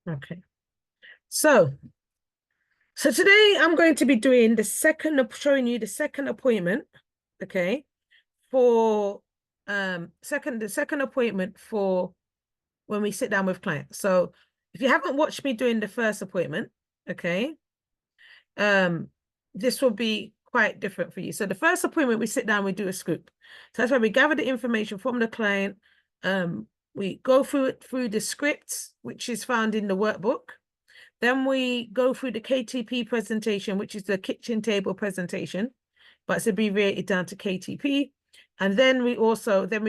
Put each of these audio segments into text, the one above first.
Okay. So today I'm going to be doing showing you the second appointment, okay, for the second appointment for when we sit down with clients. So if you haven't watched me doing the first appointment, okay, this will be quite different for you. So the first appointment, we sit down, we do a scoop. So that's where we gather the information from the client. We go through the scripts, which is found in the workbook. Then we go through the KTP presentation, which is the kitchen table presentation, but it's abbreviated down to KTP. And then we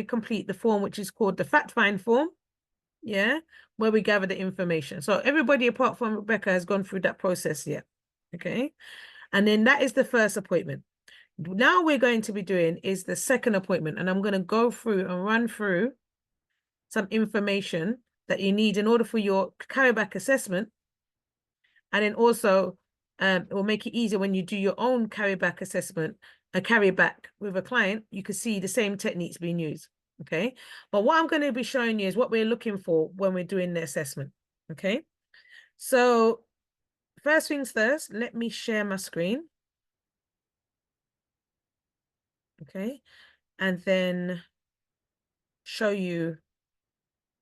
complete the form, which is called the fact find form. Yeah, where we gather the information. So everybody apart from Rebecca has gone through that process yet. Okay. And then that is the first appointment. Now we're going to be doing is the second appointment. And I'm going to go through and run through some information that you need in order for your carryback assessment. And then also, it will make it easier when you do your own carryback assessment, a carryback with a client, you can see the same techniques being used. Okay. But what I'm going to be showing you is what we're looking for when we're doing the assessment. Okay. So first things first, let me share my screen. Okay. And then show you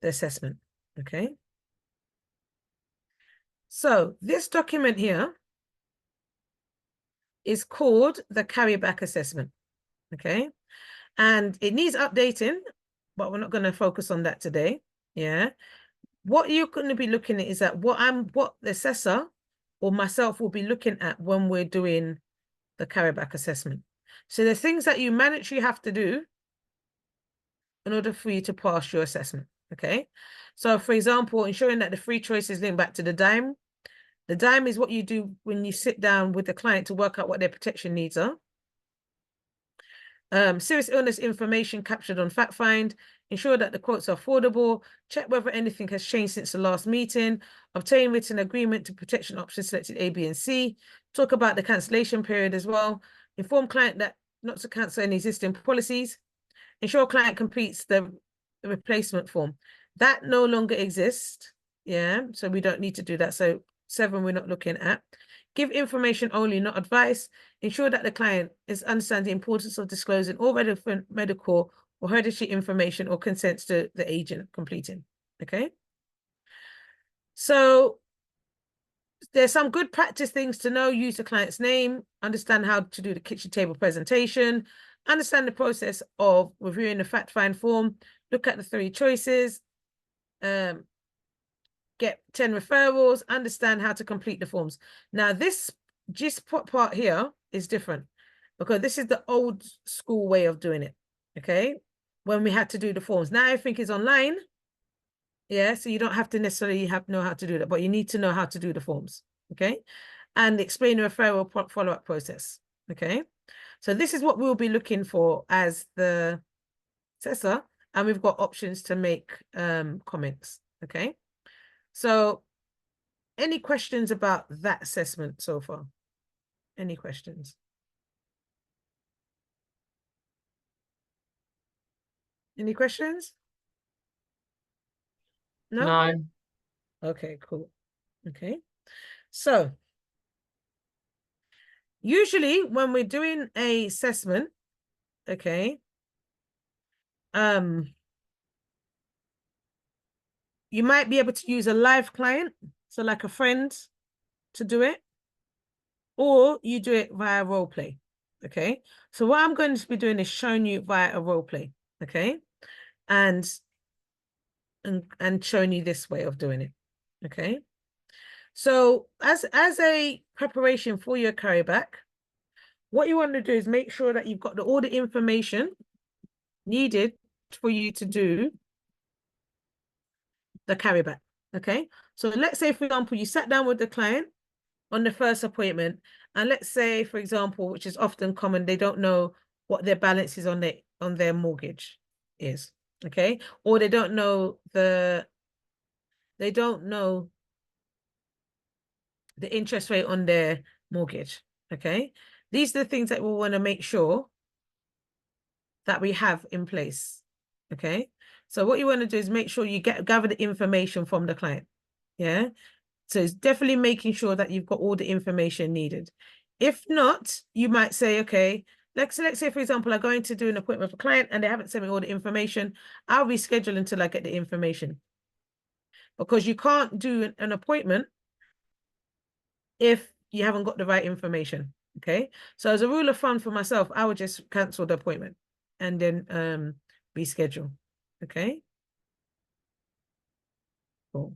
the assessment. Okay. So this document here is called the carryback assessment. Okay. And it needs updating, but we're not going to focus on that today. Yeah. What you're going to be looking at is that what the assessor or myself will be looking at when we're doing the carryback assessment. So the things that you mandatory have to do in order for you to pass your assessment. Okay. So for example, ensuring that the free choices link back to the dime. The dime is what you do when you sit down with the client to work out what their protection needs are. Serious illness information captured on fact find, ensure that the quotes are affordable, check whether anything has changed since the last meeting, obtain written agreement to protection options selected A, B, and C, talk about the cancellation period as well, inform client that not to cancel any existing policies, ensure client completes the replacement form. That no longer exists, yeah, so we don't need to do that. So 7 we're not looking at. Give information only, not advice. Ensure that the client understands the importance of disclosing all relevant medical or hereditary information or consents to the agent completing. Okay. So there's some good practice things to know. Use the client's name, understand how to do the kitchen table presentation, understand the process of reviewing the fact find form, look at the 3 choices, get 10 referrals, understand how to complete the forms. Now, this GIST part here is different because this is the old school way of doing it, okay? When we had to do the forms. Now everything is online, yeah, so you don't have to necessarily know how to do that, but you need to know how to do the forms, okay? And explain the referral follow-up process, okay? So this is what we'll be looking for as the assessor, and we've got options to make comments, okay? So any questions about that assessment so far? Any questions? Any questions? No? No. Okay, cool. Okay. So usually when we're doing a assessment, okay, you might be able to use a live client, so like a friend to do it, or you do it via role play. Okay. So what I'm going to be doing is showing you via a role play. Okay. And showing you this way of doing it. Okay. So as a preparation for your carryback, what you want to do is make sure that you've got all the information needed for you to do the carryback. Okay. So let's say, for example, you sat down with the client on the first appointment, and let's say, for example, which is often common, they don't know what their balance is on their mortgage is. Okay. Or they don't know the interest rate on their mortgage. Okay. These are the things that we want to make sure that we have in place. Okay. So what you want to do is make sure you gather the information from the client. Yeah. So it's definitely making sure that you've got all the information needed. If not, you might say, okay, let's say, for example, I'm going to do an appointment for a client and they haven't sent me all the information. I'll reschedule until I get the information. Because you can't do an appointment if you haven't got the right information. Okay. So as a rule of thumb for myself, I would just cancel the appointment and then reschedule. Okay. Cool.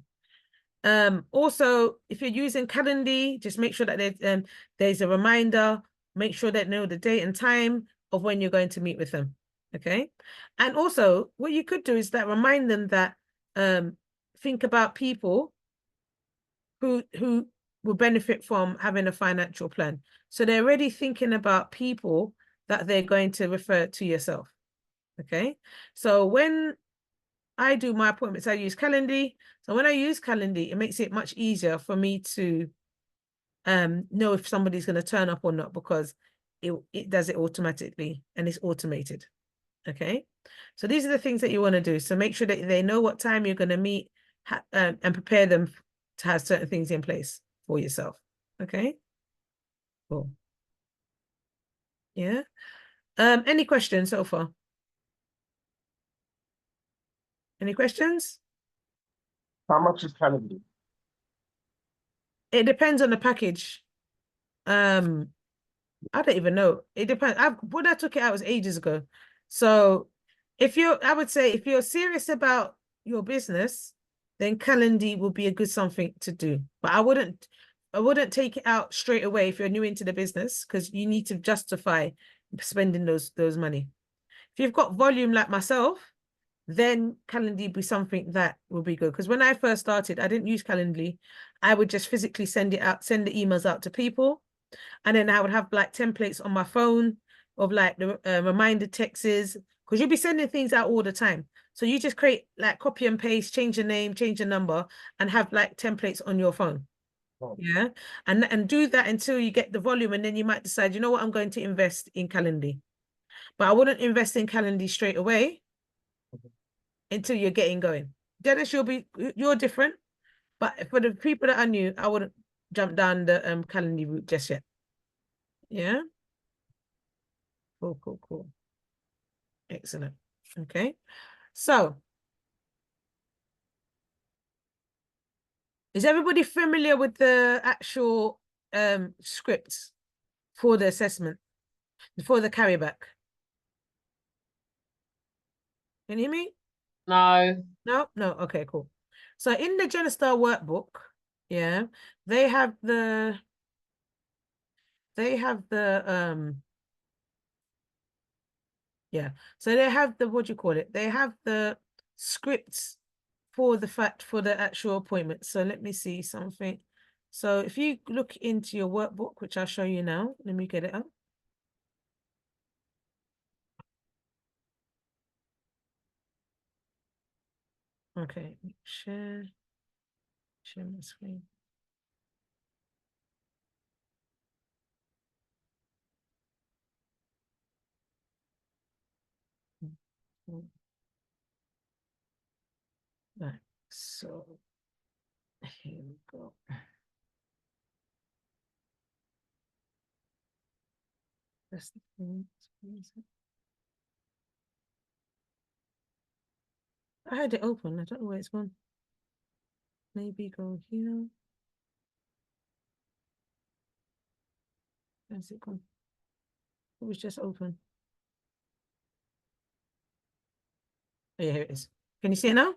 Also, if you're using Calendly, just make sure that there's a reminder. Make sure that they know the date and time of when you're going to meet with them. Okay. And also, what you could do is that remind them that think about people who will benefit from having a financial plan. So they're already thinking about people that they're going to refer to yourself. Okay. So when I do my appointments, I use Calendly. So when I use Calendly, it makes it much easier for me to know if somebody's going to turn up or not, because it does it automatically and it's automated. Okay. So these are the things that you want to do. So make sure that they know what time you're going to meet and prepare them to have certain things in place for yourself. Okay. Cool. Yeah. Any questions so far? Any questions? How much is Calendly? It depends on the package. I don't even know. It depends. When I took it out was ages ago. So I would say if you're serious about your business, then Calendly will be a good something to do. But I wouldn't take it out straight away if you're new into the business, because you need to justify spending those money. If you've got volume like myself, then Calendly be something that will be good. Because when I first started, I didn't use Calendly. I would just physically send the emails out to people. And then I would have like templates on my phone of like the reminder texts, because you'll be sending things out all the time. So you just create like copy and paste, change your name, change your number, and have like templates on your phone. Oh. Yeah. And do that until you get the volume. And then you might decide, you know what, I'm going to invest in Calendly. But I wouldn't invest in Calendly straight away until you're getting going. Dennis, you're different. But for the people that are new, I wouldn't jump down the Calendly route just yet. Yeah. Cool. Excellent. Okay. So, is everybody familiar with the actual scripts for the assessment, for the carryback? Can you hear me? No. No? No. Okay, cool. So in the Genostar workbook, yeah, they have the yeah. So they have the, what do you call it? They have the scripts for the actual appointment. So let me see something. So if you look into your workbook, which I'll show you now, let me get it up. Okay, share my screen. Right, so here we go. That's the thing. I had it open. I don't know where it's gone. Maybe go here. Where's it gone? It was just open. Oh, yeah, here it is. Can you see it now?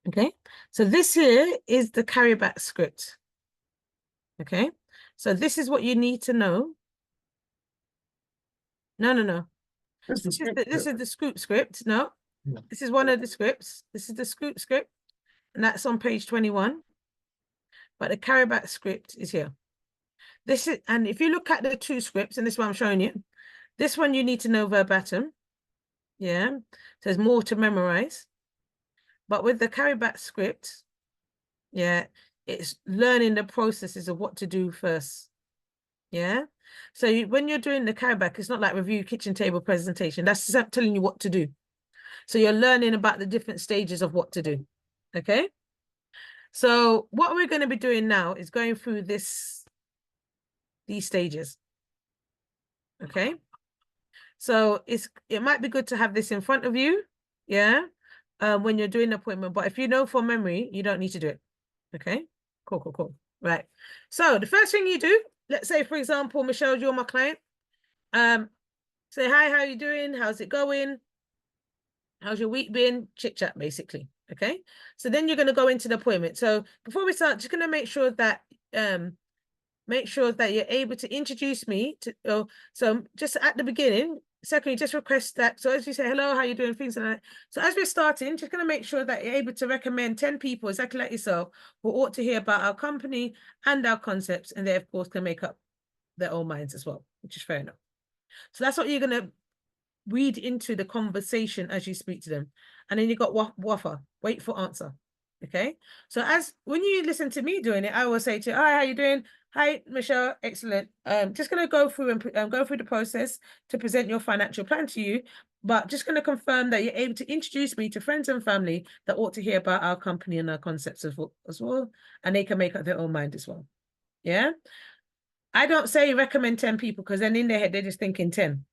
Okay. So this here is the carryback script. Okay. So this is what you need to know. No. This is the scoop script. No. Yeah. This is one of the scripts. This is the scoop script. And that's on page 21. But the carryback script is here. And if you look at the two scripts, and this one I'm showing you, this one you need to know verbatim. Yeah. So there's more to memorize. But with the carryback script, yeah, it's learning the processes of what to do first. Yeah. So when you're doing the carryback, it's not like review kitchen table presentation. That's just telling you what to do. So you're learning about the different stages of what to do. Okay. So what we're going to be doing now is going through these stages. Okay. So it might be good to have this in front of you, yeah, when you're doing an appointment. But if you know from memory, you don't need to do it. Okay. Cool, cool, cool. Right. So the first thing you do, let's say, for example, Michelle, you're my client. Say hi, how you doing? How's it going? How's your week been? Chit chat, basically. Okay. So then you're going to go into the appointment. So before we start, just going to make sure that you're able to introduce me to. So just at the beginning, secondly, just request that. So as you say, hello, how you doing? Things like that. So as we're starting, just going to make sure that you're able to recommend 10 people exactly like yourself who ought to hear about our company and our concepts, and they of course can make up their own minds as well, which is fair enough. So that's what you're going to read into the conversation as you speak to them. And then you got waffle, wait for answer. Okay. So when you listen to me doing it, I will say to you, hi, how you doing? Hi, Michelle, excellent. Just going to go through and go through the process to present your financial plan to you, but just going to confirm that you're able to introduce me to friends and family that ought to hear about our company and our concepts as well, and they can make up their own mind as well. Yeah. I don't say recommend 10 people because then in their head, they're just thinking 10.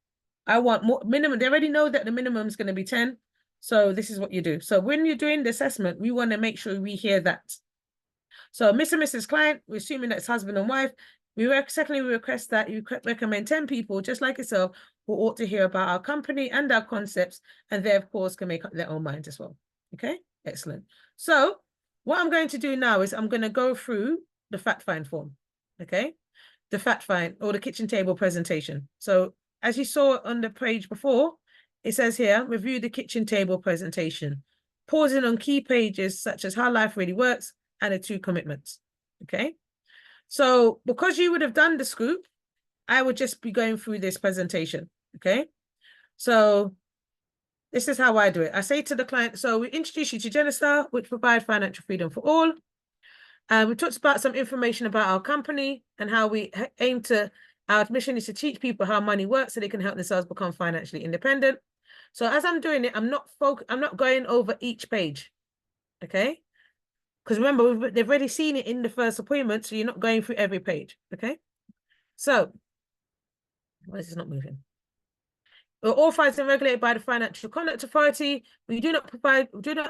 I want more minimum. They already know that the minimum is going to be 10. So this is what you do. So when you're doing the assessment, we want to make sure we hear that. So Mr. and Mrs. Client, we're assuming that's husband and wife. Secondly, we request that you recommend 10 people, just like yourself, who ought to hear about our company and our concepts, and they, of course, can make up their own mind as well. Okay, excellent. So what I'm going to do now is I'm going to go through the fact find form. Okay, the fact find or the kitchen table presentation. So as you saw on the page before, it says here, review the kitchen table presentation, pausing on key pages such as how life really works and the 2 commitments. Okay. So because you would have done the scoop, I would just be going through this presentation. Okay. So this is how I do it. I say to the client, so we introduce you to Genestar, which provide financial freedom for all. We talked about some information about our company and how we aim to, our mission is to teach people how money works so they can help themselves become financially independent. So as I'm doing it, I'm not going over each page, okay? Because remember, they've already seen it in the first appointment, so you're not going through every page, okay? So, why is this not moving? We're authorized and regulated by the Financial Conduct Authority. We do not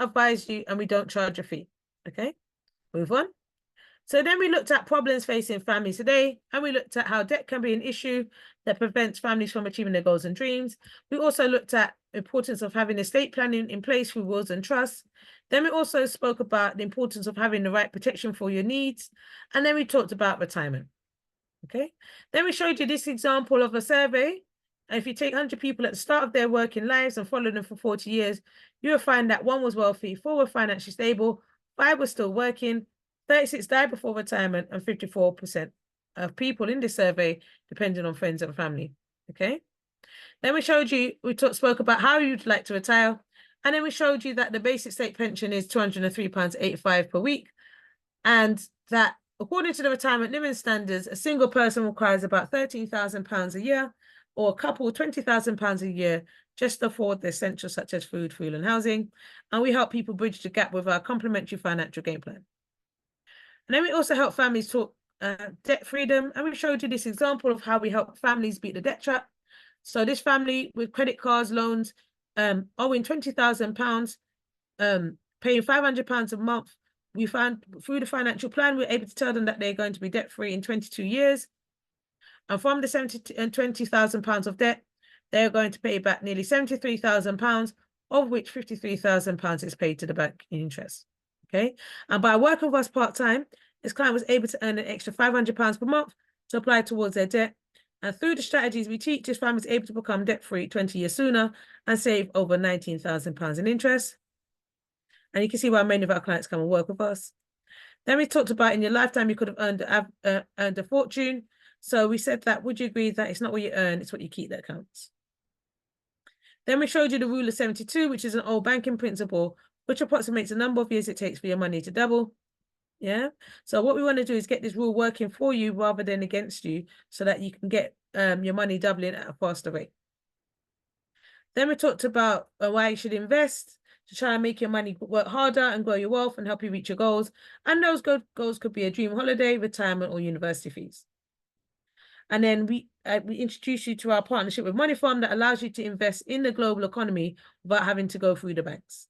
advise you, and we don't charge a fee, okay? Move on. So then we looked at problems facing families today, and we looked at how debt can be an issue that prevents families from achieving their goals and dreams. We also looked at the importance of having estate planning in place through wills and trusts. Then we also spoke about the importance of having the right protection for your needs. And then we talked about retirement. Okay. Then we showed you this example of a survey. And if you take 100 people at the start of their working lives and follow them for 40 years, you'll find that 1 was wealthy, 4 were financially stable, 5 were still working, 36 died before retirement, and 54% of people in this survey depending on friends and family. Okay. Then we spoke about how you'd like to retire. And then we showed you that the basic state pension is £203.85 per week. And that according to the retirement living standards, a single person requires about £13,000 a year, or a couple £20,000 a year just to afford the essentials such as food, fuel, and housing. And we help people bridge the gap with our complementary financial game plan. And then we also help families talk debt freedom. And we showed you this example of how we help families beat the debt trap. So this family with credit cards, loans, owing £20,000, paying £500 a month. We found through the financial plan, we're able to tell them that they're going to be debt-free in 22 years. And from the £20,000 of debt, they're going to pay back nearly £73,000, of which £53,000 is paid to the bank in interest. Okay. And by working with us part-time, this client was able to earn an extra £500 per month to apply towards their debt. And through the strategies we teach, this family is able to become debt-free 20 years sooner and save over £19,000 in interest. And you can see why many of our clients come and work with us. Then we talked about in your lifetime, you could have earned a fortune. So we said that, would you agree that it's not what you earn, it's what you keep that counts? Then we showed you the rule of 72, which is an old banking principle, which approximates the number of years it takes for your money to double. Yeah. So what we want to do is get this rule working for you rather than against you so that you can get your money doubling at a faster rate. Then we talked about why you should invest. to try and make your money work harder and grow your wealth and help you reach your goals. And those goals could be a dream holiday, retirement, or university fees. And then we introduce you to our partnership with Money Farm that allows you to invest in the global economy without having to go through the banks.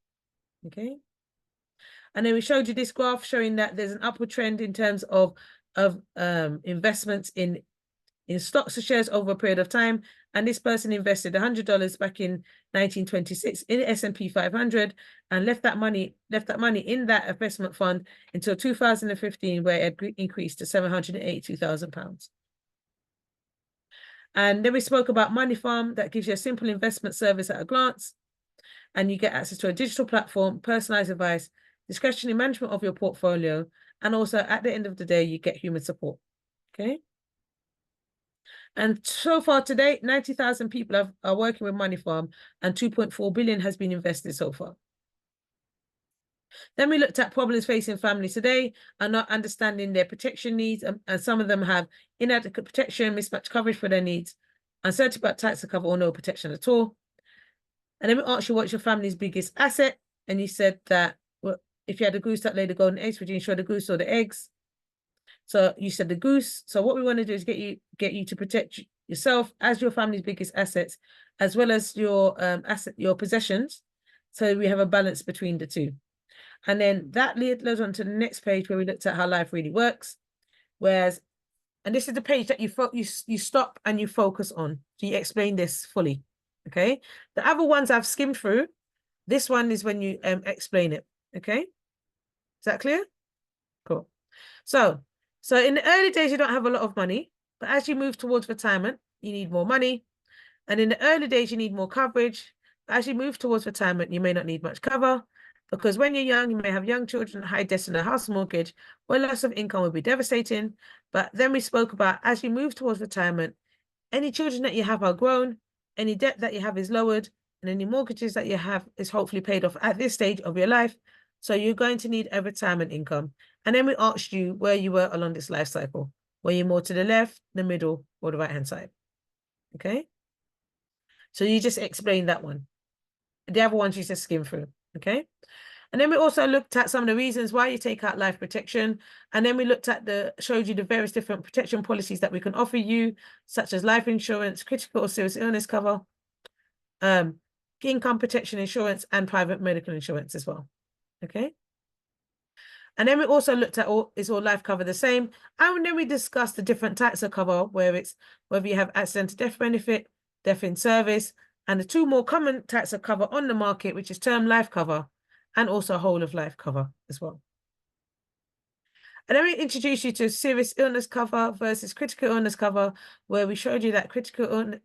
Okay. And then we showed you this graph showing that there's an upward trend in terms of investments in stocks or shares over a period of time. And this person invested $100 back in 1926 in the S&P 500 and left that money in that investment fund until 2015, where it increased to £782,000. And then we spoke about Money Farm that gives you a simple investment service at a glance. And you get access to a digital platform, personalized advice, discretionary management of your portfolio. And also at the end of the day, you get human support. Okay. And so far today, 90,000 people are working with Money Farm and 2.4 billion has been invested so far. Then we looked at problems facing families today and not understanding their protection needs. And some of them have inadequate protection, mismatched coverage for their needs, uncertainty about types of cover or no protection at all. And then we asked you what's your family's biggest asset. And you said that, well, if you had a goose that laid the golden eggs, would you insure the goose or the eggs? So you said the goose. So what we want to do is get you to protect yourself as your family's biggest assets, as well as your your possessions. So we have a balance between the two. And then that leads on to the next page where we looked at how life really works. And this is the page that you stop and you focus on. So you explain this fully. Okay. The other ones I've skimmed through. This one is when you explain it. Okay. Is that clear? Cool. So in the early days, you don't have a lot of money, but as you move towards retirement, you need more money. And in the early days, you need more coverage. But as you move towards retirement, you may not need much cover, because when you're young, you may have young children, high debts and a house mortgage, where loss of income will be devastating. But then we spoke about as you move towards retirement, any children that you have are grown, any debt that you have is lowered, and any mortgages that you have is hopefully paid off at this stage of your life. So you're going to need a retirement income. And then we asked you where you were along this life cycle. Were you more to the left, the middle, or the right-hand side? Okay. So you just explained that one. The other ones you just skim through. Okay. And then we also looked at some of the reasons why you take out life protection. And then we looked at showed you the various different protection policies that we can offer you, such as life insurance, critical or serious illness cover, income protection insurance, and private medical insurance as well. Okay. And then we also looked at is all life cover the same? And then we discussed the different types of cover, whether you have accidental death benefit, death in service, and the two more common types of cover on the market, which is term life cover and also whole of life cover as well. And then we introduced you to serious illness cover versus critical illness cover, where we showed you that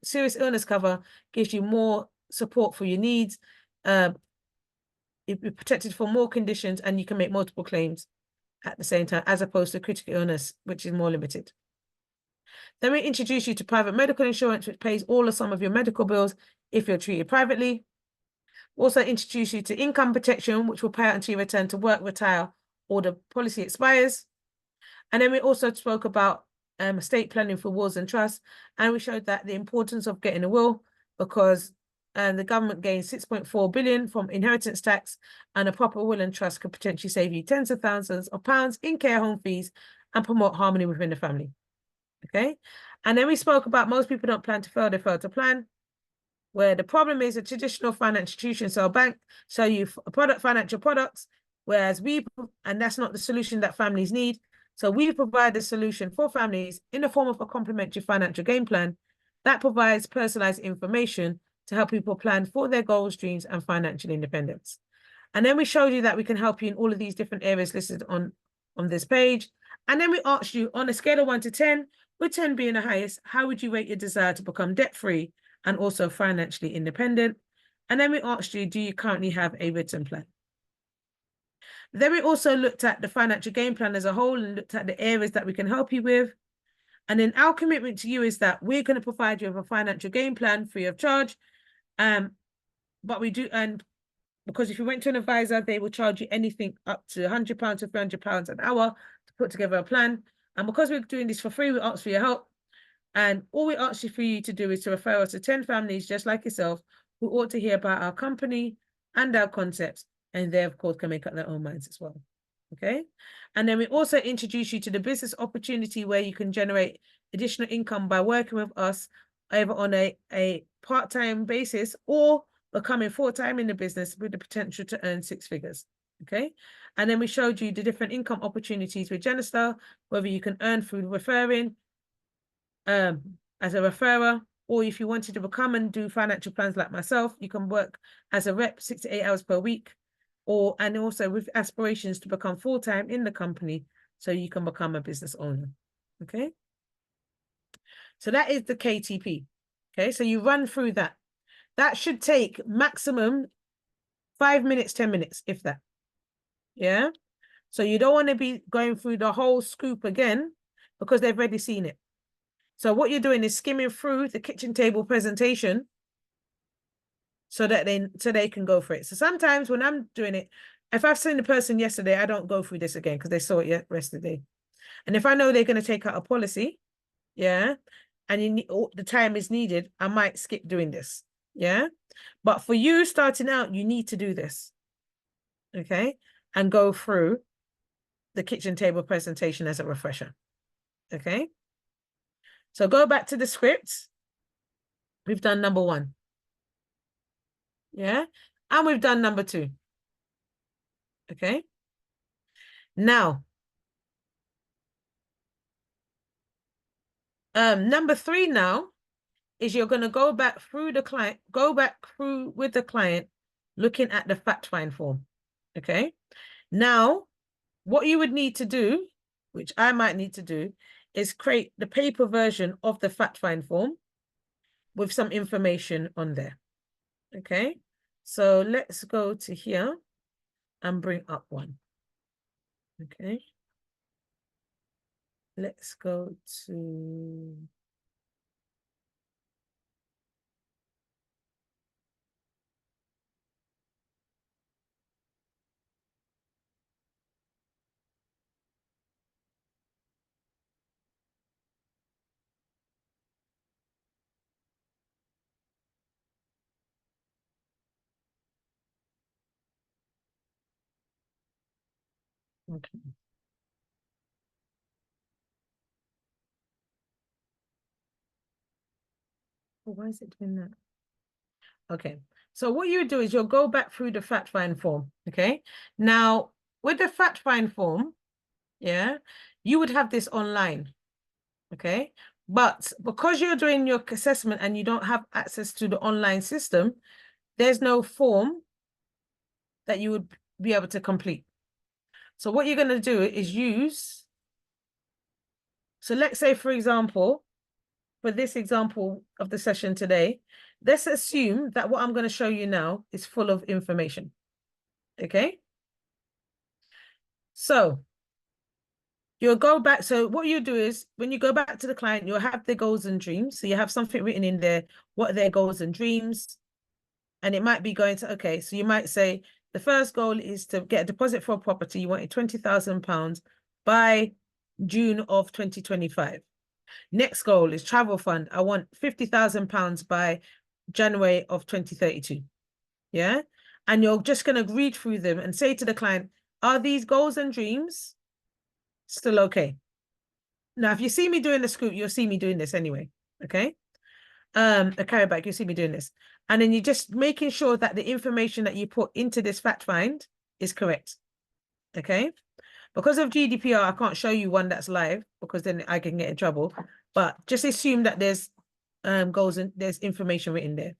serious illness cover gives you more support for your needs. You're protected for more conditions and you can make multiple claims at the same time, as opposed to critical illness, which is more limited. Then we introduce you to private medical insurance, which pays all or some of your medical bills if you're treated privately. Also introduce you to income protection, which will pay out until you return to work, retire, or the policy expires. And then we also spoke about estate planning for wills and trusts. And we showed that the importance of getting a will, because the government gains 6.4 billion from inheritance tax, and a proper will and trust could potentially save you tens of thousands of pounds in care home fees and promote harmony within the family. Okay. And then we spoke about most people don't plan to fail, they fail to plan, where the problem is a traditional financial institution, so a bank, sell you financial products, whereas and that's not the solution that families need. So we provide a solution for families in the form of a complimentary financial game plan that provides personalized information to help people plan for their goals, dreams, and financial independence. And then we showed you that we can help you in all of these different areas listed on this page. And then we asked you, on a scale of 1 to 10, with 10 being the highest, how would you rate your desire to become debt-free and also financially independent? And then we asked you, do you currently have a written plan? Then we also looked at the financial game plan as a whole and looked at the areas that we can help you with. And then our commitment to you is that we're going to provide you with a financial game plan free of charge. But we do, and because if you went to an advisor, they will charge you anything up to £100 to £300 an hour to put together a plan. And because we're doing this for free, we ask for your help. And all we ask for you to do is to refer us to 10 families just like yourself who ought to hear about our company, and our concepts, and they, of course, can make up their own minds as well. Okay. And then we also introduce you to the business opportunity where you can generate additional income by working with us either on a part-time basis or becoming full-time in the business with the potential to earn 6 figures. Okay. And then we showed you the different income opportunities with Genistar, whether you can earn through referring as a referrer, or if you wanted to become and do financial plans like myself, you can work as a rep 6 to 8 hours per week, and also with aspirations to become full-time in the company so you can become a business owner. Okay. So that is the KTP. Okay. So you run through that. That should take maximum 5 minutes, 10 minutes, if that. Yeah. So you don't want to be going through the whole scoop again because they've already seen it. So what you're doing is skimming through the kitchen table presentation so that they can go for it. So sometimes when I'm doing it, if I've seen the person yesterday, I don't go through this again because they saw it yesterday. And if I know they're going to take out a policy, yeah, and the time is needed, I might skip doing this. Yeah. But for you starting out, you need to do this. Okay. And go through the kitchen table presentation as a refresher. Okay. So go back to the script. We've done number 1. Yeah. And we've done number 2. Okay. Now, number 3 now is you're going to go back through with the client, looking at the fact find form. Okay. Now, what you would need to do, which I might need to do, is create the paper version of the fact find form with some information on there. Okay. So let's go to here and bring up one. Okay. Let's go to... Okay. Why is it doing that? Okay. So what you do is you'll go back through the fact find form. Okay. Now, with the fact find form, yeah, you would have this online. Okay. But because you're doing your assessment and you don't have access to the online system, there's no form that you would be able to complete. So what you're going to do is use, so let's say, for example, for this example of the session today, let's assume that what I'm going to show you now is full of information. Okay. So you'll go back. So what you do is when you go back to the client, you'll have their goals and dreams. So you have something written in there. What are their goals and dreams? And it might be going to, okay, so you might say the first goal is to get a deposit for a property. You wanted £20,000 by June of 2025. Next goal is travel fund. I want £50,000 by January of 2032. Yeah. And you're just going to read through them and say to the client, are these goals and dreams still okay? Now, if you see me doing the scoop, you'll see me doing this anyway. Okay. A carryback, you'll see me doing this. And then you're just making sure that the information that you put into this fact find is correct. Okay. Because of GDPR, I can't show you one that's live because then I can get in trouble. But just assume that there's goals and there's information written there.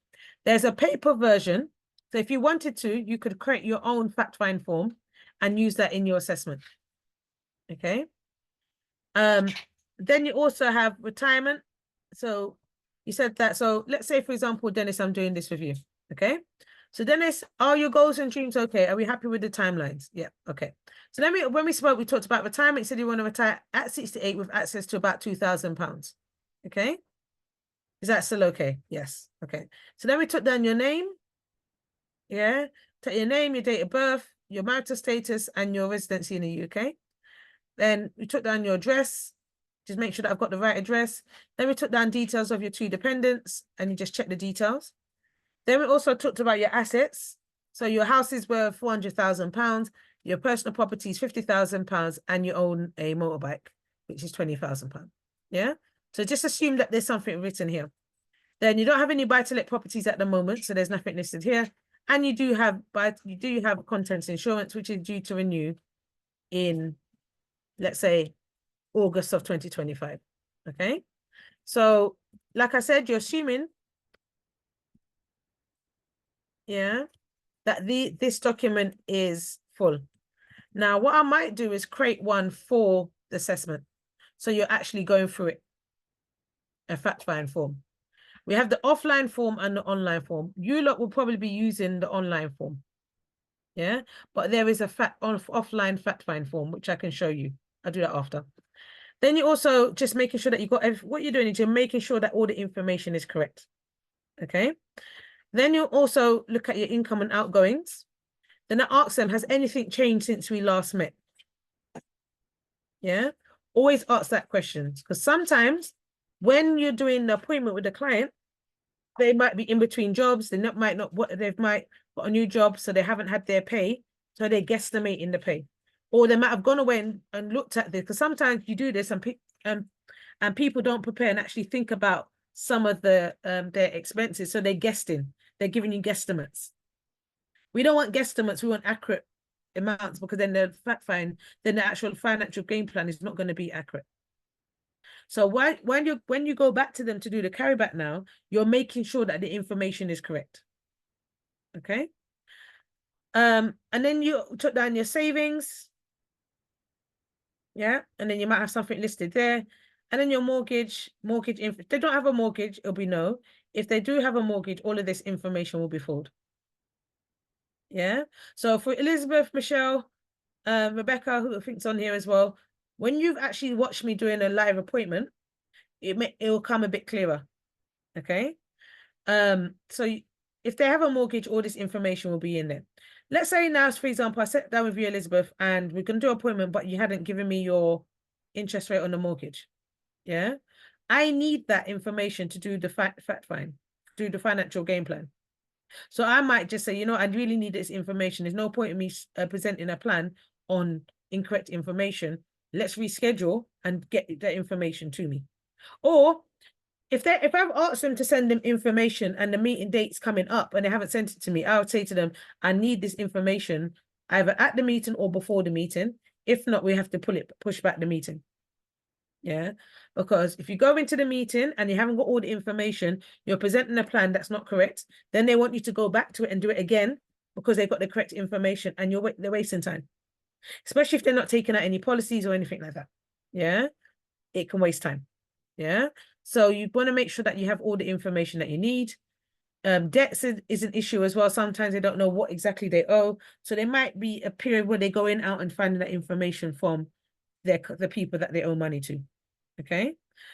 There's a paper version. So if you wanted to, you could create your own fact find form and use that in your assessment. Okay. Then you also have retirement. So you said that. So let's say, for example, Dennis, I'm doing this with you. Okay. So Dennis, are your goals and dreams okay? Are we happy with the timelines? Yeah. Okay. So when we spoke, we talked about retirement. You said you want to retire at 68 with access to about £2,000. Okay. Is that still okay? Yes. Okay. So then we took down your name. Yeah. Take your name, your date of birth, your marital status, and your residency in the UK. Then we took down your address. Just make sure that I've got the right address. Then we took down details of your 2 dependents and you just check the details. Then we also talked about your assets. So your house is worth £400,000, your personal property is £50,000, and you own a motorbike, which is £20,000. Yeah. So just assume that there's something written here. Then you don't have any buy-to-let properties at the moment, so there's nothing listed here. And you do have contents insurance, which is due to renew in, let's say, August of 2025. Okay. So, like I said, you're assuming, yeah, that this document is full. Now, what I might do is create one for the assessment. So you're actually going through it, a fact-find form. We have the offline form and the online form. You lot will probably be using the online form. Yeah, but there is a offline fact-find form, which I can show you. I'll do that after. Then you're also just making sure that you got what you're doing is you're making sure that all the information is correct. Okay. Then you'll also look at your income and outgoings. Then I ask them, has anything changed since we last met? Yeah. Always ask that question, because sometimes when you're doing the appointment with the client, they might be in between jobs. They might got a new job, so they haven't had their pay, so they guesstimate in the pay, or they might have gone away and looked at this, because sometimes you do this and people don't prepare and actually think about some of their expenses, so they're guessing. They're giving you guesstimates. We don't want guesstimates. We want accurate amounts, because then then the actual financial game plan is not going to be accurate. So when you go back to them to do the carryback now, you're making sure that the information is correct. Okay. And then you took down your savings. Yeah. And then you might have something listed there. And then your mortgage, if they don't have a mortgage, it'll be no. If they do have a mortgage, all of this information will be filled. Yeah. So for Elizabeth, Michelle, Rebecca, who I think's on here as well, when you've actually watched me doing a live appointment, it will come a bit clearer. Okay. So if they have a mortgage, all this information will be in there. Let's say now, for example, I sat down with you, Elizabeth, and we're going to do an appointment, but you hadn't given me your interest rate on the mortgage. Yeah. I need that information to do the fact find, do the financial game plan. So I might just say, you know, I really need this information. There's no point in me presenting a plan on incorrect information. Let's reschedule and get that information to me. Or if I've asked them to send them information and the meeting date's coming up and they haven't sent it to me, I would say to them, I need this information either at the meeting or before the meeting. If not, we have to push back the meeting. Yeah, because if you go into the meeting and you haven't got all the information, you're presenting a plan that's not correct, then they want you to go back to it and do it again because they've got the correct information, and they're wasting time, especially if they're not taking out any policies or anything like that. Yeah, it can waste time. Yeah, so you want to make sure that you have all the information that you need. Debts is an issue as well. Sometimes they don't know what exactly they owe, so there might be a period where they're going out and finding that information from the people that they owe money to. Okay,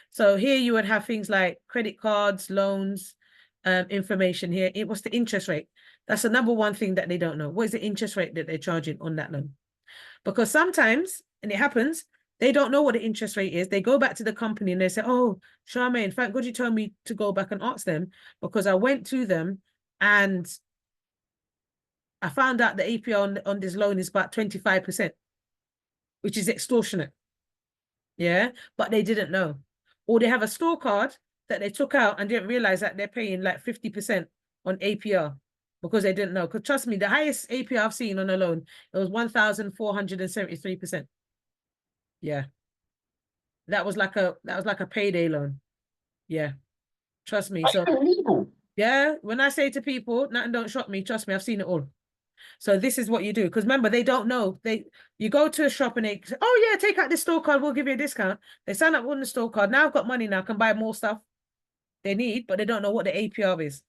so here you would have things like credit cards, loans, information here. What's the interest rate? That's the number one thing that they don't know. What is the interest rate that they're charging on that loan? Because sometimes, and it happens, they don't know what the interest rate is. They go back to the company and they say, oh, Charmaine, thank God you told me to go back and ask them, because I went to them and I found out the APR on this loan is about 25%, which is extortionate. Yeah, but they didn't know. Or they have a store card that they took out and didn't realize that they're paying like 50% on APR because they didn't know. Because trust me, the highest APR I've seen on a loan, it was 1,473%. Yeah. That was like a payday loan. Yeah. Trust me. So illegal. yeah, when I say to people, nothing don't shock me, trust me, I've seen it all. So this is what you do. Because remember, they don't know. You go to a shop and they say, oh yeah, take out this store card, we'll give you a discount. They sign up on the store card. Now I've got money now, I can buy more stuff they need, but they don't know what the APR is.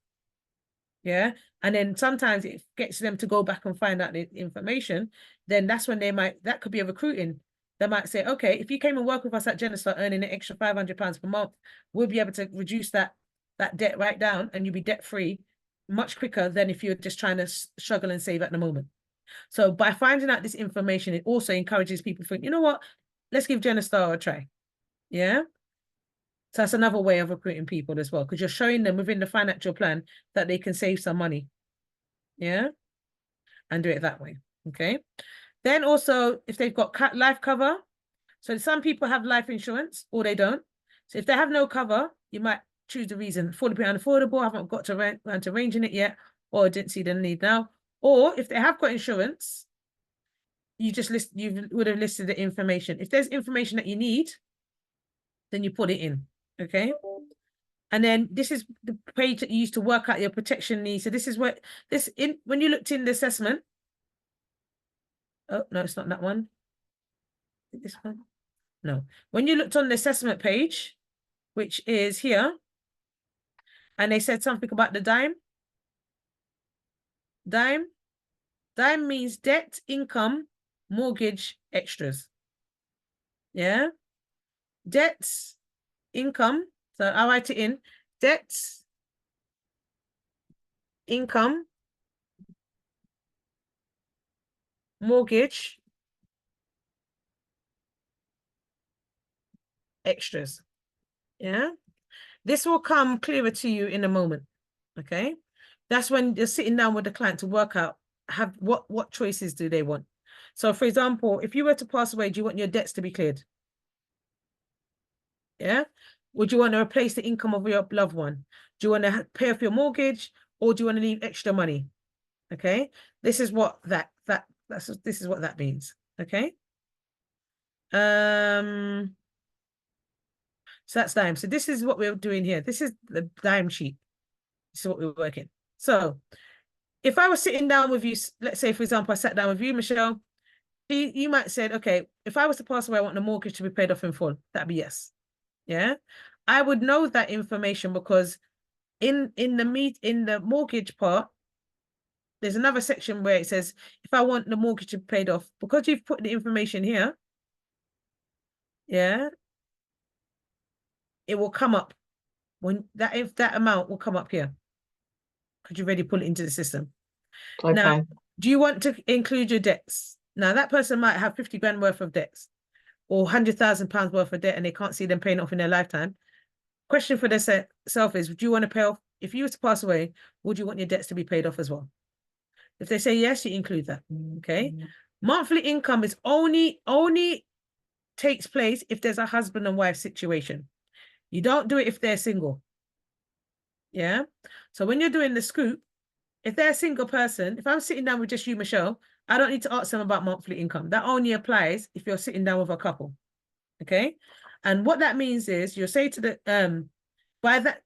Yeah. And then sometimes it gets them to go back and find out the information. Then that's when that could be a recruiting. They might say, okay, if you came and work with us at Genestar earning an extra £500 per month, we'll be able to reduce that debt right down and you'll be debt free much quicker than if you're just trying to struggle and save at the moment. So by finding out this information, it also encourages people to think, you know what, let's give Genestar a try. Yeah. So that's another way of recruiting people as well, because you're showing them within the financial plan that they can save some money. Yeah. and do it that way. Okay. Then also, if they've got life cover, so some people have life insurance or they don't. So if they have no cover, you might choose the reason, affordable, unaffordable, I haven't got to around to arranging it yet, or didn't see the need now. Or if they have got insurance, you would have listed the information. If there's information that you need, then you put it in. Okay. And then this is the page that you use to work out your protection needs. So this is what when you looked in the assessment. Oh, no, it's not that one. This one. No. When you looked on the assessment page, which is here, and they said something about the dime. Dime means debt, income, mortgage, extras. Yeah. Debts, income. So I'll write it in. Debts, income, mortgage, extras. Yeah. This will come clearer to you in a moment. Okay. That's when you're sitting down with the client to work out what choices do they want. So for example, if you were to pass away, do you want your debts to be cleared? Yeah. Would you want to replace the income of your loved one? Do you want to pay off your mortgage, or do you want to leave extra money? Okay. This is what this is what that means. Okay. So that's dime. So this is what we're doing here. This is the dime sheet. This is what we're working. So if I was sitting down with you, let's say, for example, I sat down with you, Michelle, you might say, okay, if I was to pass away, I want the mortgage to be paid off in full. That'd be yes. Yeah. I would know that information because in the mortgage part, there's another section where it says, if I want the mortgage to be paid off, because you've put the information here, yeah, it will come up if that amount will come up here because you've already put it into the system. Okay. Now, do you want to include your debts? Now, that person might have 50 grand worth of debts or £100,000 worth of debt and they can't see them paying off in their lifetime. Question for themselves is, do you want to pay off? If you were to pass away, would you want your debts to be paid off as well? If they say yes, you include that. Okay. Monthly income is only takes place if there's a husband and wife situation. You don't do it if they're single. Yeah. So when you're doing the scoop, if they're a single person, if I'm sitting down with just you, Michelle, I don't need to ask them about monthly income. That only applies if you're sitting down with a couple. Okay. And what that means is you'll say to the by that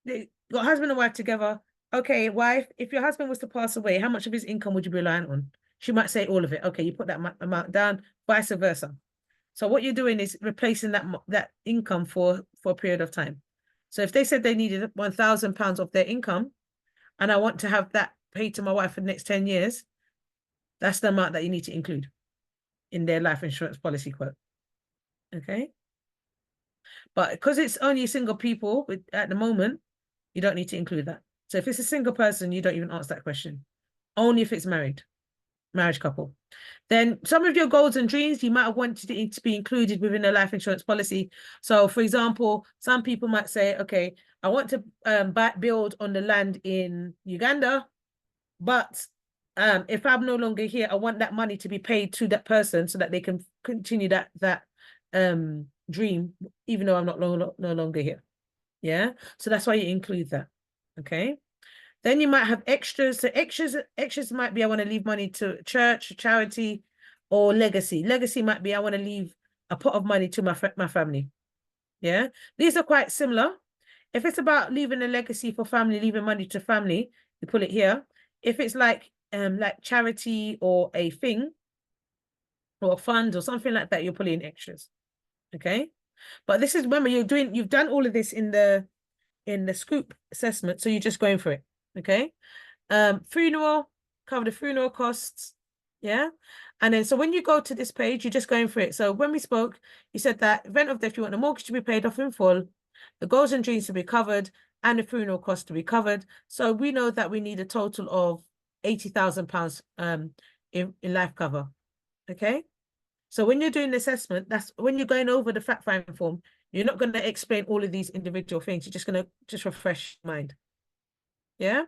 they got husband and wife together. Okay, wife, if your husband was to pass away, how much of his income would you be relying on? She might say all of it. Okay, you put that amount down, vice versa. So what you're doing is replacing that income for a period of time. So if they said they needed £1,000 of their income, and I want to have that paid to my wife for the next 10 years, that's the amount that you need to include in their life insurance policy quote. Okay. But because it's only single people at the moment, you don't need to include that. So if it's a single person, you don't even ask that question. Only if it's marriage couple. Then some of your goals and dreams, you might have wanted it to be included within a life insurance policy. So for example, some people might say, okay, I want to build on the land in Uganda, but if I'm no longer here, I want that money to be paid to that person so that they can continue that dream, even though I'm no longer here. Yeah. So that's why you include that. Okay. Then you might have extras. So extras might be, I want to leave money to church, charity, or legacy. Legacy might be, I want to leave a pot of money to my family. Yeah. These are quite similar. If it's about leaving a legacy for family, leaving money to family, you put it here. If it's like charity or a thing or a fund or something like that, you're putting in extras. Okay. But this is, remember, you've done all of this in the scoop assessment, so you're just going for it. Okay. Funeral, cover the funeral costs. Yeah. And then so when you go to this page, you're just going for it. So when we spoke, you said that event of death, you want the mortgage to be paid off in full, the goals and dreams to be covered, and the funeral costs to be covered. So we know that we need a total of £80,000 in life cover. Okay. So when you're doing the assessment, that's when you're going over the fact finding form, you're not going to explain all of these individual things. You're just going to refresh your mind. Yeah.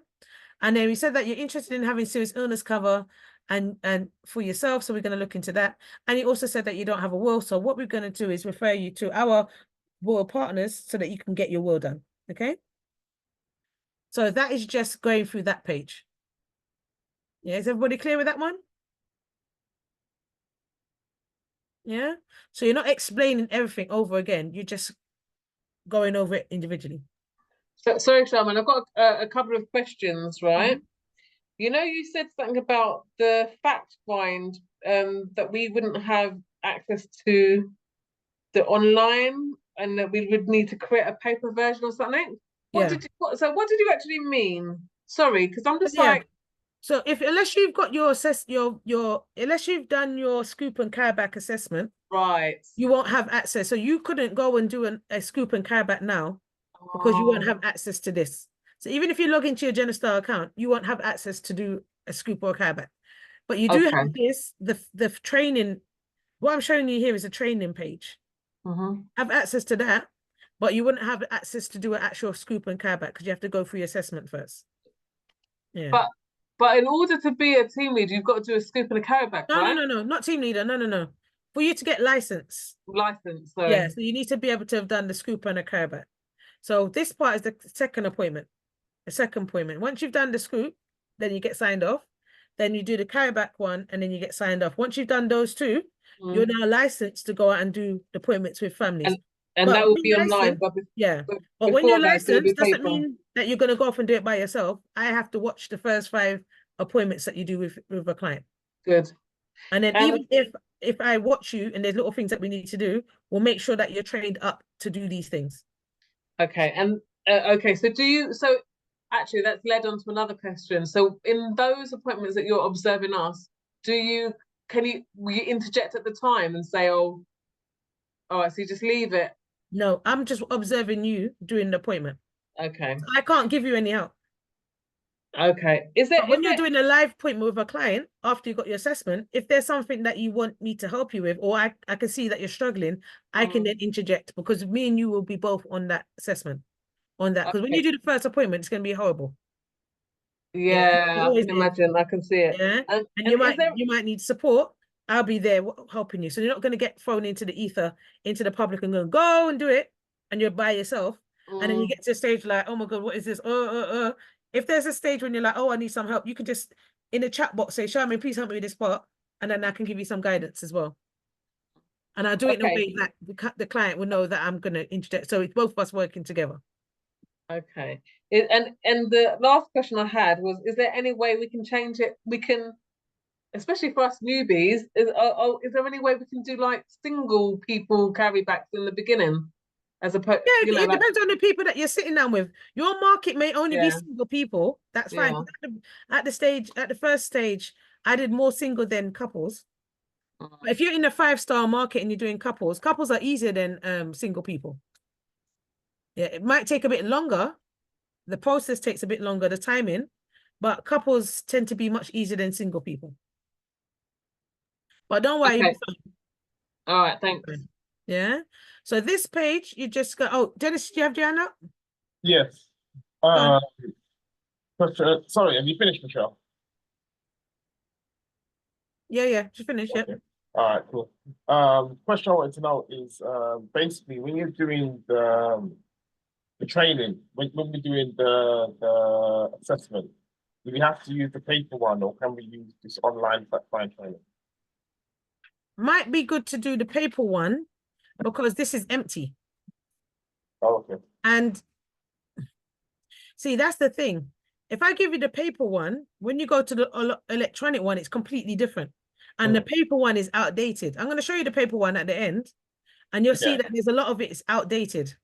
And then we said that you're interested in having serious illness cover. and for yourself. So we're going to look into that. And he also said that you don't have a will. So what we're going to do is refer you to our will partners so that you can get your will done. Okay. So that is just going through that page. Yeah, is everybody clear with that one? Yeah. So you're not explaining everything over again. You're just going over it individually. So, sorry, Sharman, I've got a couple of questions, right? Mhm. You know, you said something about the fact find, that we wouldn't have access to the online and that we would need to create a paper version or something. Yeah. What did you actually mean? Sorry, because I'm just Yeah. like, So unless you've got your unless you've done your scoop and carryback assessment, right. you won't have access. So you couldn't go and do a scoop and carryback now because you won't Oh, have access to this. So even if you log into your Genostar account, you won't have access to do a scoop or a carryback. But you do okay. have this, the training. What I'm showing you here is a training page. Mm-hmm. Have access to that, but you wouldn't have access to do an actual scoop and carryback because you have to go through your assessment first. Yeah. But in order to be a team leader, you've got to do a scoop and a carryback, right? No, not team leader. No. For you to get license, License, yeah, sorry. so you need to be able to have done the scoop and a carryback. So this part is the second appointment. The second appointment. Once you've done the scoop, then you get signed off. Then you do the carryback one, and then you get signed off. Once you've done those two, you're Mm. now licensed to go out and do the appointments with families. And But that will when be you're online, licensed, yeah. be- But when you're before that, it's going to be licensed, doesn't paper. mean that you're going to go off and do it by yourself. I have to watch the first 5 appointments that you do with a client. Good. And then And even if I watch you and there's little things that we need to do, we'll make sure that you're trained up to do these things. okay, and okay, so actually that's led on to another question. So in those appointments that you're observing us, will you interject at the time and say, oh, all right, so you just leave it? No, I'm just observing you during the appointment. Okay. I can't give you any help. Okay. But when you're doing a live appointment with a client after you got your assessment, if there's something that you want me to help you with, or I can see that you're struggling, I can then interject because me and you will be both on that assessment, on that. Because when you okay. do the first appointment, it's going to be horrible. Yeah, it Yeah, I always can is. imagine. I can see it. Yeah, and And is there you might need support. I'll be there helping you. So you're not going to get thrown into the ether, into the public, and go and do it, and you're by yourself. And then you get to a stage like, oh my God, what is this? If there's a stage when you're like, oh, I need some help, you can just in the chat box say, Charmaine, please help me with this part, and then I can give you some guidance as well. And I'll do it in a okay. way that the client will know that I'm going to interject. So it's both of us working together. Okay. And the last question I had was, is there any way we can change it? We can, especially for us newbies, is there any way we can do like single people carrybacks in the beginning, as opposed, Yeah, it depends on the people that you're sitting down with. Your market may only be yeah, single people. That's fine. yeah. At the first stage, I did more single than couples. But if you're in a 5-star market and you're doing couples are easier than single people. Yeah, it might take a bit longer. The process takes a bit longer, the timing, but couples tend to be much easier than single people. But don't worry, you'll Okay. be fine. All right. Thanks. Yeah. So this page, you just go. Oh, Dennis, do you have Joanna? Yes. Question, sorry, have you finished, Michelle? Yeah, just finish. Okay. Yeah. All right, cool. Question I wanted to know is basically when you're doing the training, when we're doing the assessment, do we have to use the paper one or can we use this online fact find training? Might be good to do the paper one because this is empty. Oh, okay. And see, that's the thing. If I give you the paper one, when you go to the electronic one, it's completely different. And the paper one is outdated. I'm going to show you the paper one at the end, and you'll see Yeah. that there's a lot of it is outdated.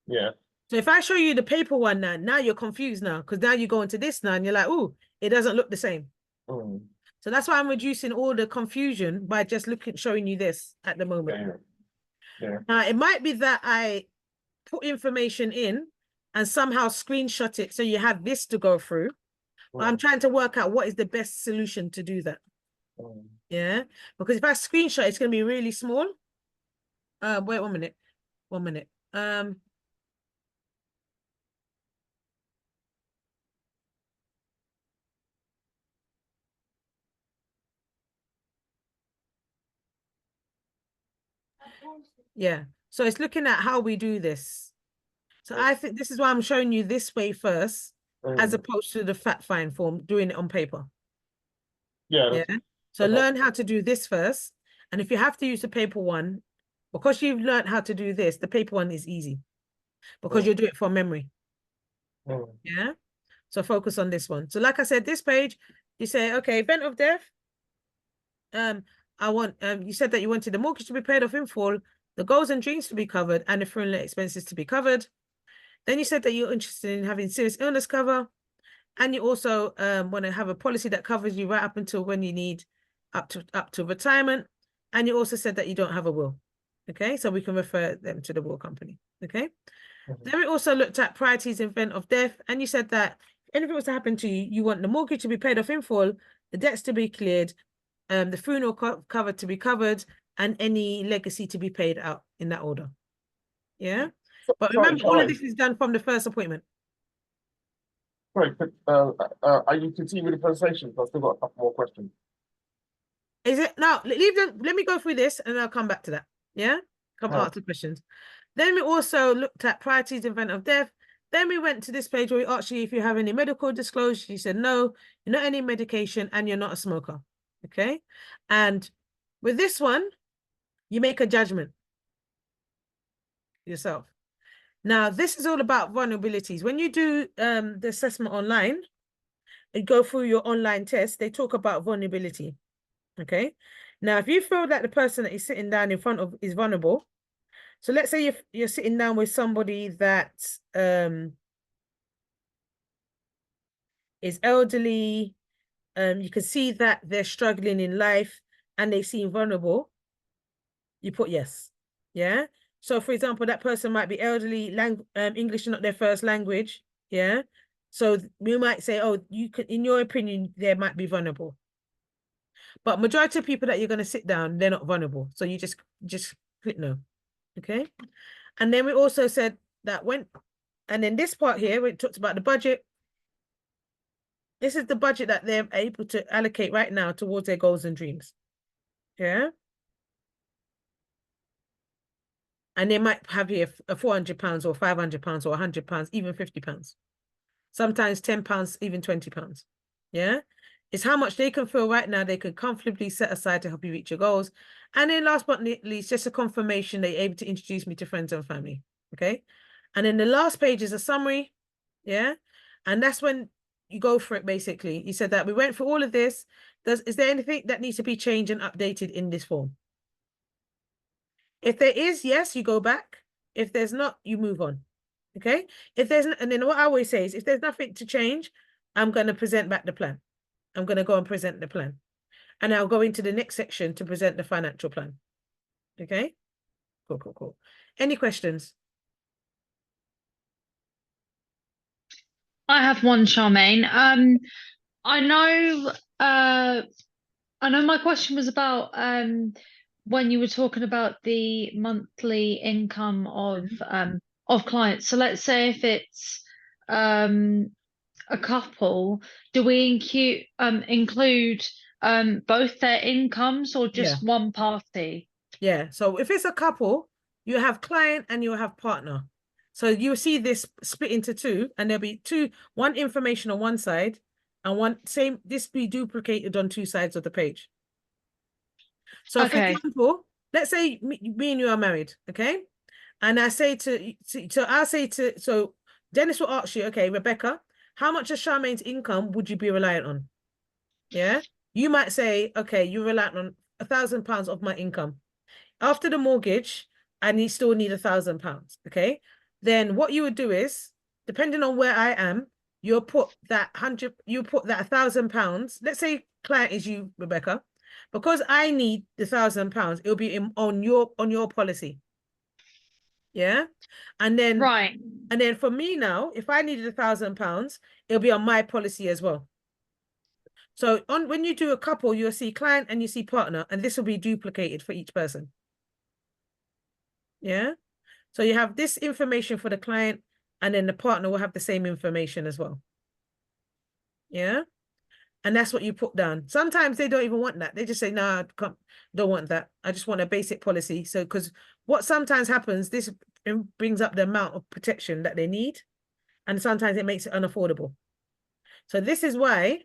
Yeah. So if I show you the paper one now you're confused now because now you go into this now and you're like, oh, it doesn't look the same. Mm. So that's why I'm reducing all the confusion by just showing you this at the moment. Yeah. Now, it might be that I put information in and somehow screenshot it so you have this to go through. But I'm trying to work out what is the best solution to do that. Yeah, because if I screenshot, it's going to be really small. Wait 1 minute. 1 minute. Yeah. So it's looking at how we do this. So I think this is why I'm showing you this way first, as opposed to the fact find form, doing it on paper. Yeah. Yeah. So okay. learn how to do this first. And if you have to use the paper one, because you've learned how to do this, the paper one is easy because you'll do it from memory. Yeah. So focus on this one. So like I said, this page, you say, okay, event of death. I want you said that you wanted the mortgage to be paid off in full, the goals and dreams to be covered, and the funeral expenses to be covered. Then you said that you're interested in having serious illness cover, and you also want to have a policy that covers you right up until when you need up to retirement. And you also said that you don't have a will. Okay, so we can refer them to the will company. Okay. Then we also looked at priorities in event of death, and you said that if anything was to happen to you, you want the mortgage to be paid off in full, the debts to be cleared, the funeral cover to be covered, and any legacy to be paid out in that order. Yeah. But remember, all of this is done from the first appointment. Sorry, are you continuing with the presentation? I've still got a couple more questions. Is it now? Leave them. Let me go through this, and I'll come back to that. Yeah, come Oh. answer questions. Then we also looked at priorities in event of death. Then we went to this page where we asked you if you have any medical disclosure. You said no, you're not any medication, and you're not a smoker. Okay, and with this one, you make a judgment yourself. Now, this is all about vulnerabilities. When you do the assessment online and go through your online test, they talk about vulnerability. Okay. Now, if you feel that the person that is sitting down in front of is vulnerable, so let's say you're sitting down with somebody that is elderly, you can see that they're struggling in life and they seem vulnerable, you put yes. Yeah. So for example, that person might be elderly, English is not their first language. Yeah. So we might say, oh, you can, in your opinion, they might be vulnerable. But majority of people that you're going to sit down, they're not vulnerable. So you just click no. Okay. And then we also said that and then this part here, we talked about the budget. This is the budget that they're able to allocate right now towards their goals and dreams. Yeah. And they might have here a £400 or £500 or £100, even £50. Sometimes £10, even £20. Yeah. It's how much they can feel right now they can comfortably set aside to help you reach your goals. And then last but not least, just a confirmation they're able to introduce me to friends and family. Okay. And then the last page is a summary. Yeah. And that's when you go for it, basically. You said that we went through all of this. Is there anything that needs to be changed and updated in this form? If there is, yes, you go back. If there's not, you move on. Okay. And then what I always say is if there's nothing to change, I'm going to present back the plan. I'm going to go and present the plan. And I'll go into the next section to present the financial plan. Okay. Cool. Any questions? I have one, Charmaine. I know my question was about when you were talking about the monthly income of clients. So let's say if it's a couple, do we include both their incomes or just one party? Yeah. So if it's a couple, you have client and you have partner. So you see this split into two, and there'll be one information on one side and this be duplicated on two sides of the page. So for example, let's say me and you are married, okay? And I'll say so Dennis will ask you, okay, Rebecca, how much of Charmaine's income would you be reliant on? Yeah. You might say, okay, you're reliant on £1,000 of my income. After the mortgage, I still need £1,000. Okay. Then what you would do is, depending on where I am, you'll put that £1,000. Let's say client is you, Rebecca. Because I need the £1,000, it'll be on your policy. Yeah. And then And then for me now, if I needed £1,000, it'll be on my policy as well. So when you do a couple, you'll see client and you see partner, and this will be duplicated for each person. Yeah. So you have this information for the client, and then the partner will have the same information as well. Yeah. And that's what you put down. Sometimes they don't even want that. They just say, no, don't want that. I just want a basic policy. So, because what sometimes happens, this brings up the amount of protection that they need. And sometimes it makes it unaffordable. So this is why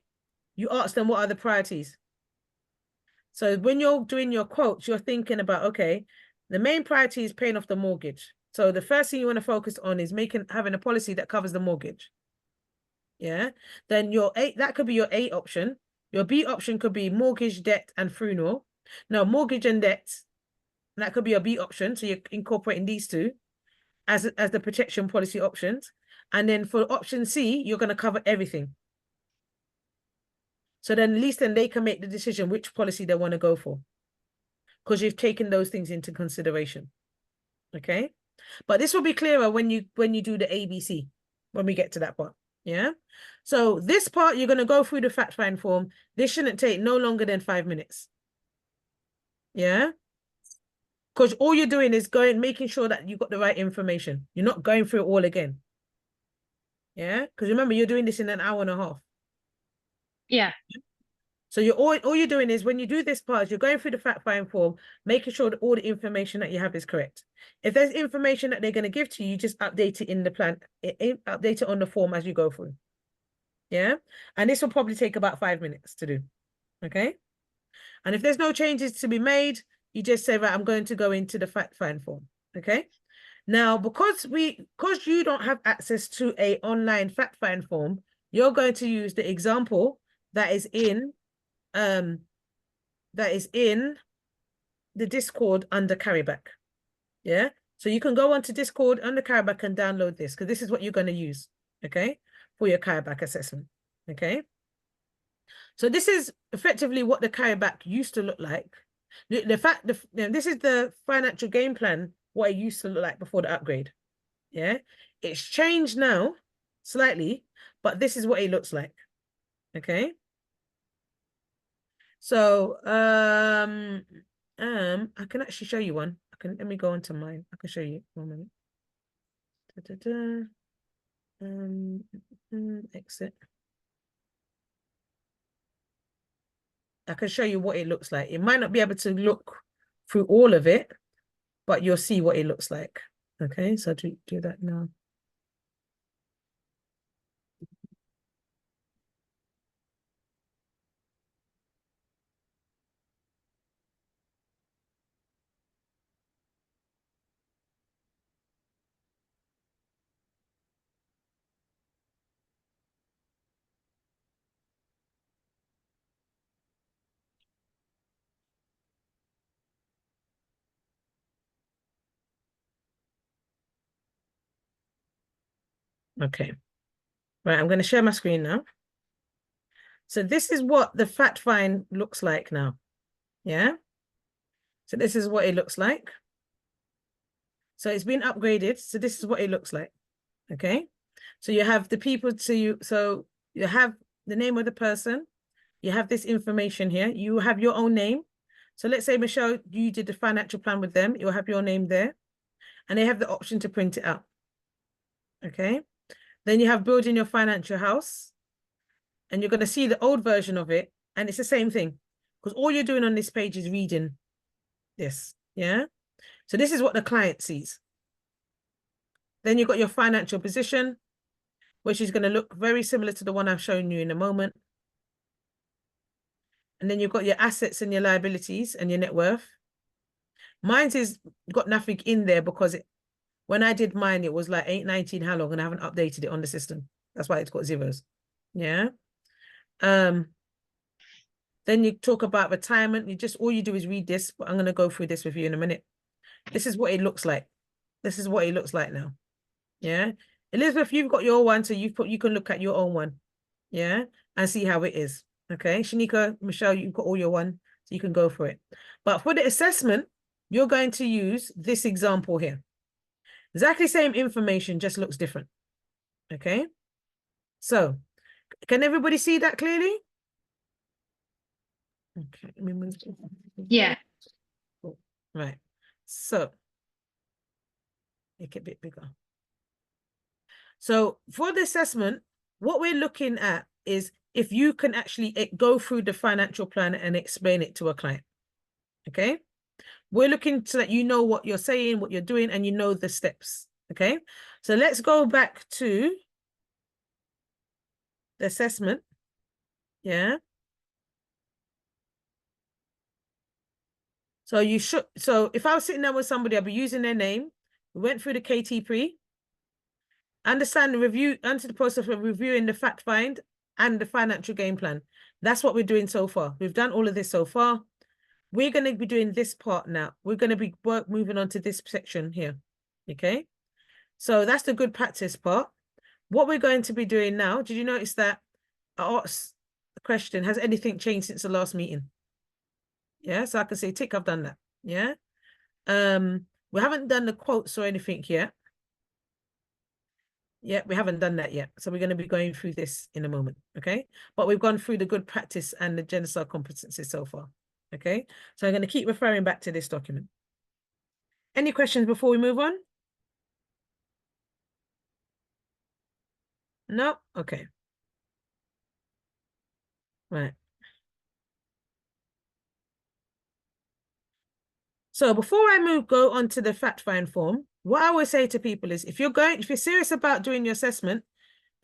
you ask them, what are the priorities? So when you're doing your quotes, you're thinking about, okay, the main priority is paying off the mortgage. So the first thing you want to focus on is having a policy that covers the mortgage. Yeah. Then your A, that could be your A option. Your B option could be mortgage, debt, and funeral. No, mortgage and debt. That could be your B option. So you're incorporating these two as the protection policy options. And then for option C, you're going to cover everything. So then at least then they can make the decision which policy they want to go for, because you've taken those things into consideration. Okay. But this will be clearer when you do the ABC, when we get to that part. Yeah. So this part, you're going to go through the fact find form. This shouldn't take no longer than 5 minutes. Yeah. Because all you're doing is making sure that you got the right information. You're not going through it all again. Yeah. Because remember, you're doing this in an hour and a half. Yeah. So all you're doing is when you do this part, you're going through the fact find form, making sure that all the information that you have is correct. If there's information that they're going to give to you, you just update it in the plan, update it on the form as you go through. Yeah. And this will probably take about 5 minutes to do. Okay. And if there's no changes to be made, you just say, right, I'm going to go into the fact find form. Okay. Now, because you don't have access to an online fact find form, you're going to use the example that is in the Discord under Carryback. Yeah. So you can go onto Discord under Carryback and download this, because this is what you're going to use, okay, for your Carryback assessment. Okay. So this is effectively what the Carryback used to look like. This is the financial game plan, what it used to look like before the upgrade. Yeah. It's changed now slightly, but this is what it looks like. Okay. So I can actually show you one. Let me go into mine. I can show you 1 minute. Exit. I can show you what it looks like. You might not be able to look through all of it, but you'll see what it looks like. Okay, so do that now. Okay. Right, I'm going to share my screen now. So this is what the fact find looks like now. Yeah. So this is what it looks like. So it's been upgraded. So this is what it looks like. Okay. So you have the people so you have the name of the person. You have this information here. You have your own name. So let's say, Michelle, you did the financial plan with them. You'll have your name there. And they have the option to print it out. Okay. Then you have building your financial house. And you're going to see the old version of it. And it's the same thing. Because all you're doing on this page is reading this. Yeah. So this is what the client sees. Then you've got your financial position, which is going to look very similar to the one I've shown you in a moment. And then you've got your assets and your liabilities and your net worth. Mine's is got nothing in there because when I did mine, it was like 819 how long, and I haven't updated it on the system. That's why it's got zeros. Yeah. Then you talk about retirement. All you do is read this, but I'm going to go through this with you in a minute. This is what it looks like. This is what it looks like now. Yeah. Elizabeth, you've got your one, so you can look at your own one. Yeah. And see how it is. Okay. Shanika, Michelle, you've got all your one, so you can go for it. But for the assessment, you're going to use this example here. Exactly same information, just looks different. Okay. So can everybody see that clearly? Okay. Let me move. Yeah. Cool. Right. So make it a bit bigger. So for the assessment, what we're looking at is if you can actually go through the financial plan and explain it to a client. Okay. We're looking so that you know what you're saying, what you're doing, and you know the steps. Okay. So let's go back to the assessment. Yeah. So you should, so if I was sitting down with somebody, I'd be using their name. We went through the KT pre, understand the review, answer the process of reviewing the fact find and the financial game plan. That's what we're doing so far. We've done all of this so far. We're going to be doing this part now. We're going to be moving on to this section here. Okay. So that's the good practice part. What we're going to be doing now, did you notice that I asked the question, has anything changed since the last meeting? Yeah, so I can say tick, I've done that. Yeah. We haven't done the quotes or anything yet. Yeah, we haven't done that yet. So we're going to be going through this in a moment. Okay. But we've gone through the good practice and the genocide competencies so far. Okay. So I'm going to keep referring back to this document. Any questions before we move on? No? Okay. Right. So before I go on to the fact find form, what I always say to people is if you're serious about doing your assessment,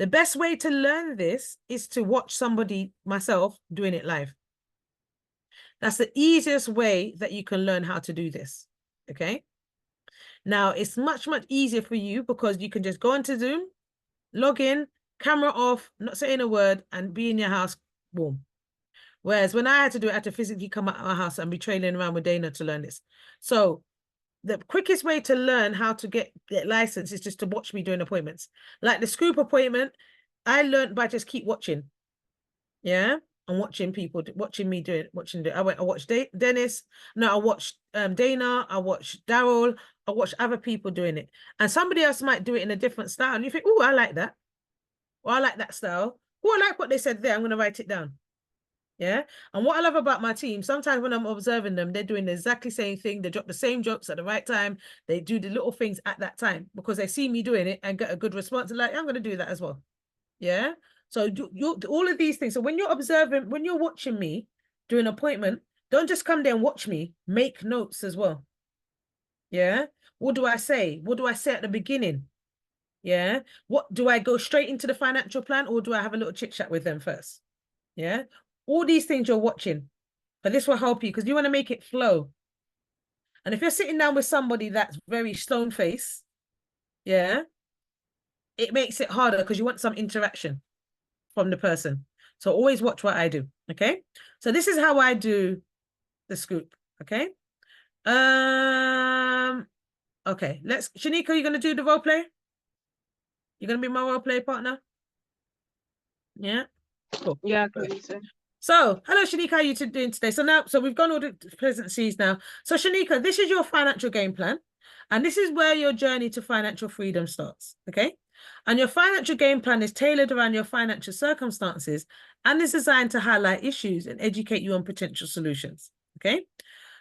the best way to learn this is to watch somebody, myself, doing it live. That's the easiest way that you can learn how to do this. Okay. Now it's much, much easier for you because you can just go onto Zoom, log in, camera off, not saying a word, and be in your house, boom. Whereas when I had to do it, I had to physically come out of my house and be trailing around with Dana to learn this. So the quickest way to learn how to get licensed is just to watch me doing appointments. Like the Scoop appointment, I learned by just keep watching. Yeah. And watching people, watching me do it, I watched Dennis. No, I watched Dana. I watched Daryl. I watched other people doing it. And somebody else might do it in a different style. And you think, oh, I like that. Or I like that style. Oh, I like what they said there. I'm going to write it down. Yeah. And what I love about my team, sometimes when I'm observing them, they're doing the exactly same thing. They drop the same jokes at the right time. They do the little things at that time because they see me doing it and get a good response. They're like, I'm going to do that as well. Yeah. So all of these things. So when you're observing, when you're watching me do an appointment, don't just come there and watch me. Make notes as well. Yeah. What do I say? What do I say at the beginning? Yeah. What do I go straight into the financial plan or do I have a little chit chat with them first? Yeah. All these things you're watching, but this will help you because you want to make it flow. And if you're sitting down with somebody that's very stone faced, yeah, it makes it harder because you want some interaction from the person. So always watch what I do. Okay. So this is how I do the Scoop. Okay. Okay. Shanika, you're going to do the role play? You're going to be my role play partner? Yeah. Cool. Yeah, I can do so. So, hello, Shanika, how are you doing today? So we've gone all the pleasantries now. So, Shanika, this is your financial game plan. And this is where your journey to financial freedom starts, okay? And your financial game plan is tailored around your financial circumstances and is designed to highlight issues and educate you on potential solutions, okay?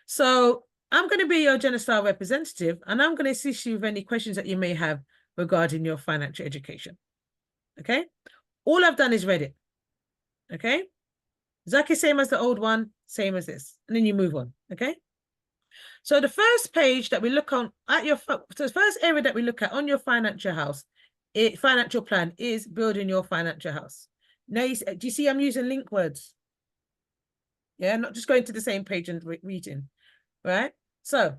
So, I'm going to be your Genostar representative, and I'm going to assist you with any questions that you may have regarding your financial education, okay? All I've done is read it, okay? Exactly same as the old one, same as this. And then you move on, okay? So the first page that we look on at so the first area that we look at on your financial financial plan is building your financial house. Now, do you see I'm using link words? Yeah, not just going to the same page and reading, right? So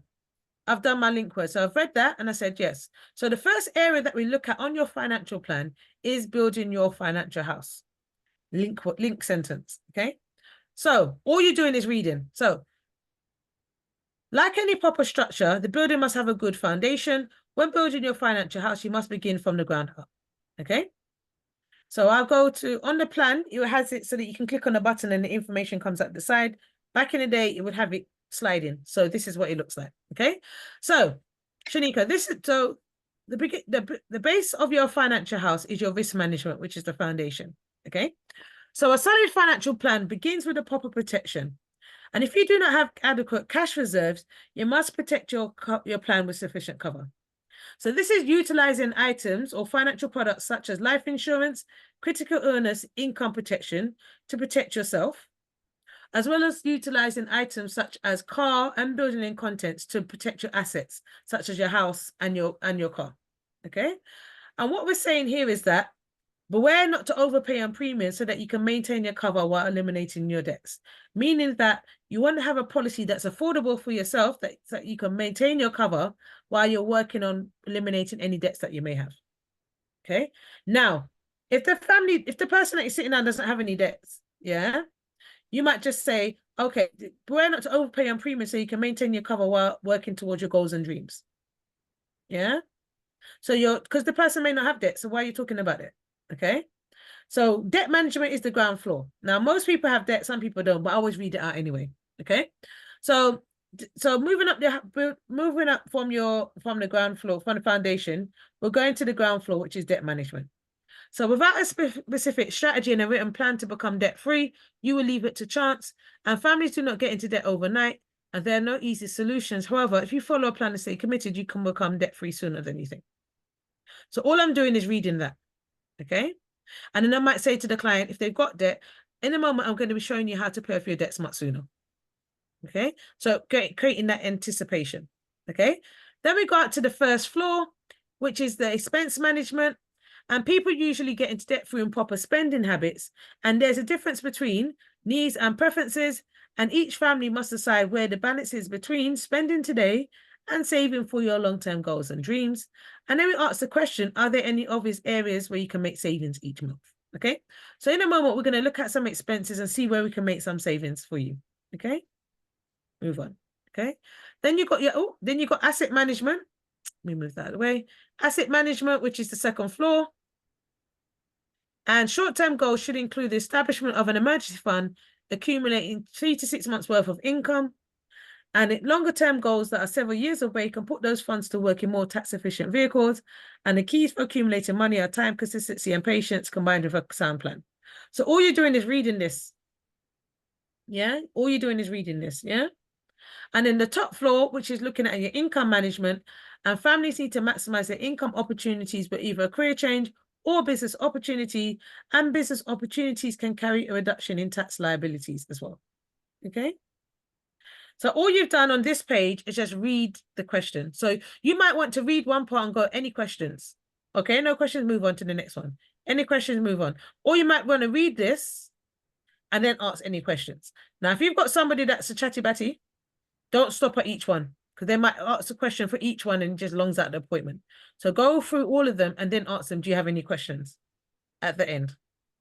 I've done my link word. So I've read that and I said, yes. So the first area that we look at on your financial plan is building your financial house. Link sentence, okay? So all you're doing is reading. So like any proper structure, the building must have a good foundation. When building your financial house, you must begin from the ground up, okay? So I'll go to, on the plan, it has it so that you can click on the button and the information comes up the side. Back in the day, it would have it sliding. So this is what it looks like, okay? So Shanika, the base of your financial house is your risk management, which is the foundation, okay? So a solid financial plan begins with a proper protection. And if you do not have adequate cash reserves, you must protect your plan with sufficient cover. So this is utilizing items or financial products such as life insurance, critical illness income protection to protect yourself, as well as utilizing items such as car and building and contents to protect your assets, such as your house and your car. Okay. And what we're saying here is that beware not to overpay on premiums so that you can maintain your cover while eliminating your debts. Meaning that you want to have a policy that's affordable for yourself, that you can maintain your cover while you're working on eliminating any debts that you may have. Okay. Now, if the person that you're sitting on doesn't have any debts, yeah, you might just say, okay, beware not to overpay on premiums so you can maintain your cover while working towards your goals and dreams. Yeah. So because the person may not have debt, so why are you talking about it? Okay. So debt management is the ground floor. Now, most people have debt, some people don't, but I always read it out anyway. Okay. So moving up from the ground floor, from the foundation, we're going to the ground floor, which is debt management. So without a specific strategy and a written plan to become debt-free, you will leave it to chance, and families do not get into debt overnight, and there are no easy solutions. However, if you follow a plan and stay committed, you can become debt-free sooner than you think. So all I'm doing is reading that, okay? And then I might say to the client, if they've got debt, in a moment, I'm going to be showing you how to pay off your debts much sooner, okay? So creating that anticipation, okay? Then we go out to the first floor, which is the expense management. And people usually get into debt through improper spending habits. And there's a difference between needs and preferences. And each family must decide where the balance is between spending today and saving for your long-term goals and dreams. And then we ask the question, are there any obvious areas where you can make savings each month? Okay. So in a moment, we're going to look at some expenses and see where we can make some savings for you. Okay. Move on. Okay. Then you got asset management. Let me move that away. Asset management, which is the second floor. And short-term goals should include the establishment of an emergency fund, accumulating 3 to 6 months worth of income. And longer-term goals that are several years away can put those funds to work in more tax-efficient vehicles. And the keys for accumulating money are time, consistency, and patience combined with a sound plan. So all you're doing is reading this. Yeah, all you're doing is reading this. Yeah. And then the top floor, which is looking at your income management, and families need to maximize their income opportunities with either a career change or business opportunity, and business opportunities can carry a reduction in tax liabilities as well. Okay. So all you've done on this page is just read the question. So you might want to read one part and go, any questions? Okay, no questions, move on to the next one. Any questions, move on. Or you might want to read this and then ask any questions. Now, if you've got somebody that's a chatty batty, don't stop at each one, because they might ask a question for each one and just longs out the appointment. So go through all of them and then ask them, do you have any questions at the end?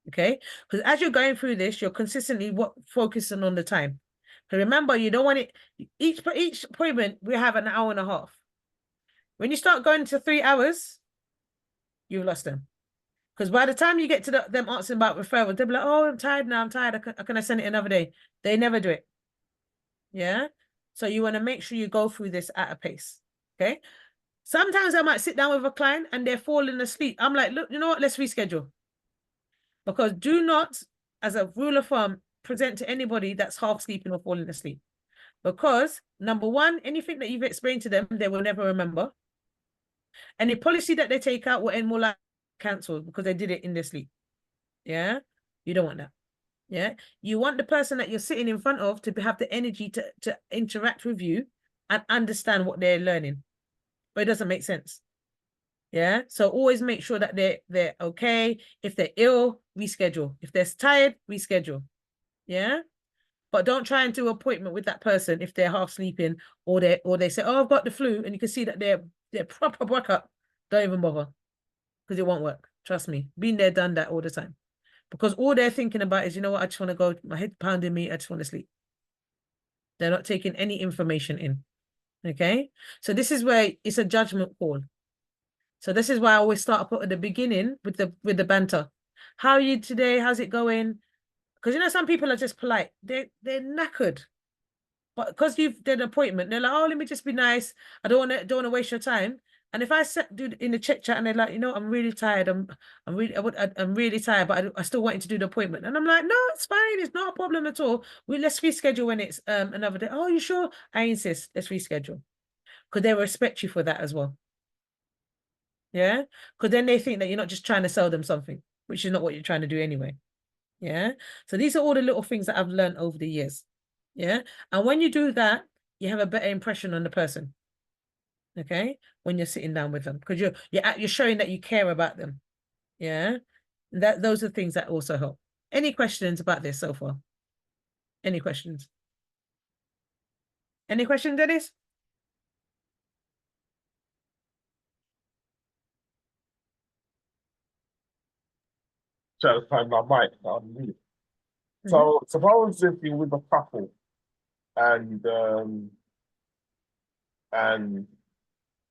Okay, because as you're going through this, you're consistently focusing on the time. But remember, you don't want it, each appointment, we have an hour and a half. When you start going to 3 hours, you've lost them. Because by the time you get to them asking about referral, they'll be like, oh, I'm tired now, I'm tired, can I send it another day? They never do it. Yeah. So you want to make sure you go through this at a pace. Okay. Sometimes I might sit down with a client and they're falling asleep. I'm like, look, you know what? Let's reschedule. Because do not, as a rule of thumb, present to anybody that's half sleeping or falling asleep. Because number one, anything that you've explained to them, they will never remember. Any policy that they take out will end more like cancelled because they did it in their sleep. Yeah. You don't want that. Yeah, you want the person that you're sitting in front of to have the energy to interact with you and understand what they're learning. But it doesn't make sense. Yeah, so always make sure that they're okay. If they're ill, reschedule. If they're tired, reschedule. Yeah, but don't try and do an appointment with that person if they're half sleeping or they say, oh, I've got the flu, and you can see that they're proper work up. Don't even bother, because it won't work. Trust me, been there, done that all the time. Because all they're thinking about is, you know what, I just want to go, my head pounding me, I just want to sleep. They're not taking any information in. Okay? So this is where it's a judgment call. So this is why I always start up at the beginning with the banter. How are you today? How's it going? Because you know, some people are just polite. They're knackered. But because you've done an appointment, they're like, oh, let me just be nice. I don't want to waste your time. And if I do in the chat and they're like, you know, I'm really tired. I'm really tired, but I still want you to do the appointment. And I'm like, no, it's fine. It's not a problem at all. Let's reschedule when it's another day. Oh, you sure? I insist. Let's reschedule. Because they respect you for that as well. Yeah. Because then they think that you're not just trying to sell them something. which is not what you're trying to do anyway. Yeah. So these are all the little things that I've learned over the years. Yeah. And when you do that, you have a better impression on the person. Okay. When you're sitting down with them, because you're showing that you care about them. Yeah. Those are things that also help. Any questions about this so far? Any questions? Any questions, Dennis? Trying to find my mic on mute. Mm-hmm. So suppose if you're with a couple and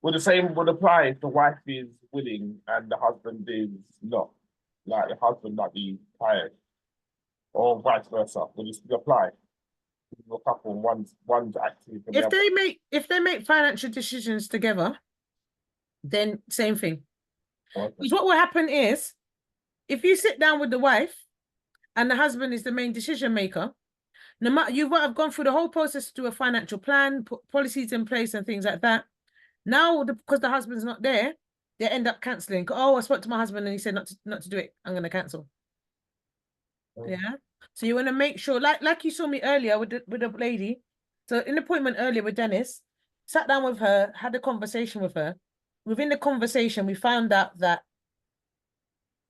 would the same would apply if the wife is willing and the husband is not, like the husband might be tired, or vice versa. Would this apply? If you're a couple and one's active and the other. If they make financial decisions together, then same thing. Okay. Because what will happen is, if you sit down with the wife and the husband is the main decision maker, no matter you might have gone through the whole process to do a financial plan, put policies in place and things like that. Now, because the husband's not there, they end up cancelling. Oh, I spoke to my husband and he said not to do it. I'm going to cancel. Yeah. So you want to make sure, like you saw me earlier with the lady. So in the appointment earlier with Dennis, sat down with her, had a conversation with her. Within the conversation, we found out that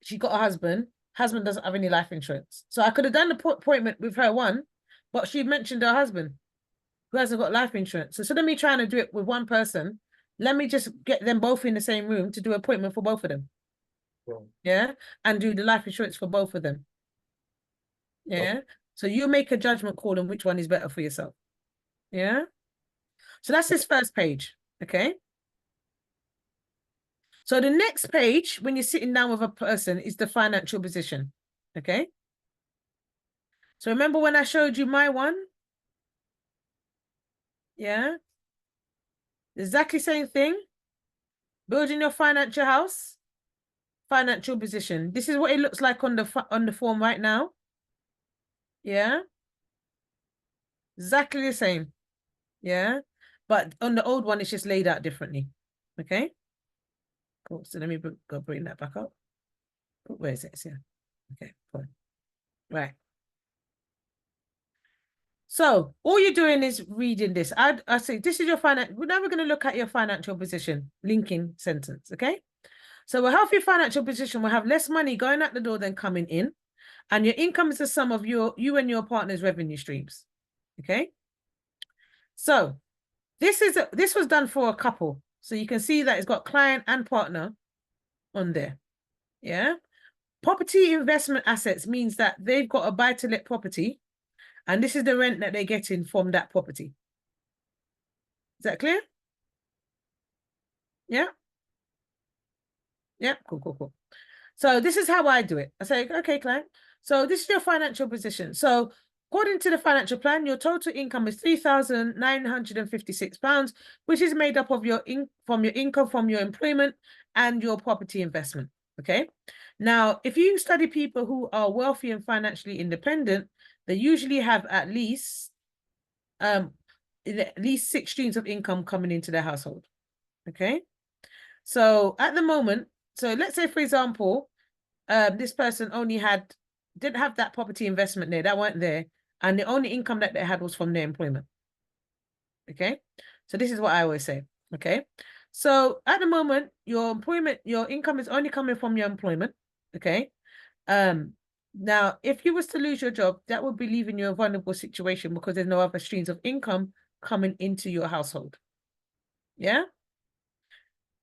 she got a husband. Husband doesn't have any life insurance. So I could have done the appointment with her one, but she mentioned her husband who hasn't got life insurance. So instead of me trying to do it with one person, let me just get them both in the same room to do an appointment for both of them. Yeah. And do the life insurance for both of them. Yeah. So you make a judgment call on which one is better for yourself. Yeah. So that's this first page. Okay. So the next page, when you're sitting down with a person, is the financial position. Okay. So remember when I showed you my one? Yeah. Exactly same thing. Building your financial house, financial position. This is what it looks like on the form right now. Yeah. Exactly the same. Yeah. But on the old one, it's just laid out differently. Okay. Cool. So let me go bring that back up. Where is it? It's here. Okay. Cool. Right. So all you're doing is reading this. I say this is your finance. Now we're going to look at your financial position, linking sentence. Okay. So a healthy financial position will have less money going out the door than coming in, and your income is the sum of you and your partner's revenue streams. Okay. So this was done for a couple. So you can see that it's got client and partner on there. Yeah. Property investment assets means that they've got a buy-to-let property, and this is the rent that they're getting from that property. Is that clear? Yeah. Yeah. Cool. So this is how I do it. I say, okay, client. So this is your financial position. So according to the financial plan, your total income is £3,956, which is made up of your income from your employment and your property investment. Okay. Now, if you study people who are wealthy and financially independent, they usually have at least 6 streams of income coming into their household. Okay. So at the moment, so let's say, for example, this person didn't have that property investment there, that weren't there, and the only income that they had was from their employment. Okay. So this is what I always say. Okay. So at the moment, your income is only coming from your employment. Okay. Now, if you was to lose your job, that would be leaving you in a vulnerable situation because there's no other streams of income coming into your household. Yeah.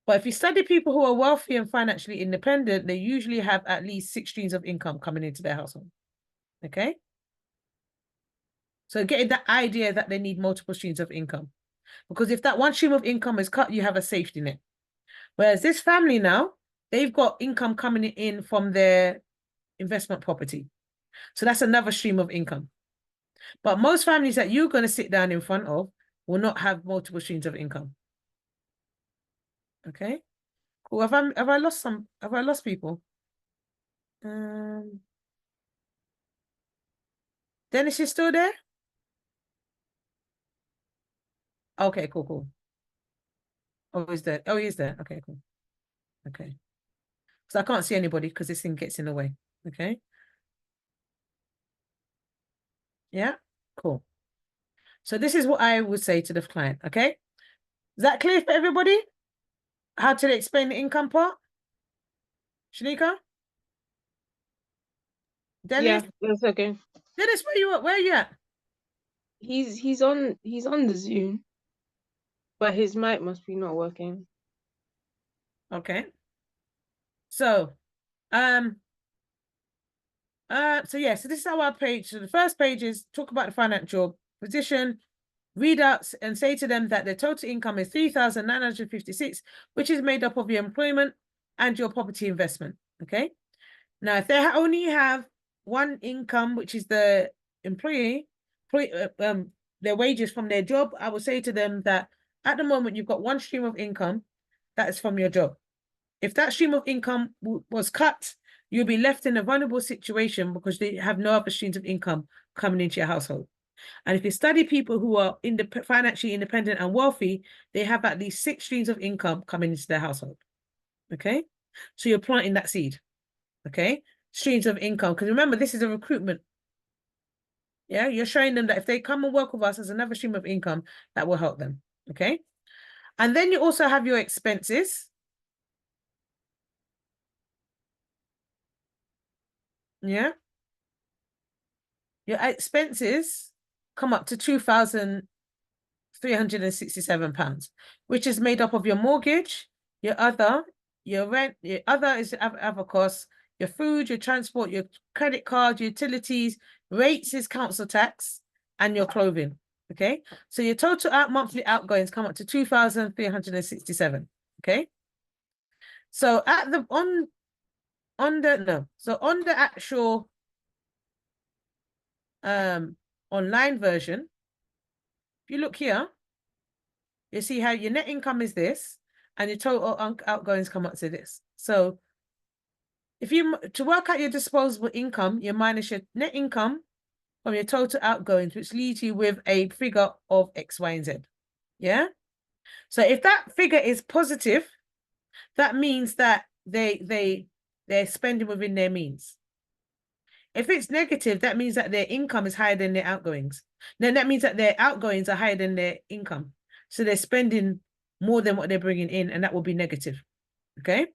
But if you study people who are wealthy and financially independent, they usually have at least 6 streams of income coming into their household. Okay. So getting that idea that they need multiple streams of income, because if that one stream of income is cut, you have a safety net. Whereas this family now, they've got income coming in from their investment property. So that's another stream of income. But most families that you're going to sit down in front of will not have multiple streams of income. Okay. Cool. Have I lost people? Dennis is still there? Okay, cool. Oh, he's there. Okay, cool. Okay. because I can't see anybody because this thing gets in the way. Okay. Yeah, cool. So this is what I would say to the client. Okay. Is that clear for everybody? How to explain the income part? Shanika? Yeah, Dennis? that's okay. Dennis, where you at? Where you at? He's on the Zoom, but his mic must be not working. Okay. So, so yeah, so this is our page. So the first page is talk about the financial position, read out and say to them that their total income is 3,956, which is made up of your employment and your property investment. Okay. Now, if they only have one income, which is the employee, their wages from their job, I will say to them that at the moment you've got one stream of income that is from your job. If that stream of income was cut, you'll be left in a vulnerable situation because they have no other streams of income coming into your household. And if you study people who are financially independent and wealthy, they have at least 6 streams of income coming into their household. Okay, so you're planting that seed. Okay, streams of income, because remember, this is a recruitment. Yeah, you're showing them that if they come and work with us as another stream of income, that will help them. Okay, and then you also have your expenses. Yeah, your expenses come up to £2,367, which is made up of your mortgage, your rent, your other is other costs, your food, your transport, your credit card, utilities, rates is council tax, and your clothing. Okay, so your total monthly outgoings come up to 2,367. Okay, so at the on the actual online version, if you look here, you see how your net income is this, and your total outgoings come up to this. So if you to work out your disposable income, you minus your net income from your total outgoings, which leaves you with a figure of X, Y, and Z. Yeah. So if that figure is positive, that means that they're spending within their means. If it's negative, that means that their income is higher than their outgoings. Then that means that their outgoings are higher than their income. So they're spending more than what they're bringing in, and that will be negative. Okay.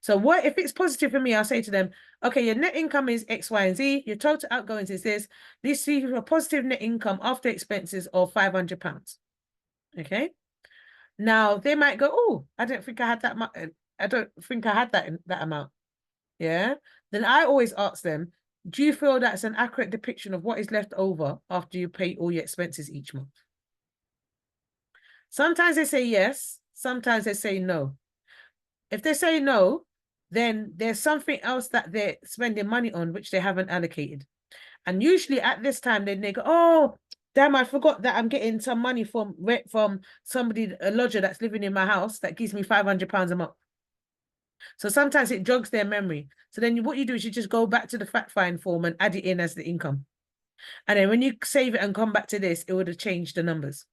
So what if it's positive for me? I'll say to them, okay, your net income is X, Y, and Z. Your total outgoings is this. This leaves a positive net income after expenses of £500. Okay. Now they might go, oh, I don't think I had that much. I don't think I had that amount. Yeah. Then I always ask them, do you feel that's an accurate depiction of what is left over after you pay all your expenses each month? Sometimes they say yes. Sometimes they say no. If they say no, then there's something else that they're spending money on which they haven't allocated. And usually at this time, then they go, oh, damn, I forgot that I'm getting some money from somebody, a lodger that's living in my house that gives me £500 a month. So sometimes it jogs their memory. So then what you do is you just go back to the fact find form and add it in as the income. And then when you save it and come back to this, it would have changed the numbers.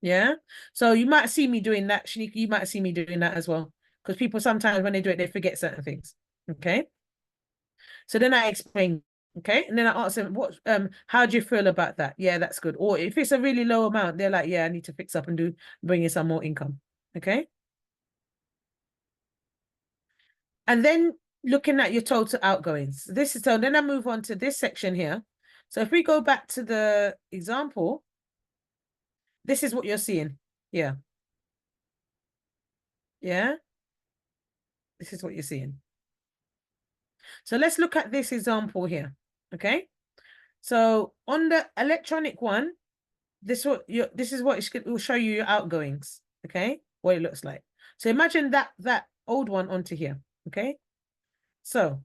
Yeah. So you might see me doing that, Shanika. You might see me doing that as well. Because people sometimes when they do it, they forget certain things. Okay. So then I explain. Okay. And then I ask them, how do you feel about that? Yeah, that's good. Or if it's a really low amount, they're like, yeah, I need to fix up and bring in some more income. Okay. And then looking at your total outgoings. So then I move on to this section here. So if we go back to the example, this is what you're seeing. Yeah. Yeah. This is what you're seeing. So let's look at this example here. Okay. So on the electronic one, this is what it will show you your outgoings. Okay. What it looks like. So imagine that old one onto here. Okay. So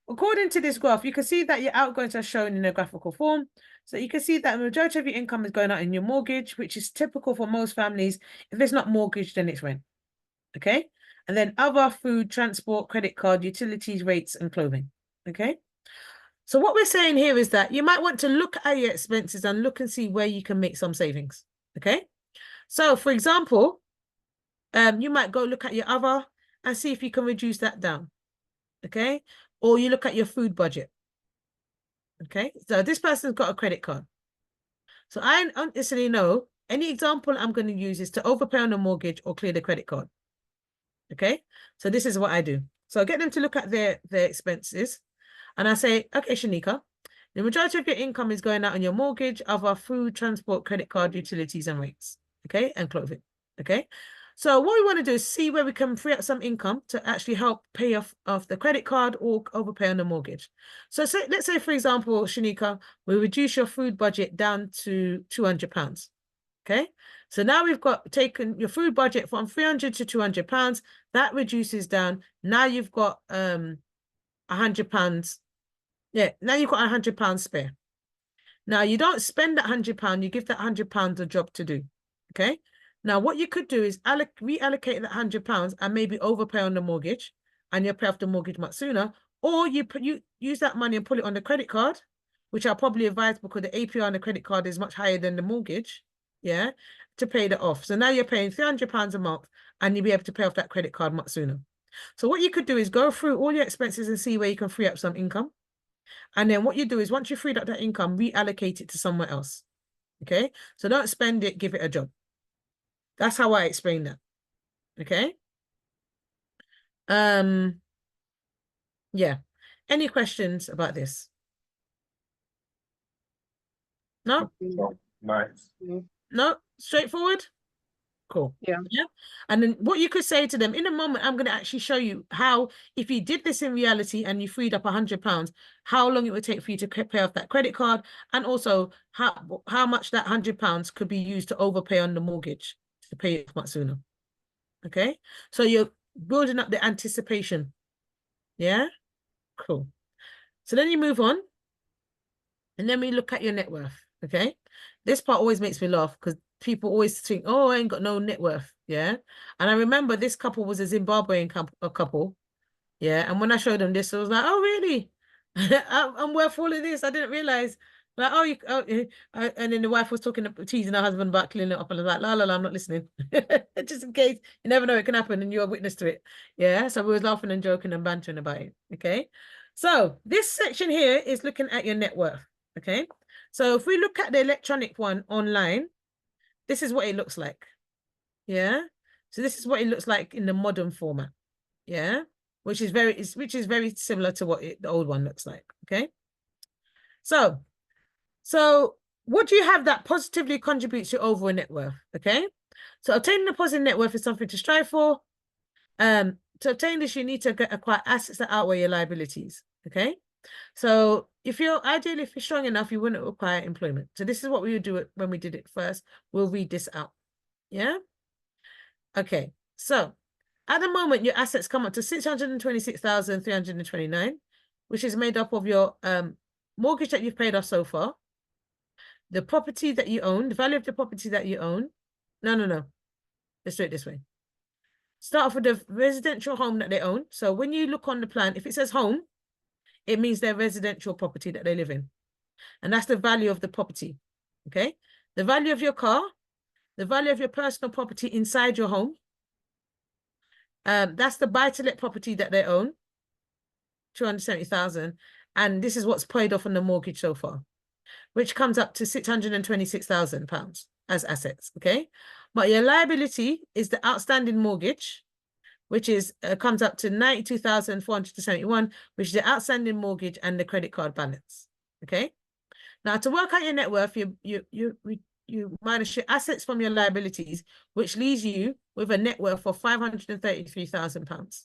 according to this graph, you can see that your outgoings are shown in a graphical form. So you can see that the majority of your income is going out in your mortgage, which is typical for most families. If it's not mortgage, then it's rent. Okay. And then other food, transport, credit card, utilities, rates, and clothing. Okay. So what we're saying here is that you might want to look at your expenses and look and see where you can make some savings. Okay. So for example, you might go look at your other and see if you can reduce that down. Okay. Or you look at your food budget. Okay. So this person's got a credit card. So I instantly know any example I'm going to use is to overpay on the mortgage or clear the credit card. Okay. So this is what I do. So I get them to look at their expenses. And I say, okay, Shanika, the majority of your income is going out on your mortgage, other food, transport, credit card, utilities, and rates. Okay. And clothing. Okay. So what we want to do is see where we can free up some income to actually help pay off the credit card or overpay on the mortgage. So let's say, for example, Shanika, we reduce your food budget down to £200. Okay. So now we've got taken your food budget from £300 to £200. That reduces down. Now you've got £100. Yeah, now you've got £100 spare. Now you don't spend that £100, you give that £100 a job to do. Okay. Now what you could do is reallocate that £100 and maybe overpay on the mortgage, and you'll pay off the mortgage much sooner. Or you use that money and put it on the credit card, which I'll probably advise because the APR on the credit card is much higher than the mortgage. Yeah, to pay that off. So now you're paying £300 a month, and you'll be able to pay off that credit card much sooner. So what you could do is go through all your expenses and see where you can free up some income. And then what you do is once you freed up that income, reallocate it to somewhere else. Okay. So don't spend it, give it a job. That's how I explain that. Okay. Yeah. Any questions about this? No? So, nice. No? Straightforward? Cool. Yeah. Yeah. And then what you could say to them in a moment, I'm going to actually show you how, if you did this in reality and you freed up £100, how long it would take for you to pay off that credit card, and also how much that £100 could be used to overpay on the mortgage to pay it much sooner. Okay. So you're building up the anticipation. Yeah. Cool. So then you move on, and then we look at your net worth. Okay. This part always makes me laugh because people always think, oh, I ain't got no net worth. Yeah. And I remember this couple was a Zimbabwean couple. Yeah. And when I showed them this, I was like, oh, really? I'm worth all of this. I didn't realize. Like, and then the wife was teasing her husband about cleaning it up. And I was like, la, la, la, I'm not listening. Just in case, you never know, it can happen and you're a witness to it. Yeah. So we was laughing and joking and bantering about it. Okay. So this section here is looking at your net worth. Okay. So if we look at the electronic one online, this is what it looks like. Yeah. So this is what it looks like in the modern format. Yeah. Which is very similar to what the old one looks like. Okay. So what do you have that positively contributes to your overall net worth? Okay. So obtaining a positive net worth is something to strive for. To obtain this, you need to acquire assets that outweigh your liabilities. Okay. So if you're strong enough, you wouldn't require employment. So this is what we would do when we did it first. We'll read this out. Yeah. Okay. So at the moment, your assets come up to 626,329, which is made up of your mortgage that you've paid off so far, the property that you own, the value of the property that you own. No. Let's do it this way. Start off with the residential home that they own. So when you look on the plan, if it says home, it means their residential property that they live in. And that's the value of the property. Okay. The value of your car, the value of your personal property inside your home. That's the buy-to-let property that they own, 270,000. And this is what's paid off on the mortgage so far, which comes up to £626,000 as assets. Okay. But your liability is the outstanding mortgage, which is comes up to 92,471, which is the outstanding mortgage and the credit card balance. Okay. Now to work out your net worth, you minus your assets from your liabilities, which leaves you with a net worth of £533,000.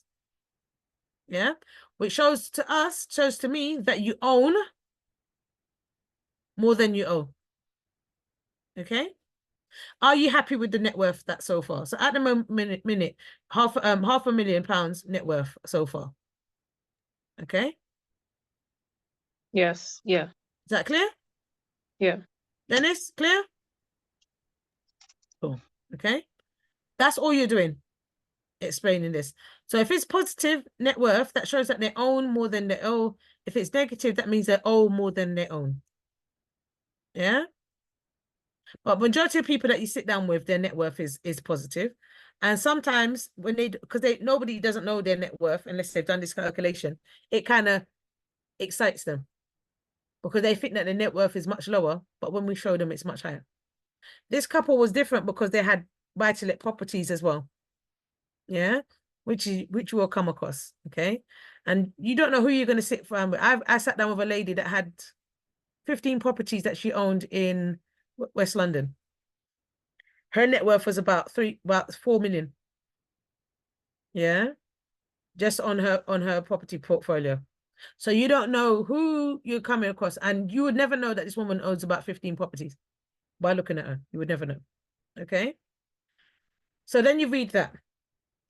Yeah, which shows to me that you own more than you owe. Okay. Are you happy with the net worth that so far? So at the minute, half £500,000 net worth so far. Okay. Yes. Yeah. Is that clear? Yeah. Dennis, clear? Cool. Okay. That's all you're doing, explaining this. So if it's positive net worth, that shows that they own more than they owe. If it's negative, that means they owe more than they own. Yeah. But majority of people that you sit down with, their net worth is positive. And sometimes when because nobody doesn't know their net worth unless they've done this calculation, it kind of excites them because they think that the net worth is much lower, but when we show them, it's much higher. This couple was different because they had buy-to-let properties as well. Yeah, which you will come across. Okay, and you don't know who you're going to sit down with. I sat down with a lady that had 15 properties that she owned in West London. Her net worth was about 4 million. Yeah, just on her property portfolio. So you don't know who you're coming across, and you would never know that this woman owns about 15 properties by looking at her. You would never know. Okay. So then you read that.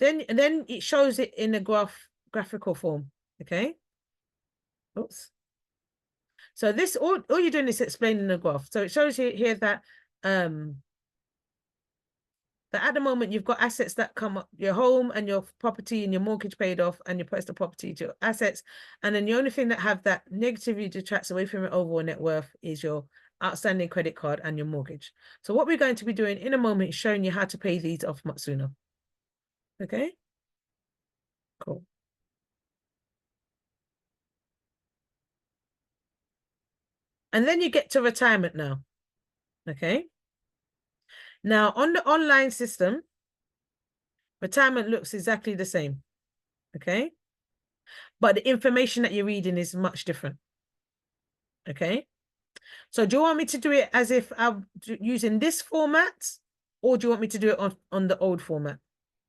Then it shows it in a graphical form. Okay. Oops. So this all you're doing is explaining the graph. So it shows you here that that at the moment you've got assets that come up, your home and your property and your mortgage paid off and your personal property to assets. And then the only thing that have that negatively detracts away from your overall net worth is your outstanding credit card and your mortgage. So what we're going to be doing in a moment is showing you how to pay these off much sooner. Okay, cool. And then you get to retirement now. Okay. Now on the online system, retirement looks exactly the same. Okay. But the information that you're reading is much different. Okay. So do you want me to do it as if I'm using this format, or do you want me to do it on the old format?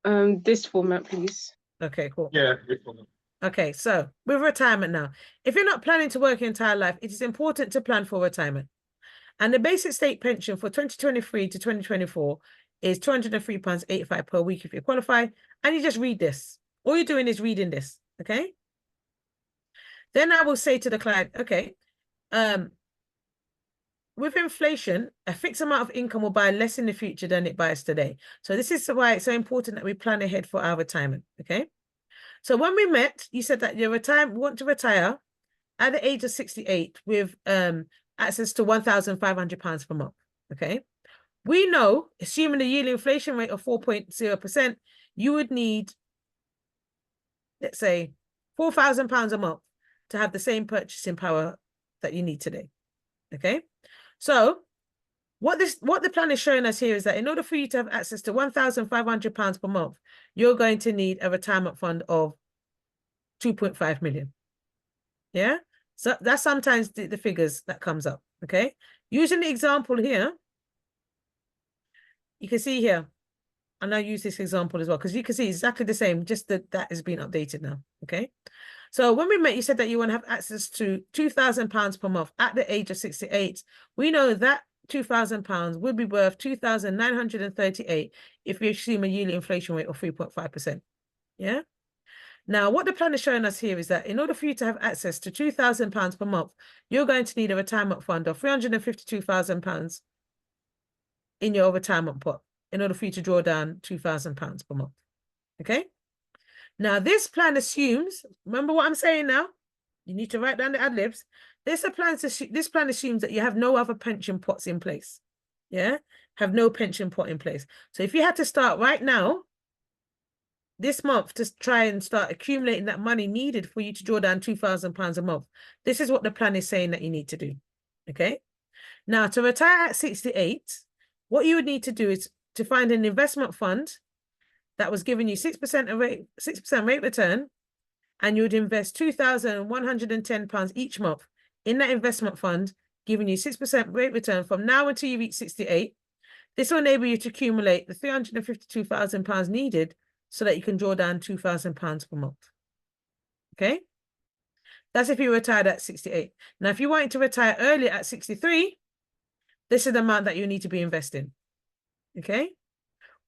This format, please. Okay, cool. Yeah. Okay, so with retirement now, if you're not planning to work your entire life, it is important to plan for retirement. And the basic state pension for 2023 to 2024 is £203.85 per week if you qualify. And you just read this. All you're doing is reading this, okay? Then I will say to the client, okay, with inflation, a fixed amount of income will buy less in the future than it buys today. So this is why it's so important that we plan ahead for our retirement, okay? So when we met, you said that you want to retire at the age of 68 with access to £1,500 per month, okay? We know, assuming a yearly inflation rate of 4.0%, you would need, let's say, £4,000 a month to have the same purchasing power that you need today, okay? So what the plan is showing us here is that in order for you to have access to £1,500 per month, you're going to need a retirement fund of 2.5 million. Yeah, so that's sometimes the figures that comes up. Okay, using the example here, you can see here, and I use this example as well because you can see exactly the same, just that has been updated now. Okay, so when we met, you said that you want to have access to £2,000 per month at the age of 68. We know that £2,000 would be worth 2,938 if we assume a yearly inflation rate of 3.5%. Yeah. Now, what the plan is showing us here is that in order for you to have access to £2,000 per month, you're going to need a retirement fund of £352,000 in your retirement pot in order for you to draw down £2,000 per month. Okay? Now, this plan assumes, remember what I'm saying now? You need to write down the ad-libs. This plan assumes that you have no other pension pots in place. Yeah? Have no pension pot in place. So if you had to start right now, this month, to try and start accumulating that money needed for you to draw down £2,000 a month, this is what the plan is saying that you need to do. Okay. Now, to retire at 68, what you would need to do is to find an investment fund that was giving you 6% rate return, and you would invest £2,110 each month in that investment fund, giving you 6% rate return from now until you reach 68. This will enable you to accumulate the £352,000 needed so that you can draw down £2,000 per month. Okay? That's if you retired at 68. Now, if you wanted to retire earlier at 63, this is the amount that you need to be investing. Okay?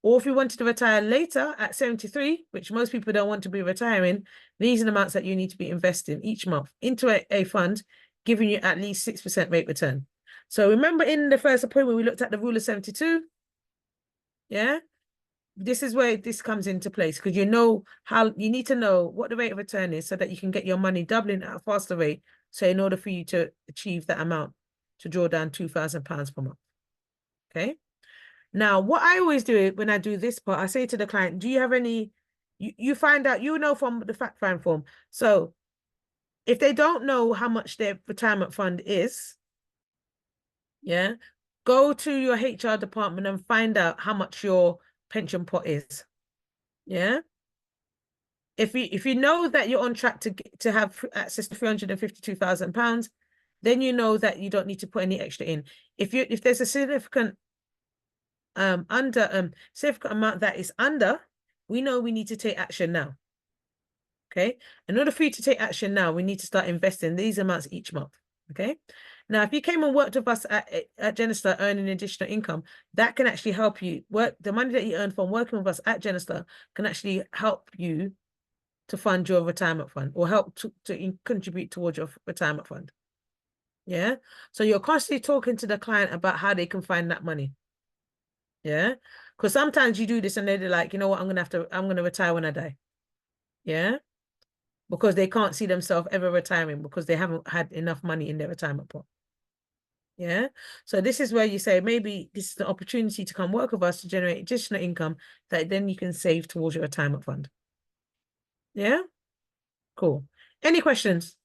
Or if you wanted to retire later at 73, which most people don't want to be retiring, these are the amounts that you need to be investing each month into a fund, giving you at least 6% rate return. So remember in the first appointment, we looked at the rule of 72. Yeah? This is where this comes into place because you need to know what the rate of return is so that you can get your money doubling at a faster rate. So in order for you to achieve that amount, to draw down £2,000 per month. Okay. Now, what I always do when I do this part, I say to the client, do you have any, you find out, you know, from the fact find form. So if they don't know how much their retirement fund is, yeah, go to your HR department and find out how much your pension pot is. Yeah. If you know that you're on track to have access to £352,000, then you know that you don't need to put any extra in. If there's a significant significant amount that is under, we know we need to take action now. Okay. In order for you to take action now, we need to start investing these amounts each month. Okay. Now, if you came and worked with us at Genistar earning additional income, that can actually help you work. The money that you earn from working with us at Genistar can actually help you to fund your retirement fund or help to contribute towards your retirement fund. Yeah. So you're constantly talking to the client about how they can find that money. Yeah. Because sometimes you do this and they're like, you know what, I'm going to retire when I die. Yeah. Because they can't see themselves ever retiring because they haven't had enough money in their retirement pot. Yeah. So this is where you say, maybe this is the opportunity to come work with us to generate additional income that then you can save towards your retirement fund. Yeah. Cool. Any questions?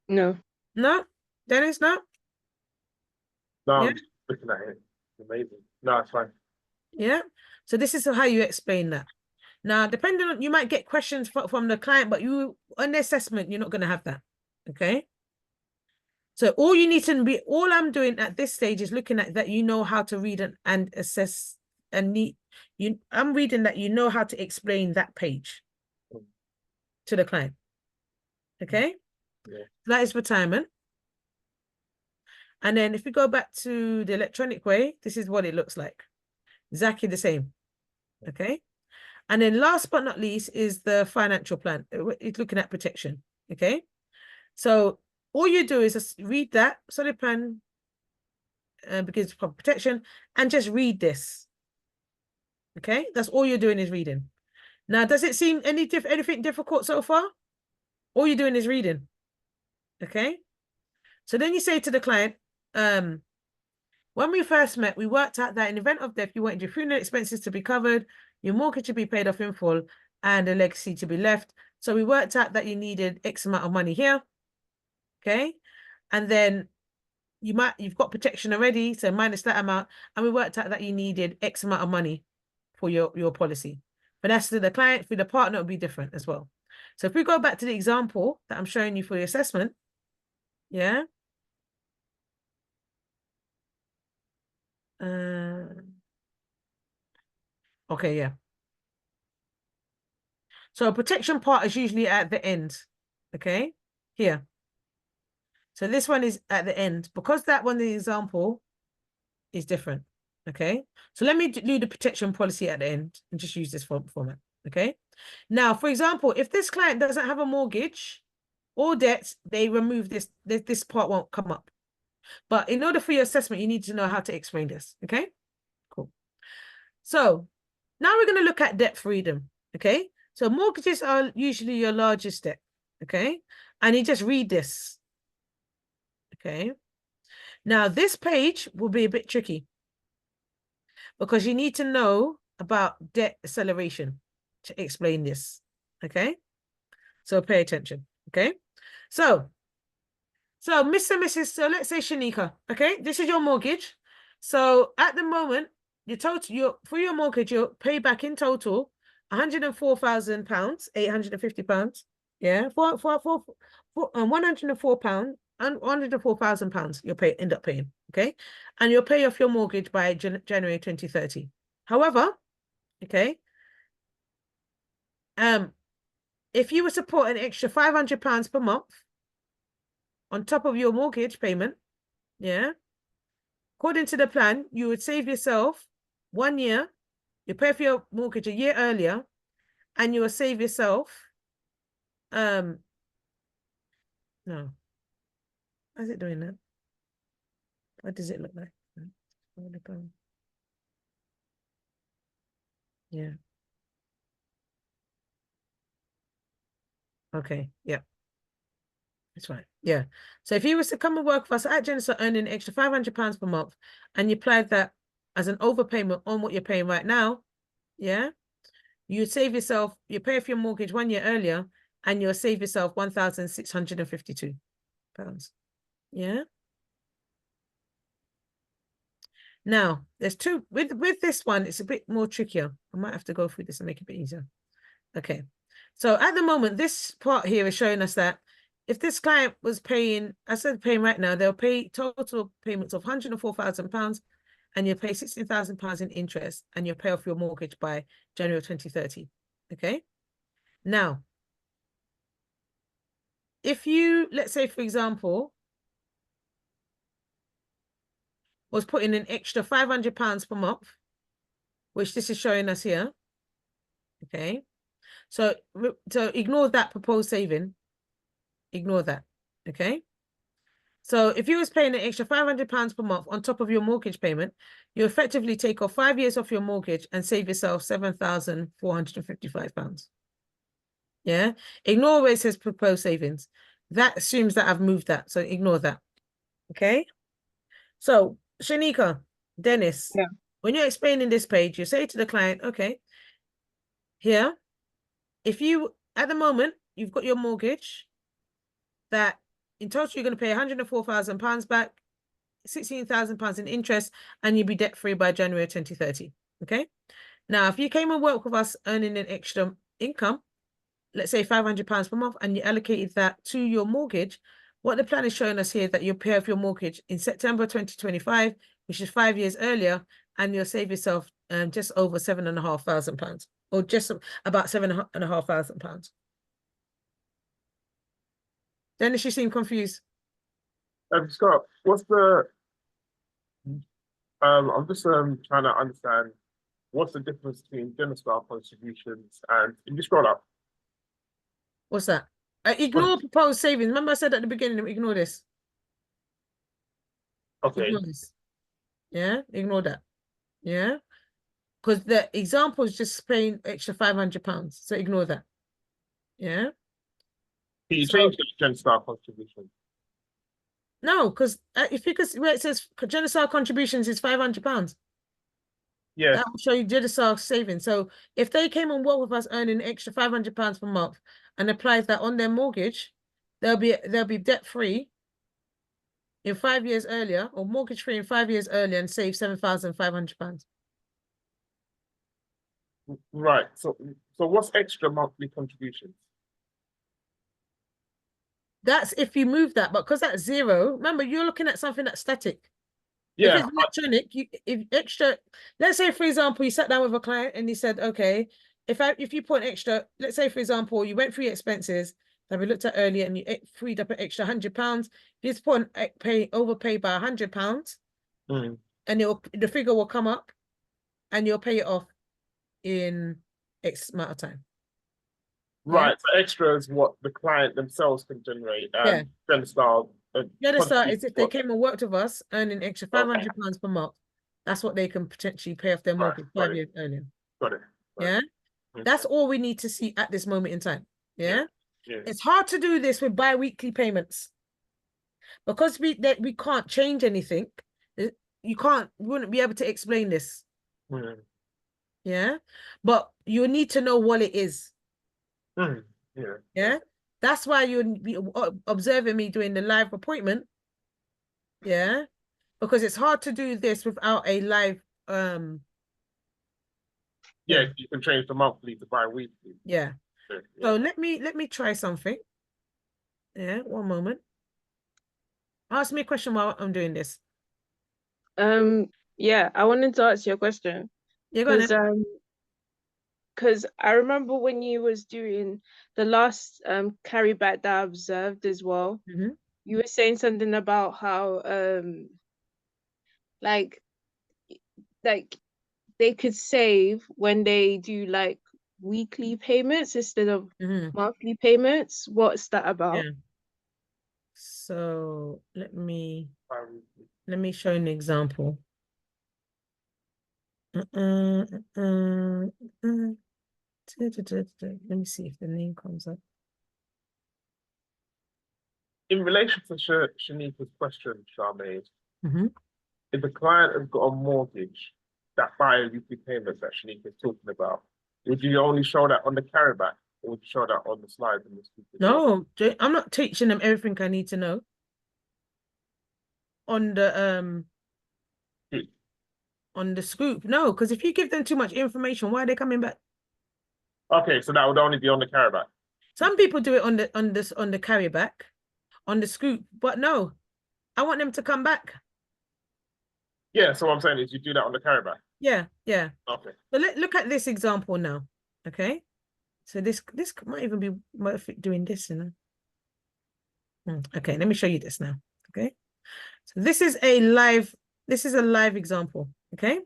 No. No? Dennis, no? No, Yeah. I'm just looking at it. It's amazing. No, it's fine. Yeah. So this is how you explain that. Now, depending on, you might get questions from the client, but you, on the assessment, you're not going to have that. Okay. So all you need to be, all I'm doing at this stage is looking at that you know how to read and assess and I'm reading that you know how to explain that page to the client. Okay. Yeah. That is retirement. And then if we go back to the electronic way, this is what it looks like. Exactly the same. Okay. And then last but not least is the financial plan. It's looking at protection. Okay. So all you do is just read that solid plan because for protection and just read this. Okay. That's all you're doing is reading. Now, does it seem anything difficult so far? All you're doing is reading. Okay. So then you say to the client, when we first met, we worked out that in the event of death, you wanted your funeral expenses to be covered, your mortgage to be paid off in full, and a legacy to be left. So we worked out that you needed X amount of money here. Okay. And then you've got protection already, so minus that amount. And we worked out that you needed X amount of money for your policy. But that's to the client, for the partner, it'll be different as well. So if we go back to the example that I'm showing you for the assessment, yeah. Okay, yeah. So protection part is usually at the end. Okay, here. So this one is at the end because that one, the example is different. Okay, so let me do the protection policy at the end and just use this format. Okay, now, for example, if this client doesn't have a mortgage or debts, they remove this part won't come up. But in order for your assessment, you need to know how to explain this. Okay, cool. So now we're going to look at debt freedom. Okay, so mortgages are usually your largest debt. Okay, and you just read this. Okay, now this page will be a bit tricky because you need to know about debt acceleration to explain this. Okay, so pay attention. Okay, so Mr. and Mrs. So let's say Shanika. Okay, this is your mortgage. So at the moment, for your mortgage, you'll pay back in total £104,000, £850. Yeah, for £104 and £104,000 you'll end up paying. Okay, and you'll pay off your mortgage by January 2030. However, okay, if you were to put an extra £500 per month on top of your mortgage payment, yeah, according to the plan, you would save yourself 1 year, you pay for your mortgage a year earlier, and you will save yourself, no. How's it doing that? What does it look like? Yeah. Okay, yeah. That's right. Yeah. So if you was to come and work for us at Genesis earning an extra £500 per month and you applied that as an overpayment on what you're paying right now, yeah, you save yourself, you pay off your mortgage 1 year earlier and you'll save yourself £1,652. Yeah. Now, there's two with this one, it's a bit more trickier. I might have to go through this and make it a bit easier. Okay. So at the moment, this part here is showing us that if this client was paying, I said paying right now, they'll pay total payments of £104,000 and you'll pay £16,000 in interest and you'll pay off your mortgage by January 2030. Okay. Now, if you, let's say, for example, was putting an extra £500 per month, which this is showing us here. Okay. So ignore that proposed saving. Ignore that. Okay. So if you was paying an extra £500 per month on top of your mortgage payment, you effectively take off 5 years off your mortgage and save yourself £7,455. Yeah. Ignore where it says proposed savings. That assumes that I've moved that. So ignore that. Okay. So Shanika, Dennis, Yeah. when you're explaining this page, you say to the client, okay, here, if you, at the moment, you've got your mortgage that in total you're going to pay £104,000 back, £16,000 in interest, and you'll be debt free by January 2030. Okay. Now, if you came and worked with us earning an extra income, let's say £500 per month, and you allocated that to your mortgage, what the plan is showing us here that you'll pay off your mortgage in September 2025, which is 5 years earlier, and you'll save yourself just over £7,500, or just about £7,500. Dennis, you seem confused. Scott, what's the I'm just trying to understand what's the difference between Genesis contributions and if you scroll up. What's that? Ignore proposed savings. Remember I said at the beginning, ignore this. Okay. Ignore this. Yeah, ignore that. Yeah. Because the example is just paying extra £500. So ignore that. Yeah. Can you So- change the Genesis contribution? No, because if you could, where it says Genesis contributions is £500, Yes. that will show you Genesis savings. So if they came and worked with us earning an extra £500 per month and applies that on their mortgage, they'll be debt free in 5 years earlier, or mortgage free in 5 years earlier, and save £7,500. Right. So what's extra monthly contributions? That's if you move that, but because that's zero, remember you're looking at something that's static. Yeah. If it's electronic, if extra, let's say for example, you sat down with a client and he said, okay, if you put an extra, let's say for example, you went through your expenses that we looked at earlier and you freed up an extra £100, you just put an overpay by £100, Mm. and the figure will come up and you'll pay it off in X amount of time. Right. So extra is what the client themselves can generate, and Genesis The other start is if they what- came and worked with us, earning extra £500 per month, that's what they can potentially pay off their Right, mortgage got 5 it. years earlier. Got it. Right. Yeah. Mm. That's all we need to see at this moment in time. Yeah. Yeah. It's hard to do this with bi-weekly payments because we can't change anything. We wouldn't be able to explain this. Mm. Yeah. But you need to know what it is. Mm. Yeah. Yeah. That's why you'll be observing me doing the live appointment. Yeah. Because it's hard to do this without a live Yeah, you can change the monthly to bi-weekly. yeah. Yeah. So let me try something. Yeah, one moment. Ask me a question while I'm doing this. Yeah, I wanted to ask you a question You're gonna because I remember when you was doing the last carryback that I observed as well, you were saying something about how like they could save when they do like weekly payments instead of monthly payments. What's that about? Yeah. So let me Bi-weekly. show you an example. Let me see if the name comes up. in relation to Shanika's question, Charmaine, Mhm. if the client has got a mortgage, that bi-weekly payment that Shanika's talking about, would you only show that on the carryback, or would you show that on the slide in the scoop as well? No, I'm not teaching them everything I need to know on the Hmm. on the scoop. No, because if you give them too much information, why are they coming back? Okay, so that would only be on the carryback. Some people do it on the carryback, on the scoop, but no, I want them to come back. Yeah, so what I'm saying is you do that on the carryback. Yeah, yeah. Okay. But look at this example now. Okay. So this might even be worth it doing this, you know. Okay, let me show you this now. Okay. So this is a live example, okay?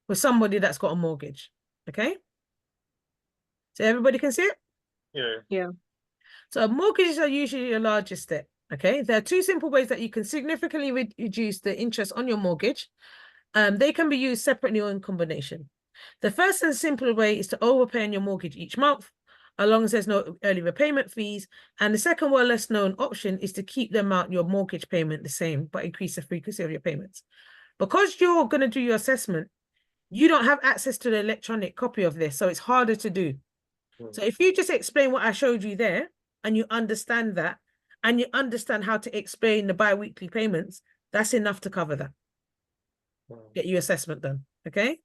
With somebody that's got a mortgage. Okay. So everybody can see it? Yeah. Yeah. So mortgages are usually your largest step. Okay. There are two simple ways that you can significantly reduce the interest on your mortgage. They can be used separately or in combination. The first and simple way is to overpay on your mortgage each month, as long as there's no early repayment fees. And the second, well, less known option is to keep the amount your mortgage payment the same, but increase the frequency of your payments. Because you're going to do your assessment, you don't have access to the electronic copy of this, so it's harder to do. So if you just explain what I showed you there, and you understand that, and you understand how to explain the bi-weekly payments, that's enough to cover that. Get your assessment done, okay?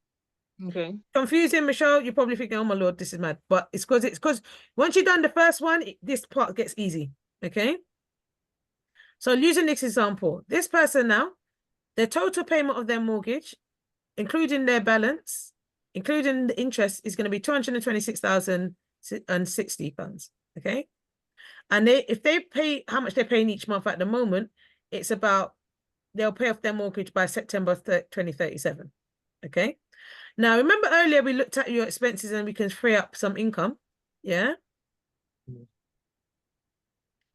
Okay. Confusing, Michelle? You're probably thinking, oh my Lord, this is mad. But it's because once you've done the first one, this part gets easy, okay? So using this example, this person now, their total payment of their mortgage, including their balance, including the interest, is going to be £226,060, okay? And if they pay how much they're paying each month at the moment, it's about, they'll pay off their mortgage by September 2037, okay? Now, remember earlier we looked at your expenses and we can free up some income, yeah?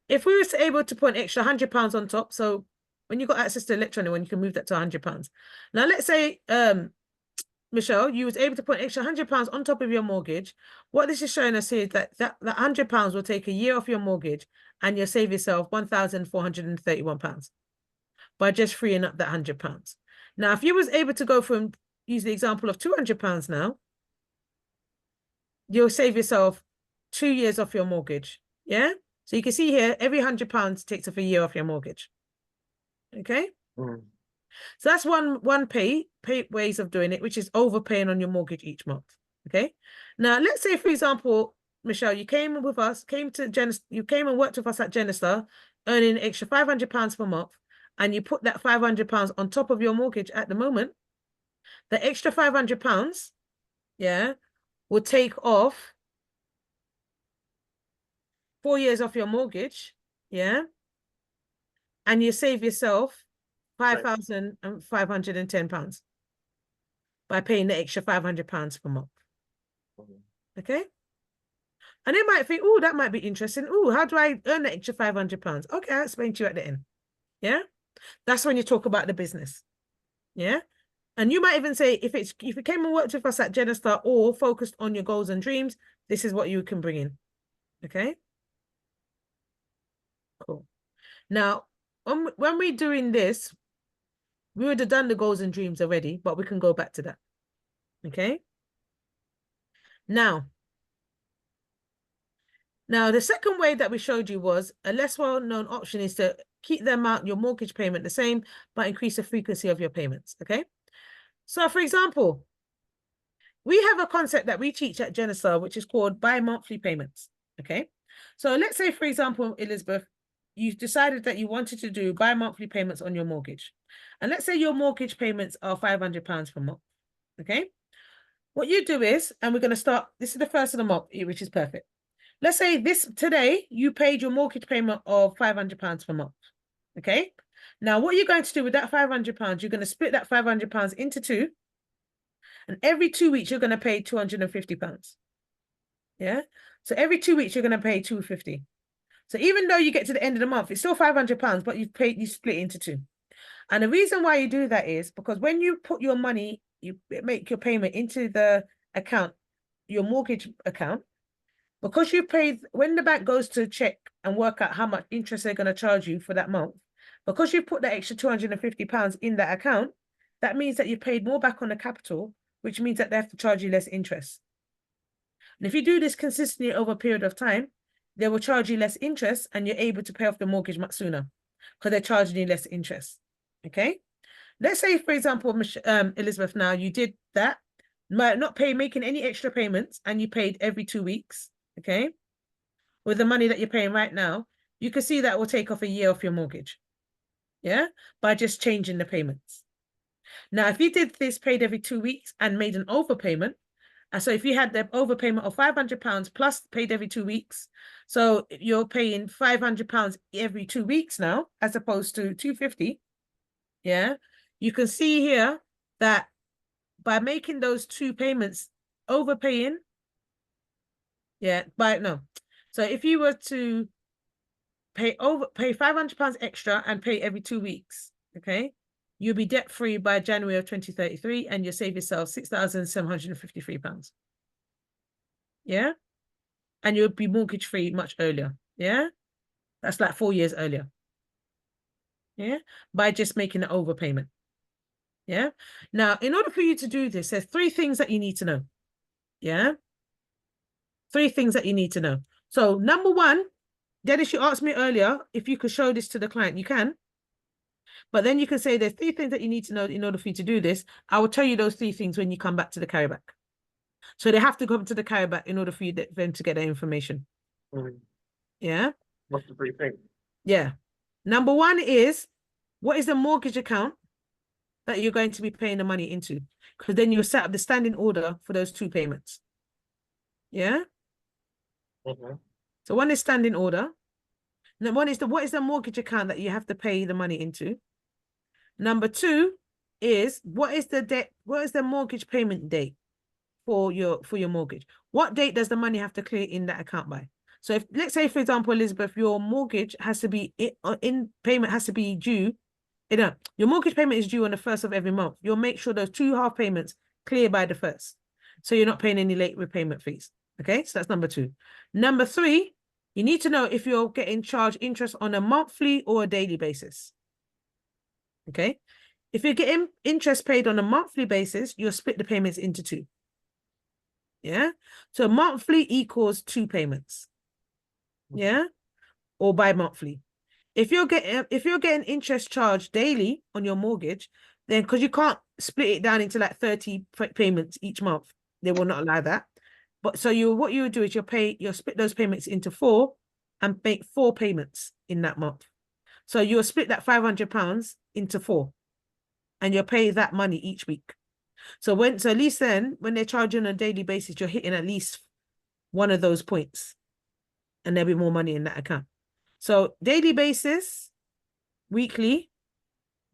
If we were able to put an extra £100 on top, so when you got access to electronic, when you can move that to £100. Now, let's say, Michelle, you was able to put an extra £100 on top of your mortgage. What this is showing us here is that £100 will take a year off your mortgage and you'll save yourself £1,431 by just freeing up that £100. Now, if you was able to go from, use the example of £200 now, you'll save yourself 2 years off your mortgage. Yeah. So you can see here, every £100 takes off a year off your mortgage. Okay. So that's one pay ways of doing it, which is overpaying on your mortgage each month. Okay. Now let's say, for example, Michelle, you came with us, you came and worked with us at Genistar, earning an extra £500 per month, and you put that £500 on top of your mortgage at the moment. The extra £500, yeah, will take off 4 years off your mortgage, yeah, and you save yourself £5,510 by paying the extra £500 per month. Okay. And they might think, oh, that might be interesting. Oh, how do I earn the extra £500? Okay, I'll explain to you at the end. Yeah. That's when you talk about the business. Yeah. And you might even say, if you came and worked with us at Genistar or focused on your goals and dreams, this is what you can bring in. Okay. Cool. Now, when we're doing this, we would have done the goals and dreams already, but we can go back to that. Okay. Now, the second way that we showed you was a less well-known option is to keep the amount, your mortgage payment the same, but increase the frequency of your payments. Okay. So, for example, we have a concept that we teach at Genistar, which is called bi-monthly payments. Okay. So let's say, for example, Elizabeth, you decided that you wanted to do bi-monthly payments on your mortgage. And let's say your mortgage payments are £500 per month. Okay. What you do is, and we're going to start, this is the first of the month, which is perfect. Let's say today you paid your mortgage payment of £500 per month. Okay. Now, what you're going to do with that £500, you're going to split that £500 into two. And every 2 weeks, you're going to pay £250. Yeah. So every 2 weeks, you're going to pay £250. So even though you get to the end of the month, it's still £500, but you split into two. And the reason why you do that is because when you put your money, you make your payment into the account, your mortgage account, because you paid, when the bank goes to check and work out how much interest they're going to charge you for that month, because you put that extra £250 in that account, that means that you paid more back on the capital, which means that they have to charge you less interest. And if you do this consistently over a period of time, they will charge you less interest and you're able to pay off the mortgage much sooner because they're charging you less interest. Okay. Let's say, for example, Elizabeth, now you did that, might not making any extra payments, and you paid every 2 weeks. Okay. With the money that you're paying right now, you can see that will take off a year off your mortgage. Yeah. By just changing the payments. Now, if you did this paid every 2 weeks and made an overpayment, so if you had the overpayment of £500 plus paid every 2 weeks, so you're paying £500 every 2 weeks now, as opposed to £250. Yeah, you can see here that by making those 2 payments, overpaying. Yeah, so if you were to pay £500 extra and pay every 2 weeks, okay, you'll be debt free by January of 2033, and you'll save yourself £6,753. Yeah, and you'll be mortgage free much earlier. Yeah, that's like 4 years earlier. Yeah, by just making an overpayment. Yeah. Now, in order for you to do this, there's 3 things that you need to know. Yeah. 3 things that you need to know. So, number 1, Dennis, you asked me earlier if you could show this to the client. You can. But then you can say there's 3 things that you need to know in order for you to do this. I will tell you those 3 things when you come back to the carryback. So they have to come to the carryback in order for them to get the information. Yeah. What's the 3 things? Yeah. Number 1 is, what is the mortgage account that you're going to be paying the money into? Because then you'll set up the standing order for those 2 payments. Yeah. So 1 is standing order. And 1 is what is the mortgage account that you have to pay the money into? Number 2 is, what is the mortgage payment date for your mortgage? What date does the money have to clear in that account by? So if, let's say, for example, Elizabeth, your mortgage has to be payment has to be due. Your mortgage payment is due on the 1st of every month. You'll make sure those 2 half payments clear by the 1st. So you're not paying any late repayment fees. Okay, so that's number 2. Number 3, you need to know if you're getting charged interest on a monthly or a daily basis. Okay, if you're getting interest paid on a monthly basis, you'll split the payments into 2. Yeah, so monthly equals 2 payments. Yeah, or bi-monthly. If you're getting interest charged daily on your mortgage, then because you can't split it down into like 30 payments each month, they will not allow that. But so what you would do is you'll split those payments into 4 and make 4 payments in that month. So you'll split that £500 into 4, and you'll pay that money each week. So at least then, when they charge you on a daily basis, you're hitting at least one of those points, and there'll be more money in that account. So daily basis, weekly,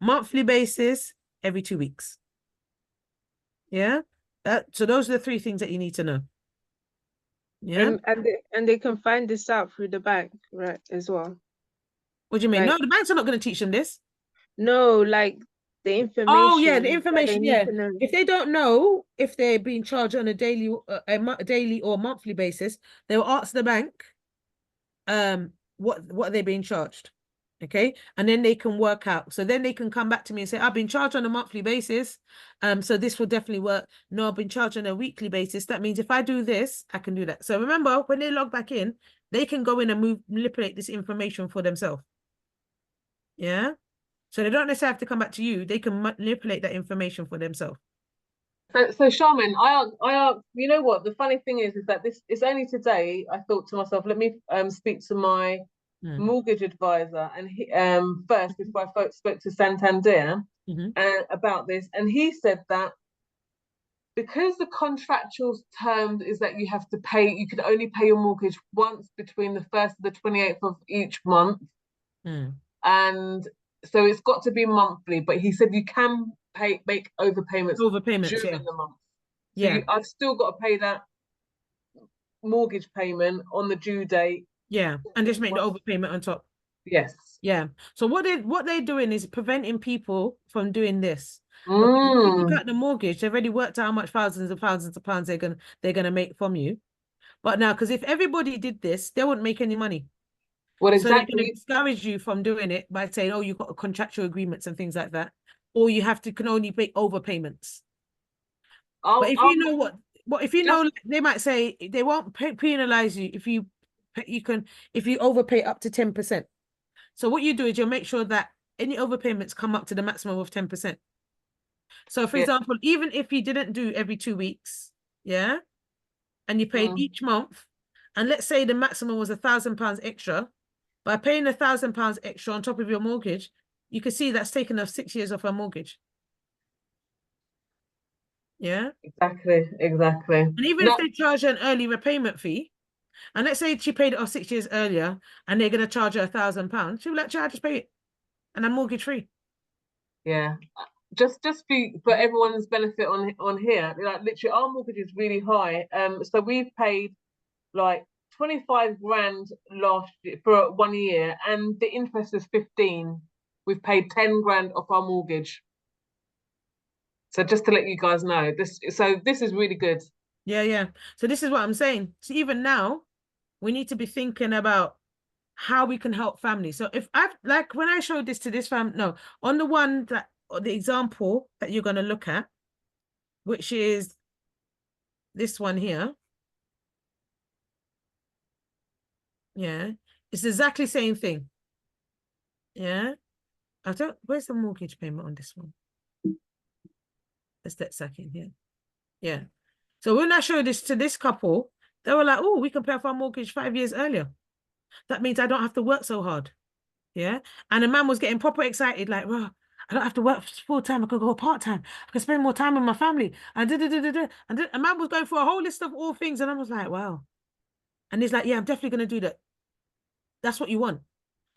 monthly basis, every 2 weeks. Yeah. So those are the 3 things that you need to know. Yeah. And they can find this out through the bank, right, as well. What do you mean? Like, no, the banks are not going to teach them this. No, like the information. Oh yeah, the that they information. need Yeah. to know. If they don't know if they're being charged on a daily or monthly basis, they will ask the bank, what are they being charged? Okay, and then they can work out. So then they can come back to me and say, I've been charged on a monthly basis. So this will definitely work. No, I've been charged on a weekly basis. That means if I do this, I can do that. So remember, when they log back in, they can go in and manipulate this information for themselves. Yeah. So they don't necessarily have to come back to you. They can manipulate that information for themselves. So Charmin, I you know what? The funny thing is that it's only today I thought to myself, let me speak to my mortgage advisor, and he first before I spoke to Santander about this, and he said that because the contractual term is that you have to pay, you can only pay your mortgage once between the 1st and the 28th of each month, and so it's got to be monthly. But he said you can make overpayments during the month. So I've still got to pay that mortgage payment on the due date. Yeah, and just make the overpayment on top. Yes. Yeah. So what they're doing is preventing people from doing this. If you look at the mortgage, they've already worked out how much thousands and thousands of pounds they're gonna make from you. But now, because if everybody did this, they wouldn't make any money. Well, So they're going to exactly. discourage you from doing it by saying, oh, you've got contractual agreements and things like that. Or you have to can only make overpayments. But if you know what if you know, just- they might say they won't penalize you if you overpay up to 10%. So what you do is you'll make sure that any overpayments come up to the maximum of 10%. So for Yeah. example, even if you didn't do every 2 weeks, yeah, and you paid each month, and let's say the maximum was £1,000 extra, by paying £1,000 extra on top of your mortgage, you can see that's taken off 6 years off our mortgage. Yeah. Exactly. And even if they charge an early repayment fee, and let's say she paid it off 6 years earlier, and they're going to charge her £1,000, she'll be like, "I just pay it, and I'm mortgage free." Yeah. Just for everyone's benefit on here, like literally our mortgage is really high. So we've paid like 25 grand last year for 1 year, and the interest is 15. We've paid 10 grand off our mortgage. So just to let you guys know, this is really good. Yeah. So this is what I'm saying. So even now, we need to be thinking about how we can help families. So if I like when I showed this to this family, no, on the one that or the example that you're going to look at, which is this one here. Yeah, it's exactly the same thing. Yeah, where's the mortgage payment on this one? Let's that second here. Yeah. So when I showed this to this couple, they were like, "Oh, we can pay off our mortgage 5 years earlier. That means I don't have to work so hard." Yeah. And the man was getting proper excited, like, "Well, I don't have to work full time. I could go part time. I can spend more time with my family." And a man was going through a whole list of all things, and I was like, "Wow." And he's like, "Yeah, I'm definitely gonna do that." That's what you want,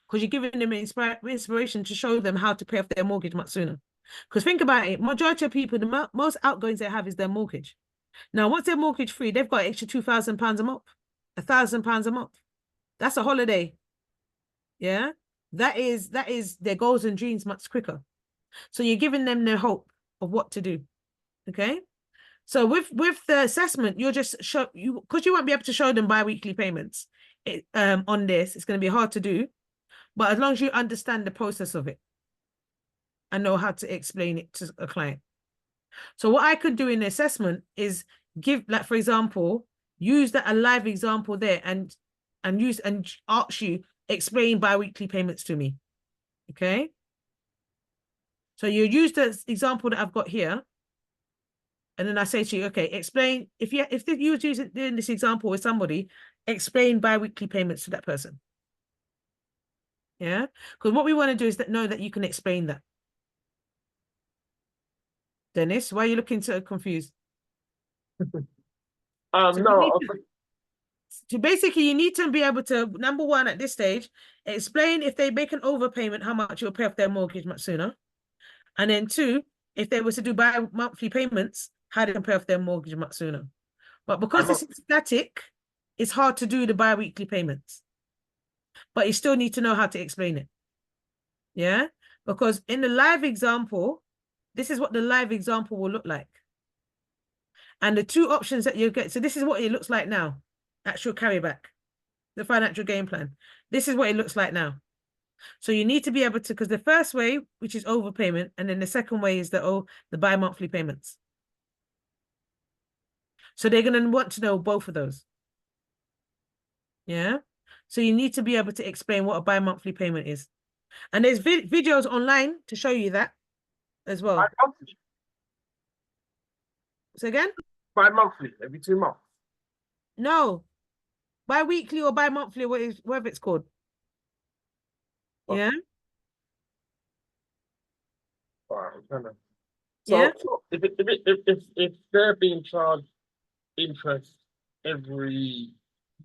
because you're giving them inspiration to show them how to pay off their mortgage much sooner. Because think about it, majority of people, the most outgoings they have is their mortgage. Now, once they're mortgage free, they've got extra £2,000 a month, £1,000 a month. That's a holiday. Yeah, that is their goals and dreams much quicker. So you're giving them the hope of what to do. Okay. So with the assessment, you're just because you won't be able to show them bi-weekly payments. On this, it's going to be hard to do, but as long as you understand the process of it and know how to explain it to a client. So what I could do in the assessment is give, like, for example, use a live example there and ask you, explain bi-weekly payments to me. Okay. So you use the example that I've got here. And then I say to you, okay, explain, if you were doing this example with somebody, explain bi-weekly payments to that person. Yeah. Because what we want to do is know that you can explain that. Dennis, why are you looking so confused? No. So basically, you need to be able to, number one, at this stage, explain if they make an overpayment, how much you'll pay off their mortgage much sooner. And then two, if they were to do bi-monthly payments, how they can pay off their mortgage much sooner. But because this is static, it's hard to do the bi-weekly payments. But you still need to know how to explain it. Yeah? Because in the live example, this is what the live example will look like. And the two options that you get, so this is what it looks like now. Actual carryback, the financial game plan. This is what it looks like now. So you need to be able to, because the first way, which is overpayment, and then the second way is the bi-monthly payments. So they're going to want to know both of those. Yeah. So you need to be able to explain what a bi-monthly payment is. And there's videos online to show you that as well. Bi-monthly. So again? Bi-monthly, every 2 months. No. Bi-weekly or bi-monthly, whatever it's called. Okay. Yeah. All right. Yeah. So if they're being charged interest every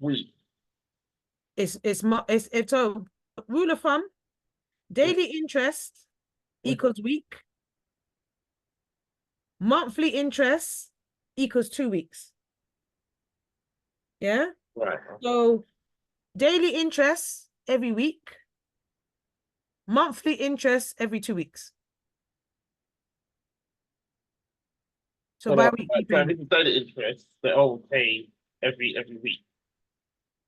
week, It's a rule of thumb. Daily interest equals week. Monthly interest equals 2 weeks. Yeah. right? So daily interest every week. Monthly interest every 2 weeks. So bi-weekly So payment. if it's daily interest, they all pay every week.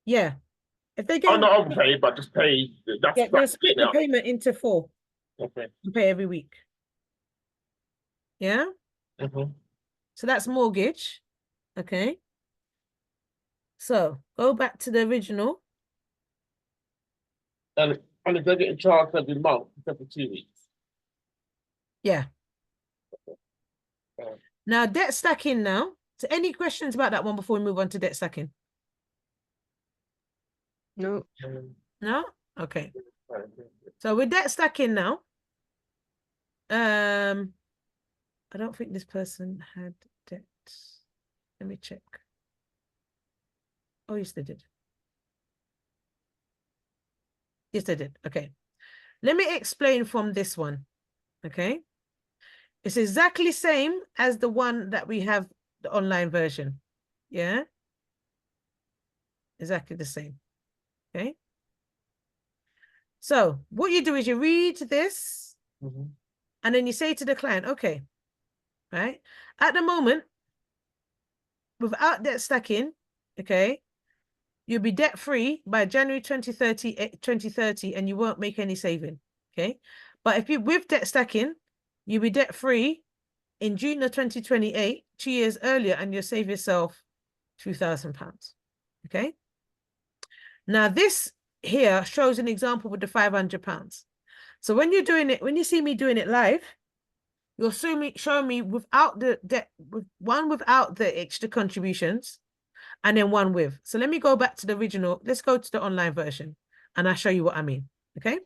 Yeah. If they Oh, get not overpay, but just pay. That's they'll that's split the payment into 4 Okay. and pay every week. Yeah. Mm-hmm. So that's mortgage. Okay. So go back to the original. And if they're getting charged every month, it's every 2 weeks. Yeah. Okay. Now debt stacking now. So any questions about that one before we move on to debt stacking? No. No? Okay. So with debt stacking now, I don't think this person had debt. Let me check. Oh, yes, they did. Yes, they did. Okay. Let me explain from this one. Okay. It's exactly same as the one that we have, the online version. Yeah. Exactly the same. Okay. So what you do is you read this and then you say to the client, okay, right? At the moment, without debt stacking, okay, you'll be debt free by January 2030, and you won't make any saving. Okay. But if you with debt stacking, you'll be debt free in June of 2028, 2 years earlier, and you'll save yourself £2,000. Okay. Now this here shows an example with the £500. So when you're doing it, when you see me doing it live, you'll show me without the debt, one without the extra contributions, and then one with. So let me go back to the original. Let's go to the online version and I'll show you what I mean. Okay.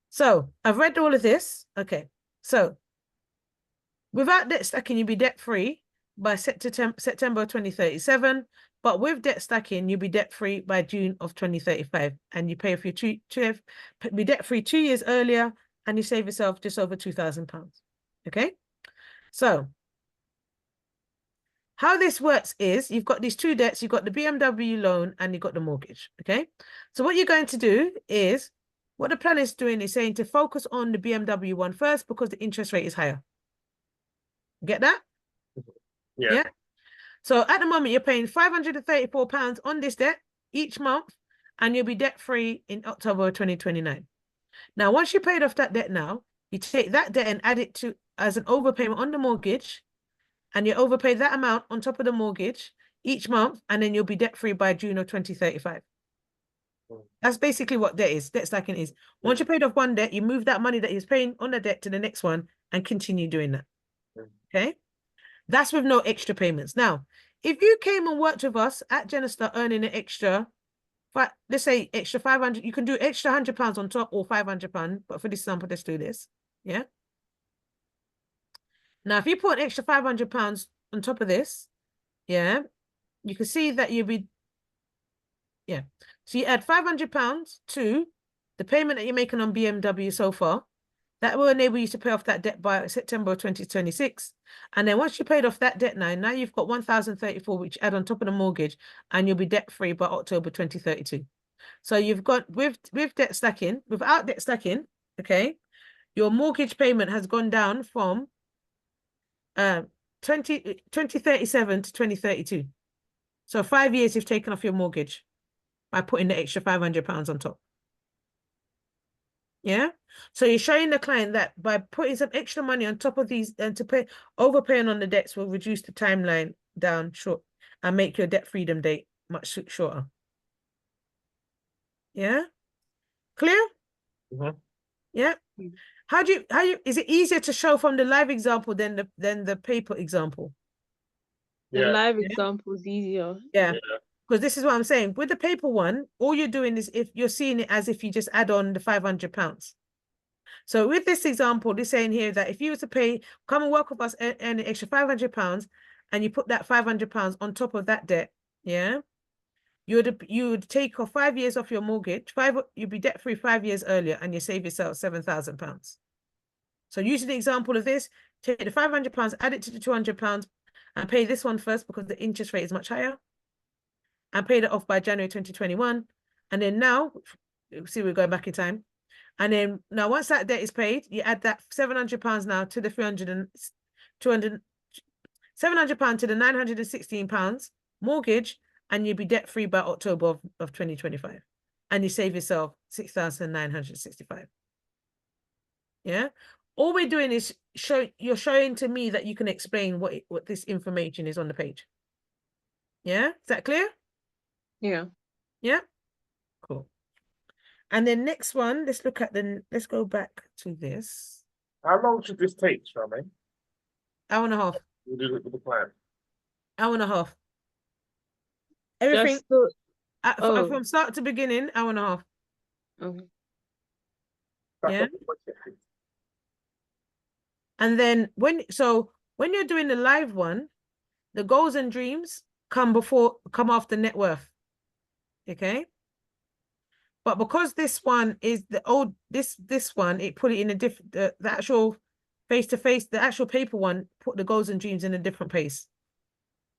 So I've read all of this. Okay. So without debt stacking, you'll be debt free by September 2037. But with debt stacking, you'll be debt free by June of 2035. And you pay for your be debt free 2 years earlier, and you save yourself just over £2,000. Okay. So how this works is you've got these two debts, you've got the BMW loan and you've got the mortgage, okay? So what you're going to do is, what the plan is doing is saying to focus on the BMW one first because the interest rate is higher. Get that? Yeah. So at the moment, you're paying £534 on this debt each month, and you'll be debt-free in October 2029. Now, once you paid off that debt now, you take that debt and add it to as an overpayment on the mortgage, and you overpay that amount on top of the mortgage each month, and then you'll be debt-free by June of 2035. That's basically what debt is. Debt stacking is. Once you paid off one debt, you move that money that you're paying on the debt to the next one and continue doing that. Okay? That's with no extra payments. Now, if you came and worked with us at Genestar earning an extra, let's say extra 500, you can do extra £100 on top or £500, but for this example, let's do this. Yeah? Now, if you put an extra £500 on top of this, yeah, you can see that you'll be, yeah. So you add £500 to the payment that you're making on BMW so far. That will enable you to pay off that debt by September 2026. And then once you paid off that debt now you've got 1,034, which add on top of the mortgage, and you'll be debt-free by October 2032. So you've got, with debt stacking, without debt stacking, okay, your mortgage payment has gone down from 2037 to 2032. So 5 years you've taken off your mortgage by putting the extra £500 on top. Yeah. So you're showing the client that by putting some extra money on top of these and overpaying on the debts will reduce the timeline down short and make your debt freedom date much shorter. Yeah. Clear? Yeah. How is it easier to show from the live example than the paper example? The live example is easier. Yeah. Because this is what I'm saying. With the paper one, all you're doing is if you're seeing it as if you just add on the £500. So with this example, they're saying here that if you were to come and work with us, earn an extra £500, and you put that £500 on top of that debt, yeah, you would take off 5 years off your mortgage. You'd be debt free 5 years earlier, and you save yourself £7,000. So using the example of this, take the £500, add it to the £200, and pay this one first because the interest rate is much higher, and pay that off by January 2021. And then now, see, we're going back in time. And then now once that debt is paid, you add that £700 now to the £700 to the £916 mortgage, and you'll be debt free by October of 2025. And you save yourself 6,965. Yeah. All we're doing is you're showing to me that you can explain what this information is on the page. Yeah, is that clear? Yeah. Yeah, cool. And then next one, let's go back to this. How long should this take, Charmaine? Hour and a half. We'll do it with the plan. Hour and a half. Everything Just the, oh, from start to beginning, hour and a half. okay. That's Yeah. not the budget. And then when you're doing the live one, the goals and dreams come after net worth. Okay. But because this one is the old this one, it put it in a different the actual face-to-face, the actual paper one put the goals and dreams in a different place.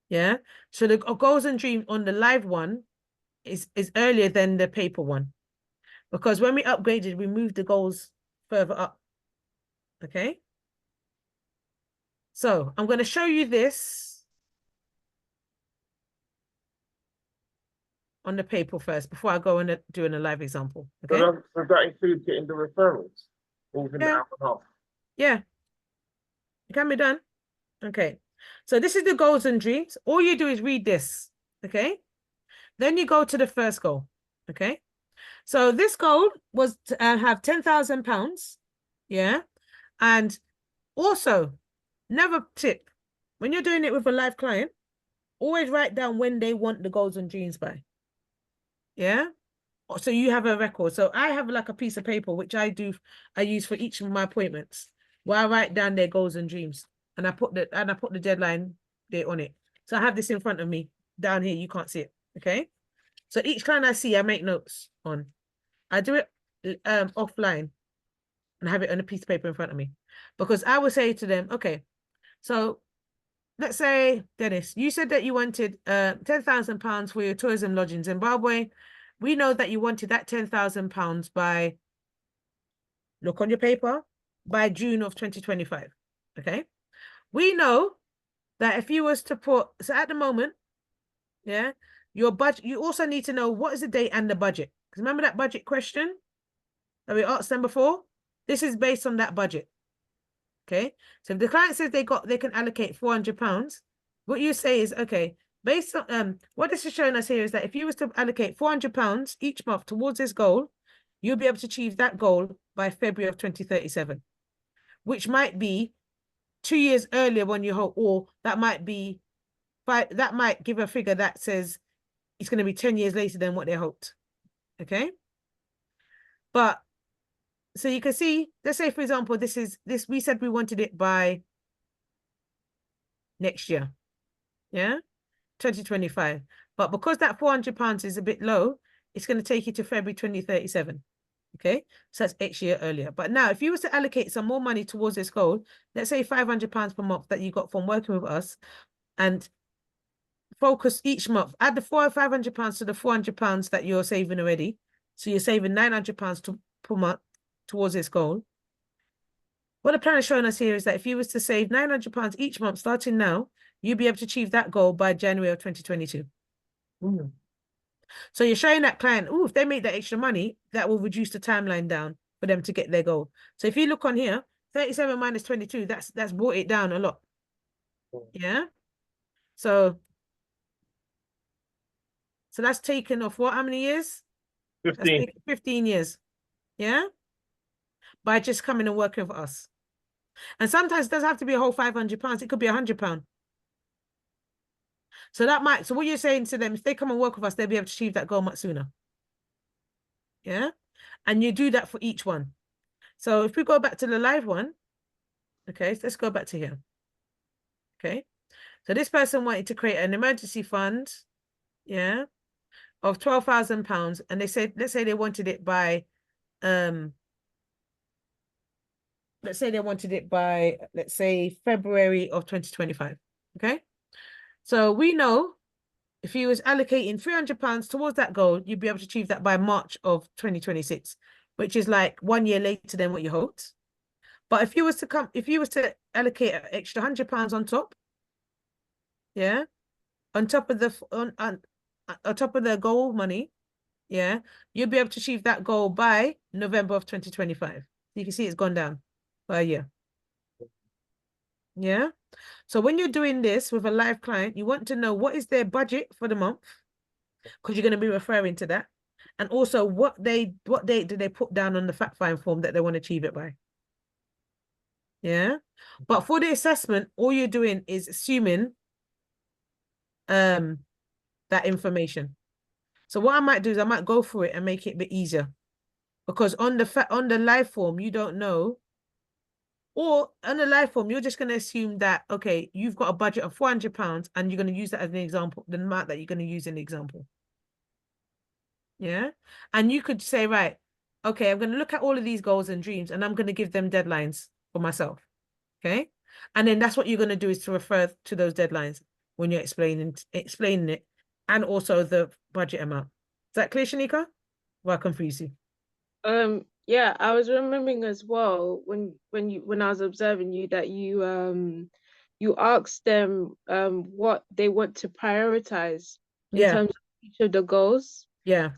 Yeah. So the goals and dreams on the live one is earlier than the paper one. Because when we upgraded, we moved the goals further up. Okay. So I'm going to show you this on the paper first before I go and doing a live example. Okay. So does that include getting the referrals? Or within the Yeah. hour and a half? Yeah. It can be done. Okay. So this is the goals and dreams. All you do is read this. Okay. Then you go to the first goal. Okay. So this goal was to have £10,000. Yeah. And also, another tip, when you're doing it with a live client, always write down when they want the goals and dreams by. Yeah. So you have a record. So I have like a piece of paper, which I use for each of my appointments, where I write down their goals and dreams. And I put the deadline date on it. So I have this in front of me down here. You can't see it. Okay. So each client I see, I make notes on. I do it offline and have it on a piece of paper in front of me. Because I would say to them, okay, so let's say, Dennis, you said that you wanted £10,000 for your tourism lodge in Zimbabwe. We know that you wanted that £10,000 by, look on your paper, by June of 2025. Okay. We know that if you was to put, so at the moment, yeah, your budget, you also need to know what is the date and the budget. Because remember that budget question that we asked them before? This is based on that budget. Okay. So if the client says they can allocate £400, what you say is, okay, based on what this is showing us here is that if you was to allocate £400 each month towards this goal, you'll be able to achieve that goal by February of 2037, which might be 2 years earlier when you hope, or that might be that might give a figure that says it's going to be 10 years later than what they hoped. Okay. But so you can see, let's say, for example, we said we wanted it by next year. Yeah. 2025. But because that £400 is a bit low, it's going to take you to February 2037. Okay. So that's 8 years earlier. But now if you were to allocate some more money towards this goal, let's say £500 per month that you got from working with us, and focus each month, add the £500 to the £400 that you're saving already. So you're saving £900 per month towards this goal. What the plan is showing us here is that if you was to save £900 each month starting now, you'll be able to achieve that goal by January of 2022. Mm. So you're showing that client, oh, if they make that extra money, that will reduce the timeline down for them to get their goal. So if you look on here, 37 minus 22, that's brought it down a lot. Yeah. So that's taken off what, how many years? 15. 15 years. Yeah. By just coming and working for us. And sometimes it doesn't have to be a whole £500. It could be £100. So what you're saying to them, if they come and work with us, they'll be able to achieve that goal much sooner. Yeah. And you do that for each one. So if we go back to the live one, okay, so let's go back to here. Okay. So this person wanted to create an emergency fund, yeah, of £12,000. And they said, let's say they wanted it by, let's say February of 2025. Okay. So we know if you was allocating £300 towards that goal, you'd be able to achieve that by March of 2026, which is like 1 year later than what you hoped. But if you was to allocate an extra £100 on top, yeah, on top of on top of their goal money, yeah, you'll be able to achieve that goal by November of 2025. You can see it's gone down by a year. Yeah. So when you're doing this with a live client, you want to know what is their budget for the month, because you're going to be referring to that. And also what date do they put down on the fact find form that they want to achieve it by. Yeah. But for the assessment, all you're doing is assuming that information. So what I might do is I might go through it and make it a bit easier, because on the live form you don't know, or on the live form you're just going to assume that, okay, you've got a budget of £400 and you're going to use that as an example, the amount that you're going to use in the example. Yeah. And you could say, right, okay, I'm going to look at all of these goals and dreams and I'm going to give them deadlines for myself. Okay. And then that's what you're going to do, is to refer to those deadlines when you're explaining it, and also the budget amount. Is that clear, Shanika? Welcome, Freezy. Yeah, I was remembering as well when I was observing you that you asked them what they want to prioritize in terms of each of the goals. Yeah.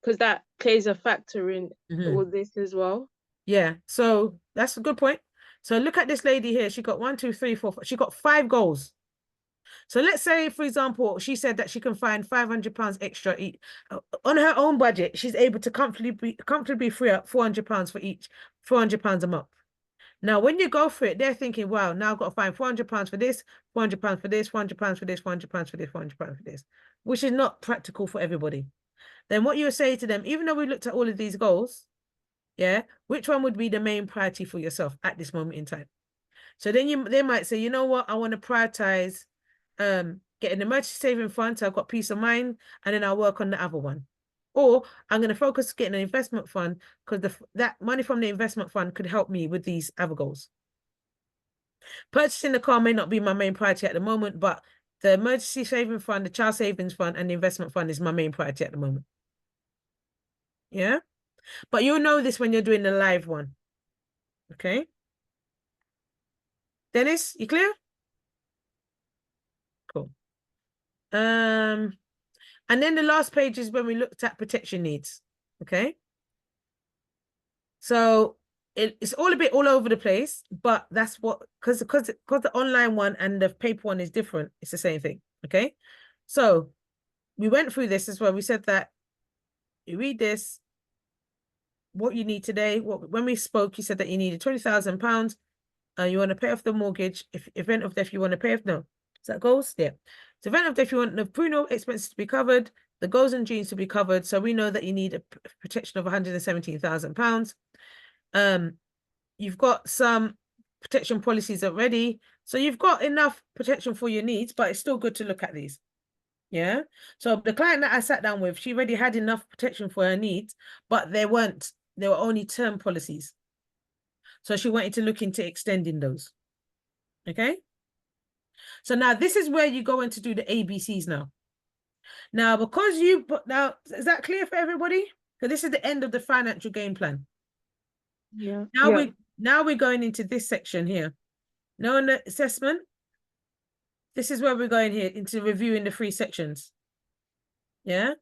Because that plays a factor in all Mhm. this as well. Yeah. So that's a good point. So look at this lady here. She got 1, 2, 3, 4, 5. She got 5 goals. So let's say, for example, she said that she can find £500 extra each on her own budget. She's able to comfortably free up £400 for each, £400 a month. Now, when you go for it, they're thinking, wow, now I've got to find £400 for this, £400 for this, £400 for this, £400 for this, £400 for this, which is not practical for everybody. Then what you say to them, even though we looked at all of these goals, yeah, which one would be the main priority for yourself at this moment in time? So then they might say, you know what, I want to prioritize getting an emergency saving fund, so I've got peace of mind, and then I'll work on the other one. Or I'm going to focus getting an investment fund, because that money from the investment fund could help me with these other goals. Purchasing the car may not be my main priority at the moment, but the emergency saving fund, the child savings fund, and the investment fund is my main priority at the moment. Yeah. But you'll know this when you're doing the live one. Okay. Dennis, you clear? Cool. And then the last page is when we looked at protection needs. Okay. So it's all a bit all over the place, but that's what, because the online one and the paper one is different. It's the same thing. Okay. So we went through this as well. We said that you read this, what you need today. When we spoke, you said that you needed £20,000. You want to pay off the mortgage. If event of death, you want to pay off. No, is that goals? Yeah. So event of death, you want the funeral expenses to be covered, the goals and dreams to be covered. So we know that you need a protection of £117,000. You've got some protection policies already, so you've got enough protection for your needs, but it's still good to look at these. Yeah. So the client that I sat down with, she already had enough protection for her needs, but they were only term policies. So she wanted to look into extending those. Okay. So now this is where you go in to do the ABCs now. Now, because now, is that clear for everybody? Because this is the end of the financial game plan. Yeah. Now we're going into this section here. Now in the assessment, this is where we're going here into reviewing the 3 sections. Yeah.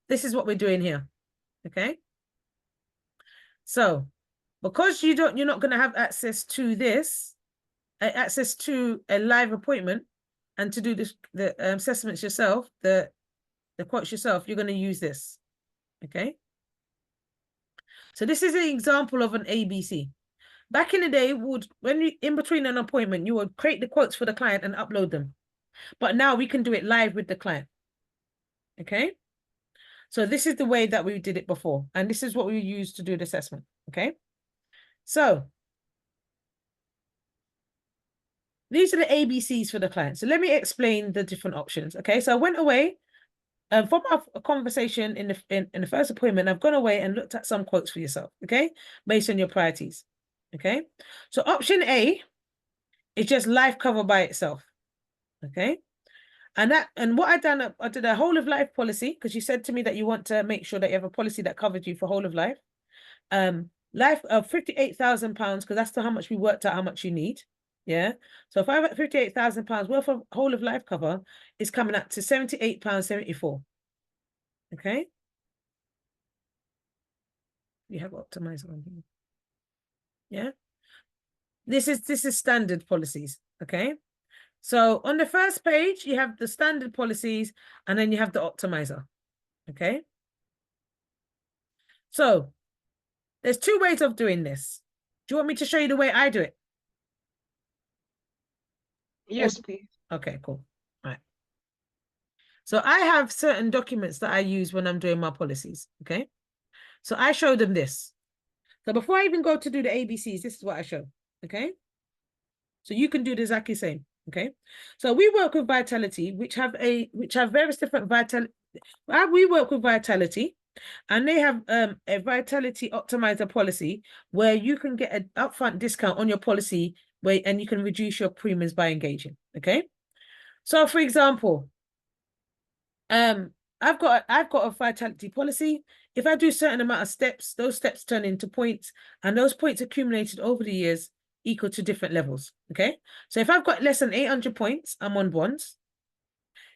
This is what we're doing here. Okay. So because you're not going to have access to this, access to a live appointment and to do the assessments yourself, the quotes yourself, you're going to use this. Okay. So this is an example of an ABC. Back in the day, when you in between an appointment, you would create the quotes for the client and upload them. But now we can do it live with the client. Okay. So this is the way that we did it before. And this is what we use to do the assessment. Okay. So these are the ABCs for the client. So let me explain the different options. Okay. So I went away from our conversation in the first appointment. I've gone away and looked at some quotes for yourself. Okay. Based on your priorities. Okay. So option A is just life cover by itself. Okay. And what I did a whole of life policy, because you said to me that you want to make sure that you have a policy that covers you for whole of life. Life of £58,000, because that's how much we worked out how much you need. Yeah. So if I have £58,000 worth of whole of life cover, is coming up to £78.74. Okay. You have optimizer on here. Yeah. This is standard policies. Okay. So on the first page, you have the standard policies, and then you have the optimizer. Okay. So there's two ways of doing this. Do you want me to show you the way I do it? Yes, please. Okay, cool. All right. So I have certain documents that I use when I'm doing my policies. Okay. So I show them this. So before I even go to do the ABCs, this is what I show. Okay. So you can do the exactly same. Okay. So we work with Vitality, which have various different Vitality. We work with Vitality, and they have a Vitality optimizer policy where you can get an upfront discount on your policy and you can reduce your premiums by engaging. Okay. So for example, I've got a Vitality policy. If I do a certain amount of steps, those steps turn into points, and those points accumulated over the years equal to different levels. Okay. So if I've got less than 800 points, I'm on bronze.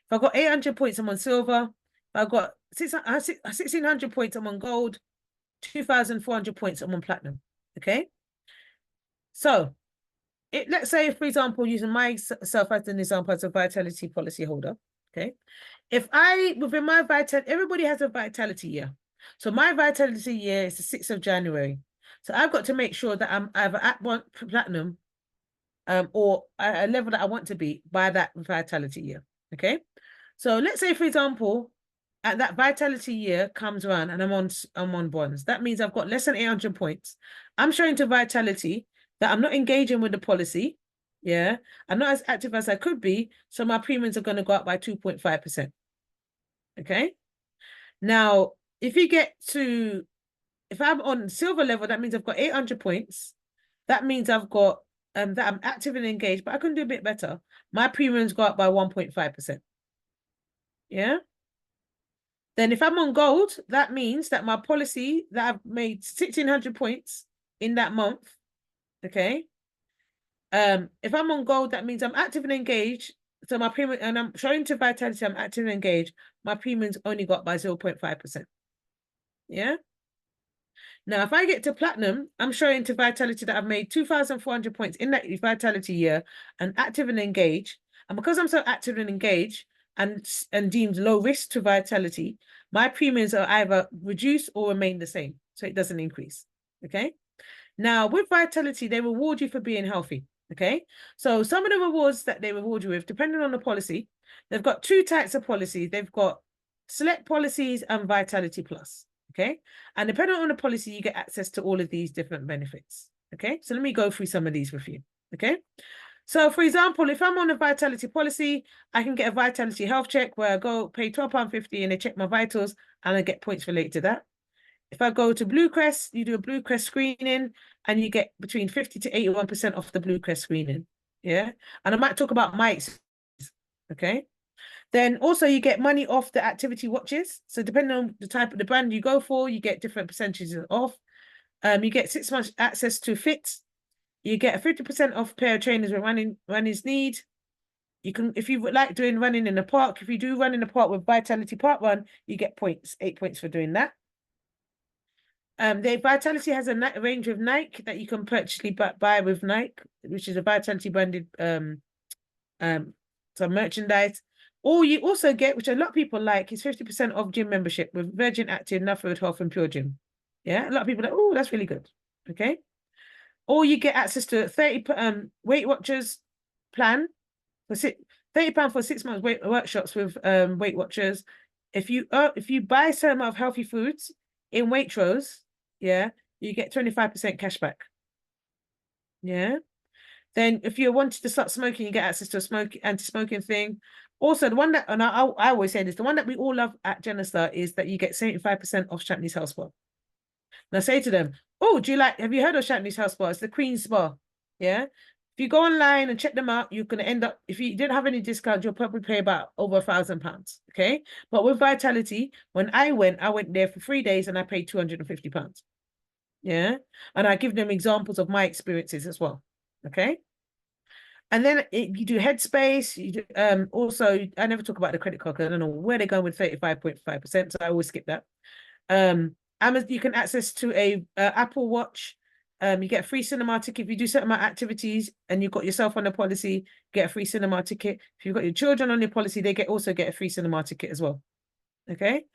If I've got 800 points, I'm on silver. If I've got 1,600 points, I'm on gold. 2,400 points, I'm on platinum. Okay. So let's say, for example, using myself as an example as a Vitality policy holder. Okay. If within my Vitality, everybody has a Vitality year. So my Vitality year is the 6th of January. So I've got to make sure that I'm either at platinum or a level that I want to be by that Vitality year. Okay. So let's say, for example, at that Vitality year comes around and I'm on bronze. That means I've got less than 800 points. I'm showing to Vitality that I'm not engaging with the policy. Yeah. I'm not as active as I could be. So my premiums are going to go up by 2.5%. Okay. Now, if I'm on silver level, that means I've got 800 points. That means I've got that I'm active and engaged, but I can do a bit better. My premiums go up by 1.5%. Yeah. Then if I'm on gold, that means that my policy that I've made 1,600 points in that month. Okay. If I'm on gold, that means I'm active and engaged. So my premium, and I'm showing to Vitality, I'm active and engaged. My premiums only got by 0.5%. Yeah. Now, if I get to platinum, I'm showing to Vitality that I've made 2,400 points in that Vitality year and active and engaged. And because I'm so active and engaged and deemed low risk to Vitality, my premiums are either reduced or remain the same. So it doesn't increase. Okay. Now, with Vitality, they reward you for being healthy. Okay. So some of the rewards that they reward you with, depending on the policy, they've got two types of policies. They've got select policies and Vitality Plus. Okay. And depending on the policy, you get access to all of these different benefits. Okay. So let me go through some of these with you. Okay. So for example, if I'm on a Vitality policy, I can get a Vitality health check where I go pay £12.50 and they check my vitals and I get points related to that. If I go to Blue Crest, you do a Blue Crest screening and you get between 50 to 81% off the Blue Crest screening. Yeah. And I might talk about my experience. Okay. Then also you get money off the activity watches. So depending on the type of the brand you go for, you get different percentages off. You get 6 months access to Fit. You get a 50% off pair of trainers when runners need. You can, if you like doing running in the park, if you do run in the park with Vitality Park Run, you get points, 8 points for doing that. The Vitality has a range of Nike that you can purchase buy with Nike, which is a Vitality branded some merchandise. Or you also get, which a lot of people like, is 50% off gym membership with Virgin Active, Nuffield Health, and Pure Gym. Yeah, a lot of people are like, oh, that's really good. Okay. Or you get access to 30 Weight Watchers plan for £30 for 6 months workshops with Weight Watchers. If you buy a certain amount of healthy foods in Waitrose, yeah, you get 25% cash back. Yeah. Then if you wanted to start smoking, you get access to a anti-smoking thing. Also, the one that, and I always say this, the one that we all love at Genostar is that you get 75% off Champneys Health Spa. And I say to them, oh, have you heard of Champneys Health Spa? It's the Queen's Spa. Yeah. If you go online and check them out, you're going to end up, if you didn't have any discount, you'll probably pay about over £1,000. Okay. But with Vitality, when I went there for 3 days and I paid £250. Yeah. And I give them examples of my experiences as well. Okay. And then you do Headspace. You do, also, I never talk about the credit card because I don't know where they're going with 35.5%. So I always skip that. Amazon, you can access to a Apple Watch. You get a free cinema ticket if you do certain amount of activities and you've got yourself on the policy, get a free cinema ticket. If you've got your children on your policy, they also get a free cinema ticket as well. Okay.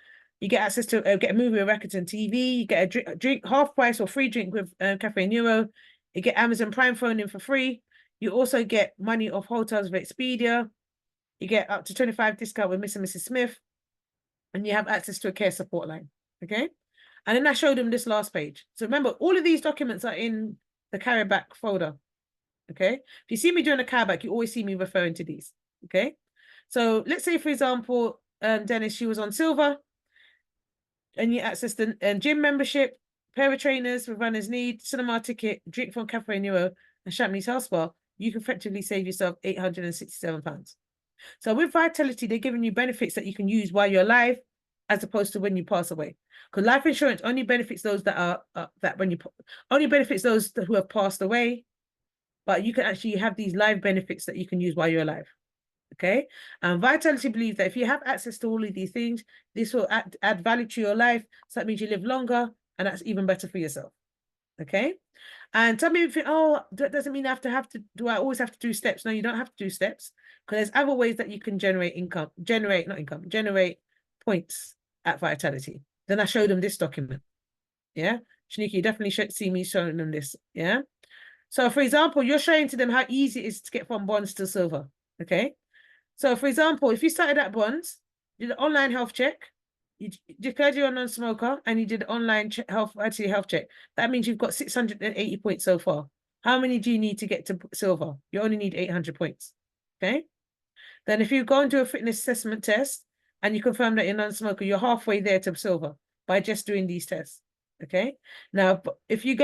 You get access to get a movie or Rakuten TV. You get a drink half price or free drink with Cafe Nero. You get Amazon Prime phone in for free. You also get money off hotels with Expedia. You get up to 25% discount with Mr. and Mrs. Smith. And you have access to a care support line. Okay. And then I showed them this last page. So remember, all of these documents are in the Carryback folder. Okay. If you see me doing a Carryback, you always see me referring to these. Okay. So let's say, for example, Dennis, she was on Silver. And you access the gym membership, pair of trainers with runners need, cinema ticket, drink from Cafe Nero, and Chamonix Health Spa. You can effectively save yourself £867. So with Vitality, they're giving you benefits that you can use while you're alive, as opposed to when you pass away. Because life insurance only benefits those that are only benefits those who have passed away, but you can actually have these live benefits that you can use while you're alive. Okay, and Vitality believes that if you have access to all of these things, this will add value to your life. So that means you live longer, and that's even better for yourself. Okay, and some people think, oh, that doesn't mean I have to do I always have to do steps? No, you don't have to do steps, because there's other ways that you can generate points at Vitality. Then I showed them this document. Yeah, Shanika, you definitely should see me showing them this. Yeah, so for example, you're showing to them how easy it is to get from bronze to silver. Okay. So, for example, if you started at bronze, you did an online health check, you declared you're a non-smoker, and you did online health check. That means you've got 680 points so far. How many do you need to get to silver? You only need 800 points. Okay. Then, if you go and do a fitness assessment test and you confirm that you're a non-smoker, you're halfway there to silver by just doing these tests. Okay. Now, if you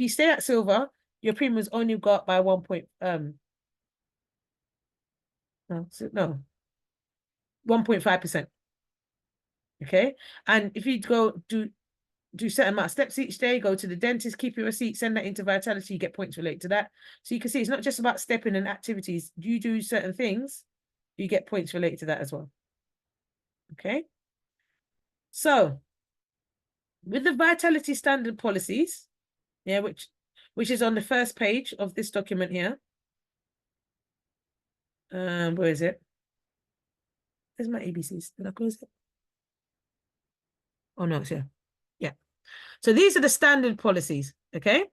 stay at silver, your premiums only go up by 1.5%. Okay. And if you go do certain amount of steps each day, go to the dentist, keep your receipt, send that into Vitality, you get points related to that. So you can see it's not just about stepping and activities. You do certain things, you get points related to that as well. Okay. So with the Vitality standard policies, yeah, which is on the first page of this document here. Where is it? There's my ABCs. Did I close it? Oh no, it's here. Yeah. So these are the standard policies. Okay.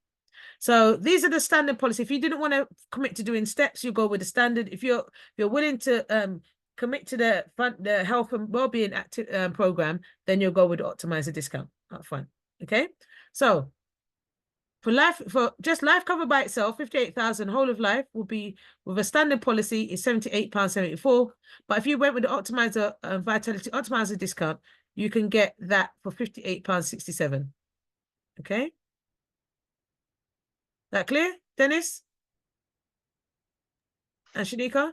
So these are the standard policies. If you didn't want to commit to doing steps, you go with the standard. If you're willing to commit to the health and well-being program, then you'll go with the optimizer discount up front. Okay. So for just life cover by itself, 58,000 whole of life will be with a standard policy is £78.74. But if you went with the optimizer Vitality optimizer discount, you can get that for £58.67. Okay. That clear, Dennis? And Shanika?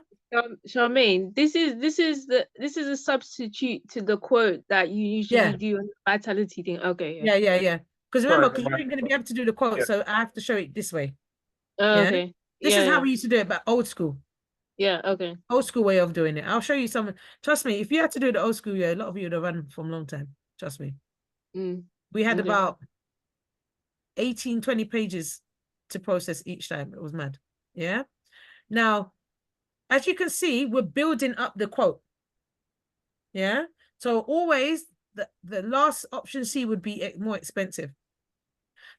Charmaine, this is a substitute to the quote that you usually do on the Vitality thing. Okay. Yeah. Because remember, Sorry, you ain't going to be able to do the quote, so I have to show it this way. Okay. This is how we used to do it, but old school. Yeah, okay. Old school way of doing it. I'll show you some. Trust me, if you had to do the old school way, a lot of you would have run from a long time. Trust me. We had about 18, 20 pages to process each time. It was mad. Yeah. Now, as you can see, we're building up the quote. Yeah. So always the last option C would be more expensive.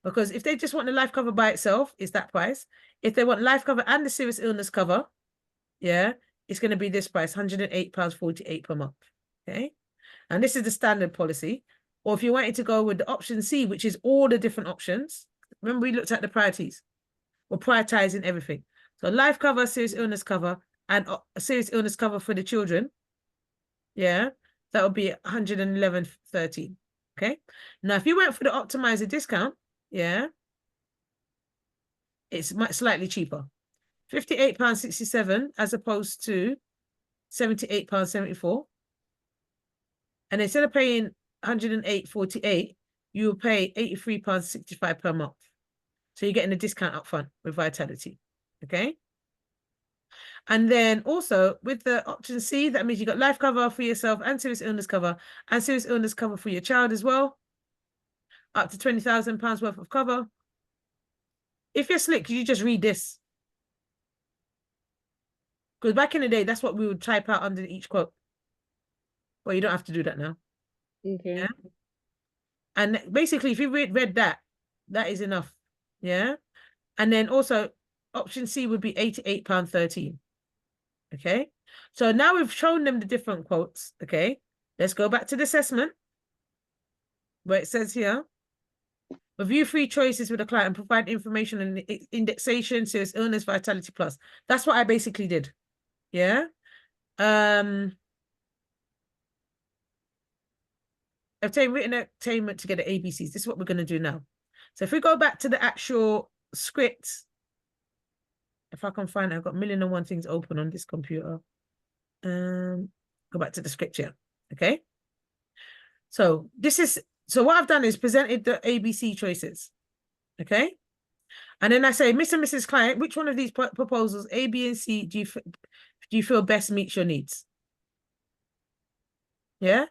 Because if they just want the life cover by itself, it's that price. If they want life cover and the serious illness cover, yeah, it's going to be this price, £108.48 per month. Okay. And this is the standard policy. Or if you wanted to go with the option C, which is all the different options, remember we looked at the priorities. We're prioritizing everything. So life cover, serious illness cover, and a serious illness cover for the children. Yeah, that would be £111.13. Okay. Now, if you went for the optimizer discount, yeah, it's slightly cheaper. £58.67 as opposed to £78.74. And instead of paying £108.48, you will pay £83.65 per month. So you're getting a discount up front with Vitality. Okay. And then also with the option C, that means you got life cover for yourself and serious illness cover and serious illness cover for your child as well. Up to £20,000 worth of cover. If you're slick, you just read this. Because back in the day, that's what we would type out under each quote. Well, you don't have to do that now. Okay. Yeah. And basically, if you read that, that is enough. Yeah. And then also, option C would be £88.13. Okay. So now we've shown them the different quotes. Okay. Let's go back to the assessment where it says here, review 3 choices with the client and provide information on indexation, serious illness, vitality plus. That's what I basically did. Yeah. Obtain written attainment to get the ABCs. This is what we're going to do now. So if we go back to the actual script, if I can find it, I've got 1,000,001 things open on this computer. Go back to the script here. Okay. So what I've done is presented the ABC choices. Okay. And then I say, Mr. and Mrs. Client, which one of these proposals, A, B, and C, do you feel best meets your needs? Yeah.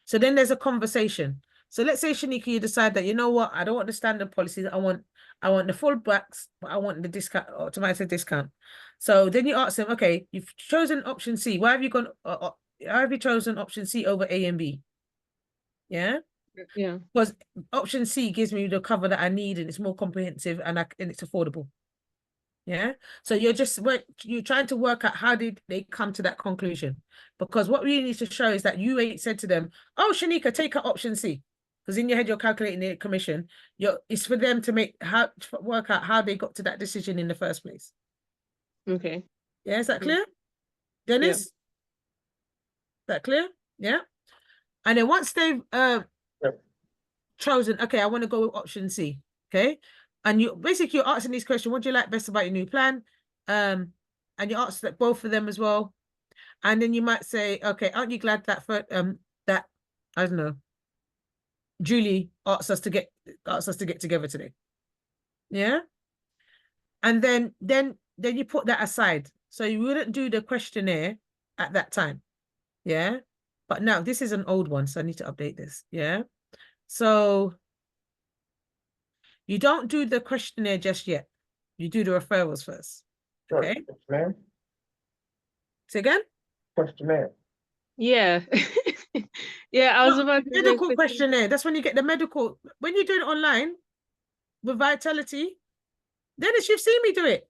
So then there's a conversation. So let's say, Shanika, you decide that, you know what, I don't want the standard policies. I want the full backs, but I want the discount, automatic discount. So then you ask them, okay, you've chosen option C. Why have you gone? Why have you chosen option C over A and B? Yeah. Yeah. Because option C gives me the cover that I need, and it's more comprehensive, and it's affordable. Yeah. So you're trying to work out how did they come to that conclusion? Because what we need to show is that you ain't said to them, oh, Shanika, take out option C. Because in your head, you're calculating the commission. It's for them to work out how they got to that decision in the first place. Okay. Yeah, is that clear? Dennis? Is that clear? Yeah. And then once they've chosen, okay, I want to go with option C. Okay. And you're asking these questions, what do you like best about your new plan? And you ask that both of them as well. And then you might say, okay, aren't you glad that that I don't know, Julie asked us to get together today? Yeah. And then you put that aside. So you wouldn't do the questionnaire at that time. Yeah. But now this is an old one, so I need to update this. Yeah. So you don't do the questionnaire just yet. You do the referrals first. Okay. Questionnaire. Say again? Questionnaire. Yeah. Yeah, I was about to say medical questionnaire. That's when you get the medical. When you do it online with Vitality, Dennis, you've seen me do it.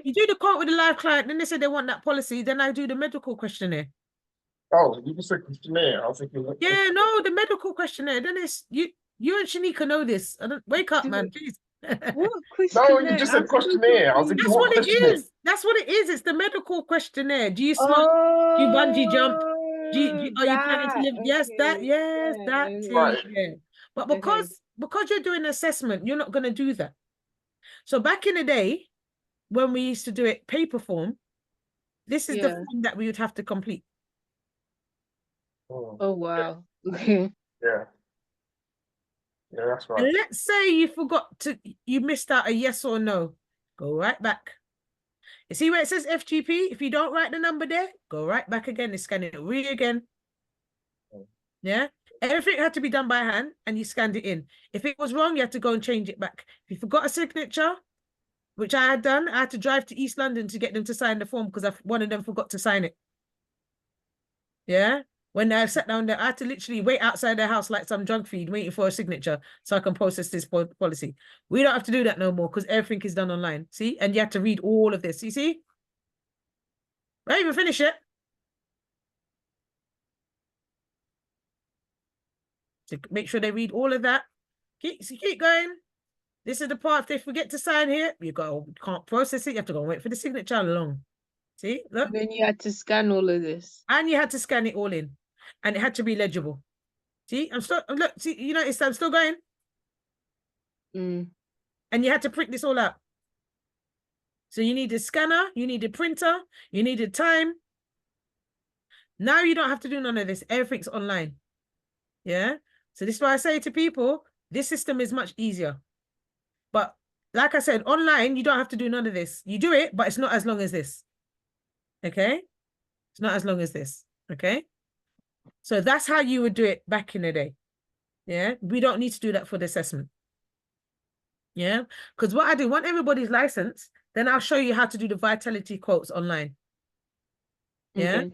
You do the quote with the live client, then they say they want that policy, then I do the medical questionnaire. Oh, you just said questionnaire. I was thinking. Yeah, no, the medical questionnaire. Dennis, you and Shanika know this. Wake up, man, please. What questionnaire? No, you just said questionnaire. I was thinking, That's what it is. That's what it is. It's the medical questionnaire. Do you smoke? Do you bungee jump? Are you planning to live? Yes, that. Yes, that. Right. Yeah. But because you're doing an assessment, you're not going to do that. So back in the day, when we used to do it paper form, this is the form that we would have to complete. Oh wow. Okay. Yeah. Yeah, that's right. And let's say you missed out a yes or no. Go right back. You see where it says FGP? If you don't write the number there, go right back again and scan it. Read again. Yeah. Everything had to be done by hand, and you scanned it in. If it was wrong, you had to go and change it back. If you forgot a signature, which I had done, I had to drive to East London to get them to sign the form because one of them forgot to sign it. Yeah. When I sat down there, I had to literally wait outside their house like some drug feed, waiting for a signature so I can process this policy. We don't have to do that no more because everything is done online. See? And you have to read all of this. You see? Right, even finish it. So make sure they read all of that. Keep going. This is the part, if they forget to sign here, you can't process it. You have to go and wait for the signature along. See? Look. And then you had to scan all of this. And you had to scan it all in. And it had to be legible. See? Look, see, you notice I'm still going? And you had to print this all out. So you need a scanner, you need a printer, you needed time. Now you don't have to do none of this. Everything's online. Yeah? So this is why I say to people, this system is much easier. But like I said, online, you don't have to do none of this. You do it, but it's not as long as this. Okay, it's not as long as this. Okay, so that's how you would do it back in the day. Yeah, we don't need to do that for the assessment. Yeah, because what I do, want everybody's license, then I'll show you how to do the vitality quotes online. Yeah. Okay.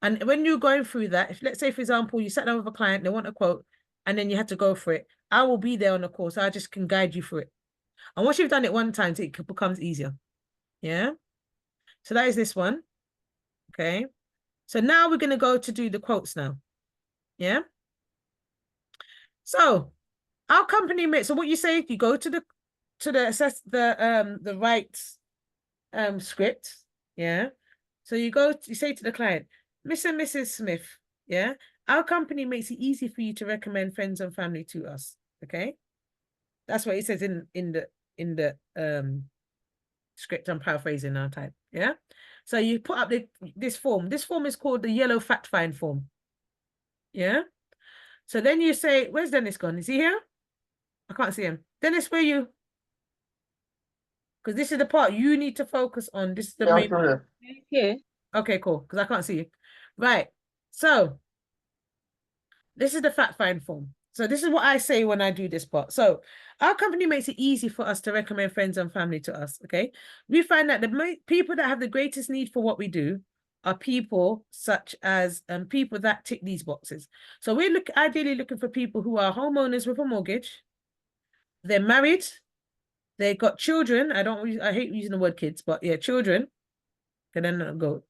And when you're going through that, if let's say, for example, you sat down with a client, they want a quote, and then you had to go for it, I will be there on the course. I just can guide you through it. And once you've done it one time, it becomes easier. Yeah. So that is this one. Okay. So now we're going to go to do the quotes now. Yeah. So our company mate, so what you say, you go to the assess the right script. Yeah. So you say to the client, Mr. and Mrs. Smith, yeah, our company makes it easy for you to recommend friends and family to us. Okay. That's what it says in the script. I'm paraphrasing now type. Yeah. So you put up this form. This form is called the yellow fact find form. Yeah. So then you say, where's Dennis gone? Is he here? I can't see him. Dennis, where you? Because this is the part you need to focus on. This is the Yeah, I'm main still here. Okay. Okay, cool. Because I can't see you. Right. So this is the fact find form. So this is what I say when I do this part. So our company makes it easy for us to recommend friends and family to us. Okay. We find that the people that have the greatest need for what we do are people such as people that tick these boxes. So we're ideally looking for people who are homeowners with a mortgage. They're married. They got children. I hate using the word kids, but yeah, children. Can then go.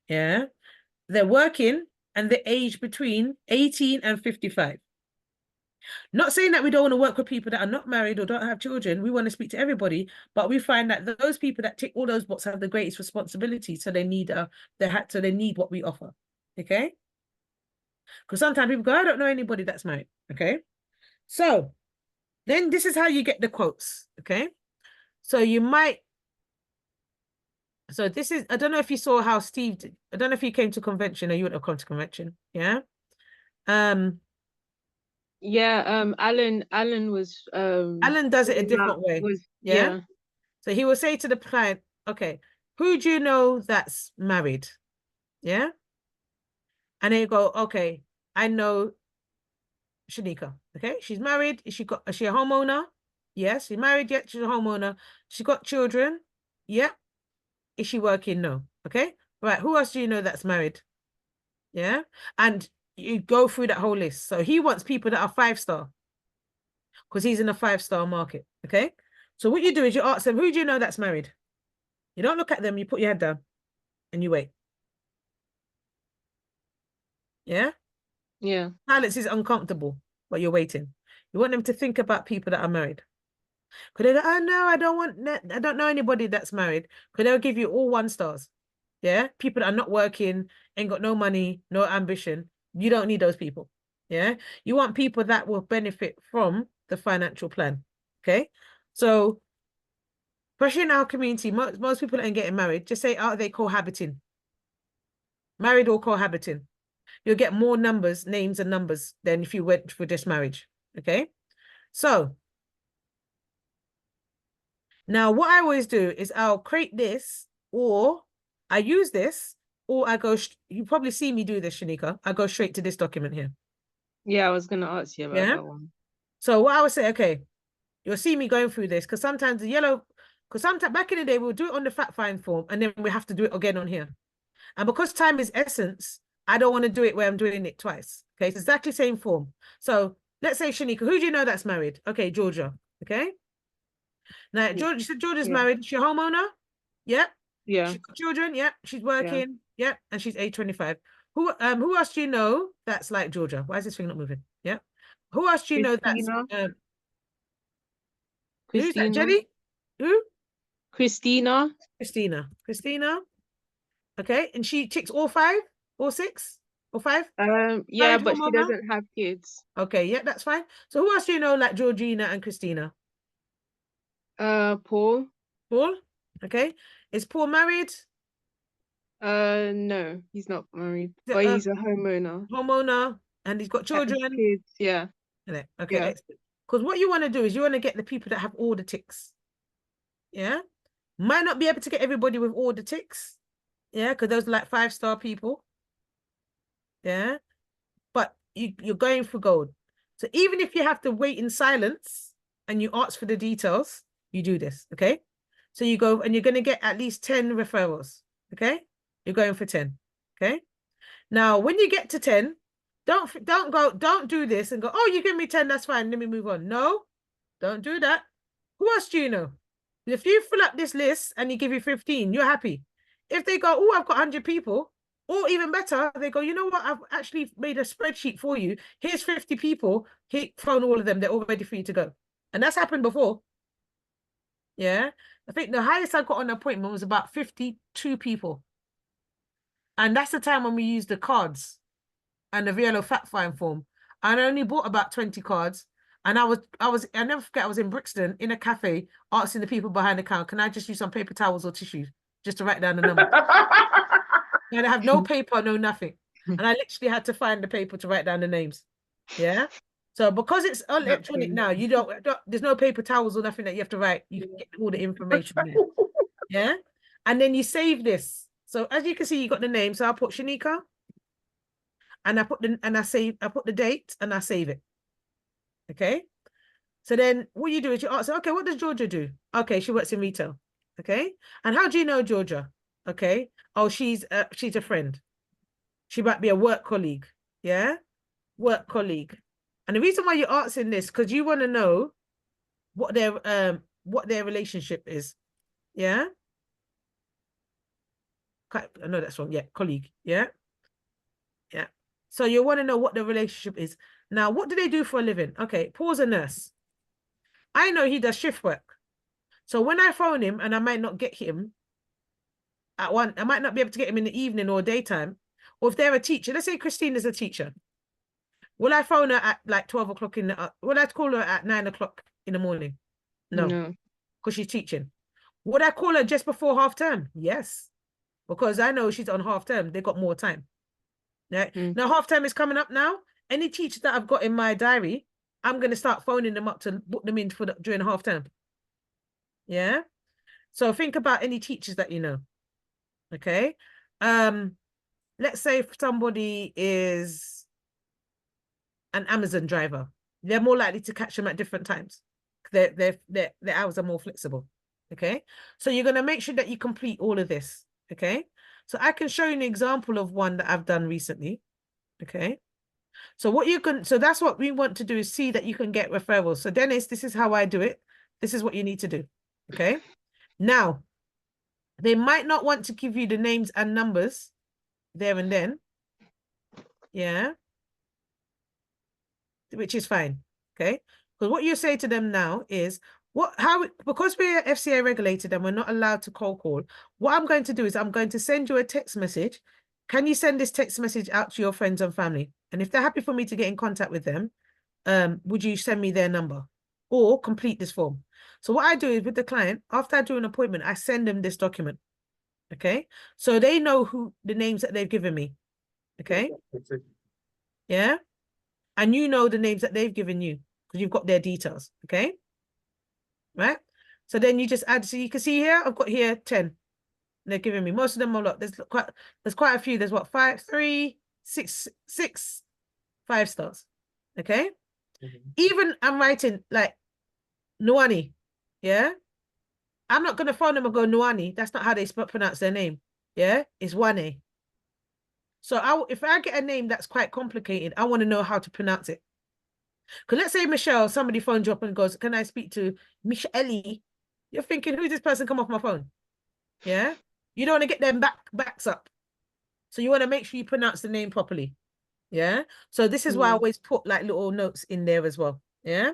Yeah. They're working and they're aged between 18 and 55. Not saying that we don't want to work with people that are not married or don't have children. We want to speak to everybody, but we find that those people that tick all those boxes have the greatest responsibility. So they need they need what we offer. Okay. Because sometimes people go, I don't know anybody that's married. Okay. So then this is how you get the quotes. Okay. So this is, I don't know if you saw how Steve did. I don't know if you came to convention or you wouldn't have come to convention. Yeah. Yeah, Alan was Alan does it a putting different out- way. was Yeah. So he will say to the client, okay, who do you know that's married? Yeah. And then you go, okay, I know Shanika. Okay. She's married. Is she a homeowner? Yes. She's married yet? She's a homeowner. She got children? Yep. Is she working? No. Okay. Right. Who else do you know that's married? Yeah. And you go through that whole list. So he wants people that are 5-star because he's in a 5-star market. Okay. So what you do is you ask them, who do you know that's married? You don't look at them, you put your head down and you wait. Yeah. yeah. Silence is uncomfortable, but you're waiting. You want them to think about people that are married. Could they go, oh no, I don't know anybody that's married. Could they'll give you all 1-stars. Yeah. People that are not working, ain't got no money, no ambition. You don't need those people. Yeah. You want people that will benefit from the financial plan. Okay. So, especially in our community, most people ain't getting married. Just say, are they cohabiting? Married or cohabiting? You'll get more names and numbers than if you went for just marriage. Okay. So now what I always do is I'll create this, or I use this, or I go, you probably see me do this, Shanika. I go straight to this document here. Yeah, I was gonna ask you about Yeah. that one. So what I would say, okay, you'll see me going through this because sometimes sometimes back in the day, we'll do it on the fact find form and then we have to do it again on here. And because time is essence, I don't want to do it where I'm doing it twice. Okay, it's exactly the same form. So let's say Shanika, who do you know that's married? Okay, Georgia. Okay. Now, Georgia, you said Georgia's Yeah. married. She's a homeowner? Yep. Yeah. She's got children? Yep. She's working? Yep. And she's age 25. Who else do you know that's like Georgia? Why is this thing not moving? Yep. Who else do you know that's who's that? Christina. Jenny? Who? Christina. Christina. Okay. And she ticks all 5 or 6 or 5? Yeah, Married but she homeowner? doesn't have kids. Okay, yeah, that's fine. So who else do you know like Georgina and Christina? Paul. Paul? Okay. Is Paul married? No, he's not married, Is it, but he's a homeowner. Homeowner, and he's got And children. kids, yeah. Okay, Yeah. excellent. Because what you want to do is you want to get the people that have all the ticks. Yeah. Might not be able to get everybody with all the ticks, Yeah, because those are like 5-star people. Yeah. But you're going for gold. So even if you have to wait in silence and you ask for the details, you do this, okay? So you go and you're going to get at least 10 referrals, okay? You're going for 10, okay? Now, when you get to 10, don't do this and go, oh, you give me 10, that's fine, let me move on. No, don't do that. Who else do you know? If you fill up this list and you give you 15, you're happy. If they go, oh, I've got 100 people, or even better, they go, you know what? I've actually made a spreadsheet for you. Here's 50 people. Phone all of them. They're all ready for you to go. And that's happened before. Yeah. I think the highest I got on an appointment was about 52 people. And that's the time when we used the cards and the VLO fact find form. And I only bought about 20 cards. And I never forget, I was in Brixton in a cafe asking the people behind the counter, can I just use some paper towels or tissues just to write down the number? And I have no paper, no nothing. And I literally had to find the paper to write down the names. Yeah. So because it's electronic now, you don't there's no paper towels or nothing that you have to write. You can get all the information there. Yeah. And then you save this. So as you can see, you got the name. So I'll put Shanika. And I put the date and I save it. Okay. So then what you do is you ask, okay, what does Georgia do? Okay, she works in retail. Okay. And how do you know Georgia? Okay. Oh, she's a friend. She might be a work colleague. Yeah. Work colleague. And the reason why you're asking this, because you want to know what their relationship is. Yeah. I know that's wrong. Yeah, colleague. Yeah. Yeah. So you want to know what the relationship is. Now, what do they do for a living? Okay, Paul's a nurse. I know he does shift work. So when I phone him and I might not get him at one, I might not be able to get him in the evening or daytime. Or if they're a teacher, let's say Christine is a teacher. Will I phone her at like 12 o'clock will I call her at 9 o'clock in the morning? No. Because she's teaching. Would I call her just before half term? Yes. Because I know she's on half term. They got more time. Right? Now half term is coming up now. Any teachers that I've got in my diary, I'm going to start phoning them up to book them in for during half term. Yeah. So think about any teachers that you know. Okay. Let's say if somebody is an Amazon driver, they're more likely to catch them at different times. Their hours are more flexible. Okay. So you're going to make sure that you complete all of this. Okay. So I can show you an example of one that I've done recently. Okay. So so that's what we want to do, is see that you can get referrals. So Dennis, this is how I do it. This is what you need to do. Okay. Now, they might not want to give you the names and numbers there and then. Yeah. Which is fine. Okay. Because what you say to them now is, because we're FCA regulated and we're not allowed to cold call, what I'm going to do is I'm going to send you a text message. Can you send this text message out to your friends and family? And if they're happy for me to get in contact with them, would you send me their number or complete this form? So what I do is with the client, after I do an appointment, I send them this document. Okay. So they know the names that they've given me. Okay. Yeah. And you know the names that they've given you because you've got their details. Okay. Right. So then you just add, so you can see here, I've got here 10. They're giving me, most of them are a lot. There's quite a few. There's what, 6 5 stars. Okay. Even I'm writing like Nwani. Yeah. I'm not going to phone them and go Nwani. That's not how they pronounce their name. Yeah. It's Wane. So if I get a name that's quite complicated, I want to know how to pronounce it. Because let's say Michelle, somebody phones you up and goes, can I speak to Michelle? You're thinking, who's this person come off my phone? Yeah. You don't want to get them backs up. So you want to make sure you pronounce the name properly. Yeah. So this is why I always put like little notes in there as well. Yeah.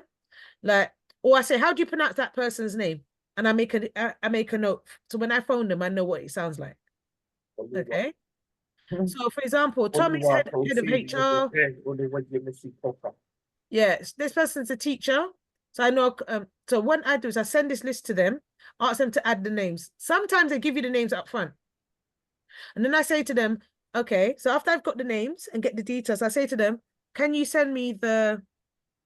Like, or I say, how do you pronounce that person's name? And I make a note. So when I phone them, I know what it sounds like. Okay. So for example, Tommy's head of HR. Yes, this person's a teacher. So I know, so what I do is I send this list to them, ask them to add the names. Sometimes they give you the names up front. And then I say to them, okay, so after I've got the names and get the details, I say to them, can you send me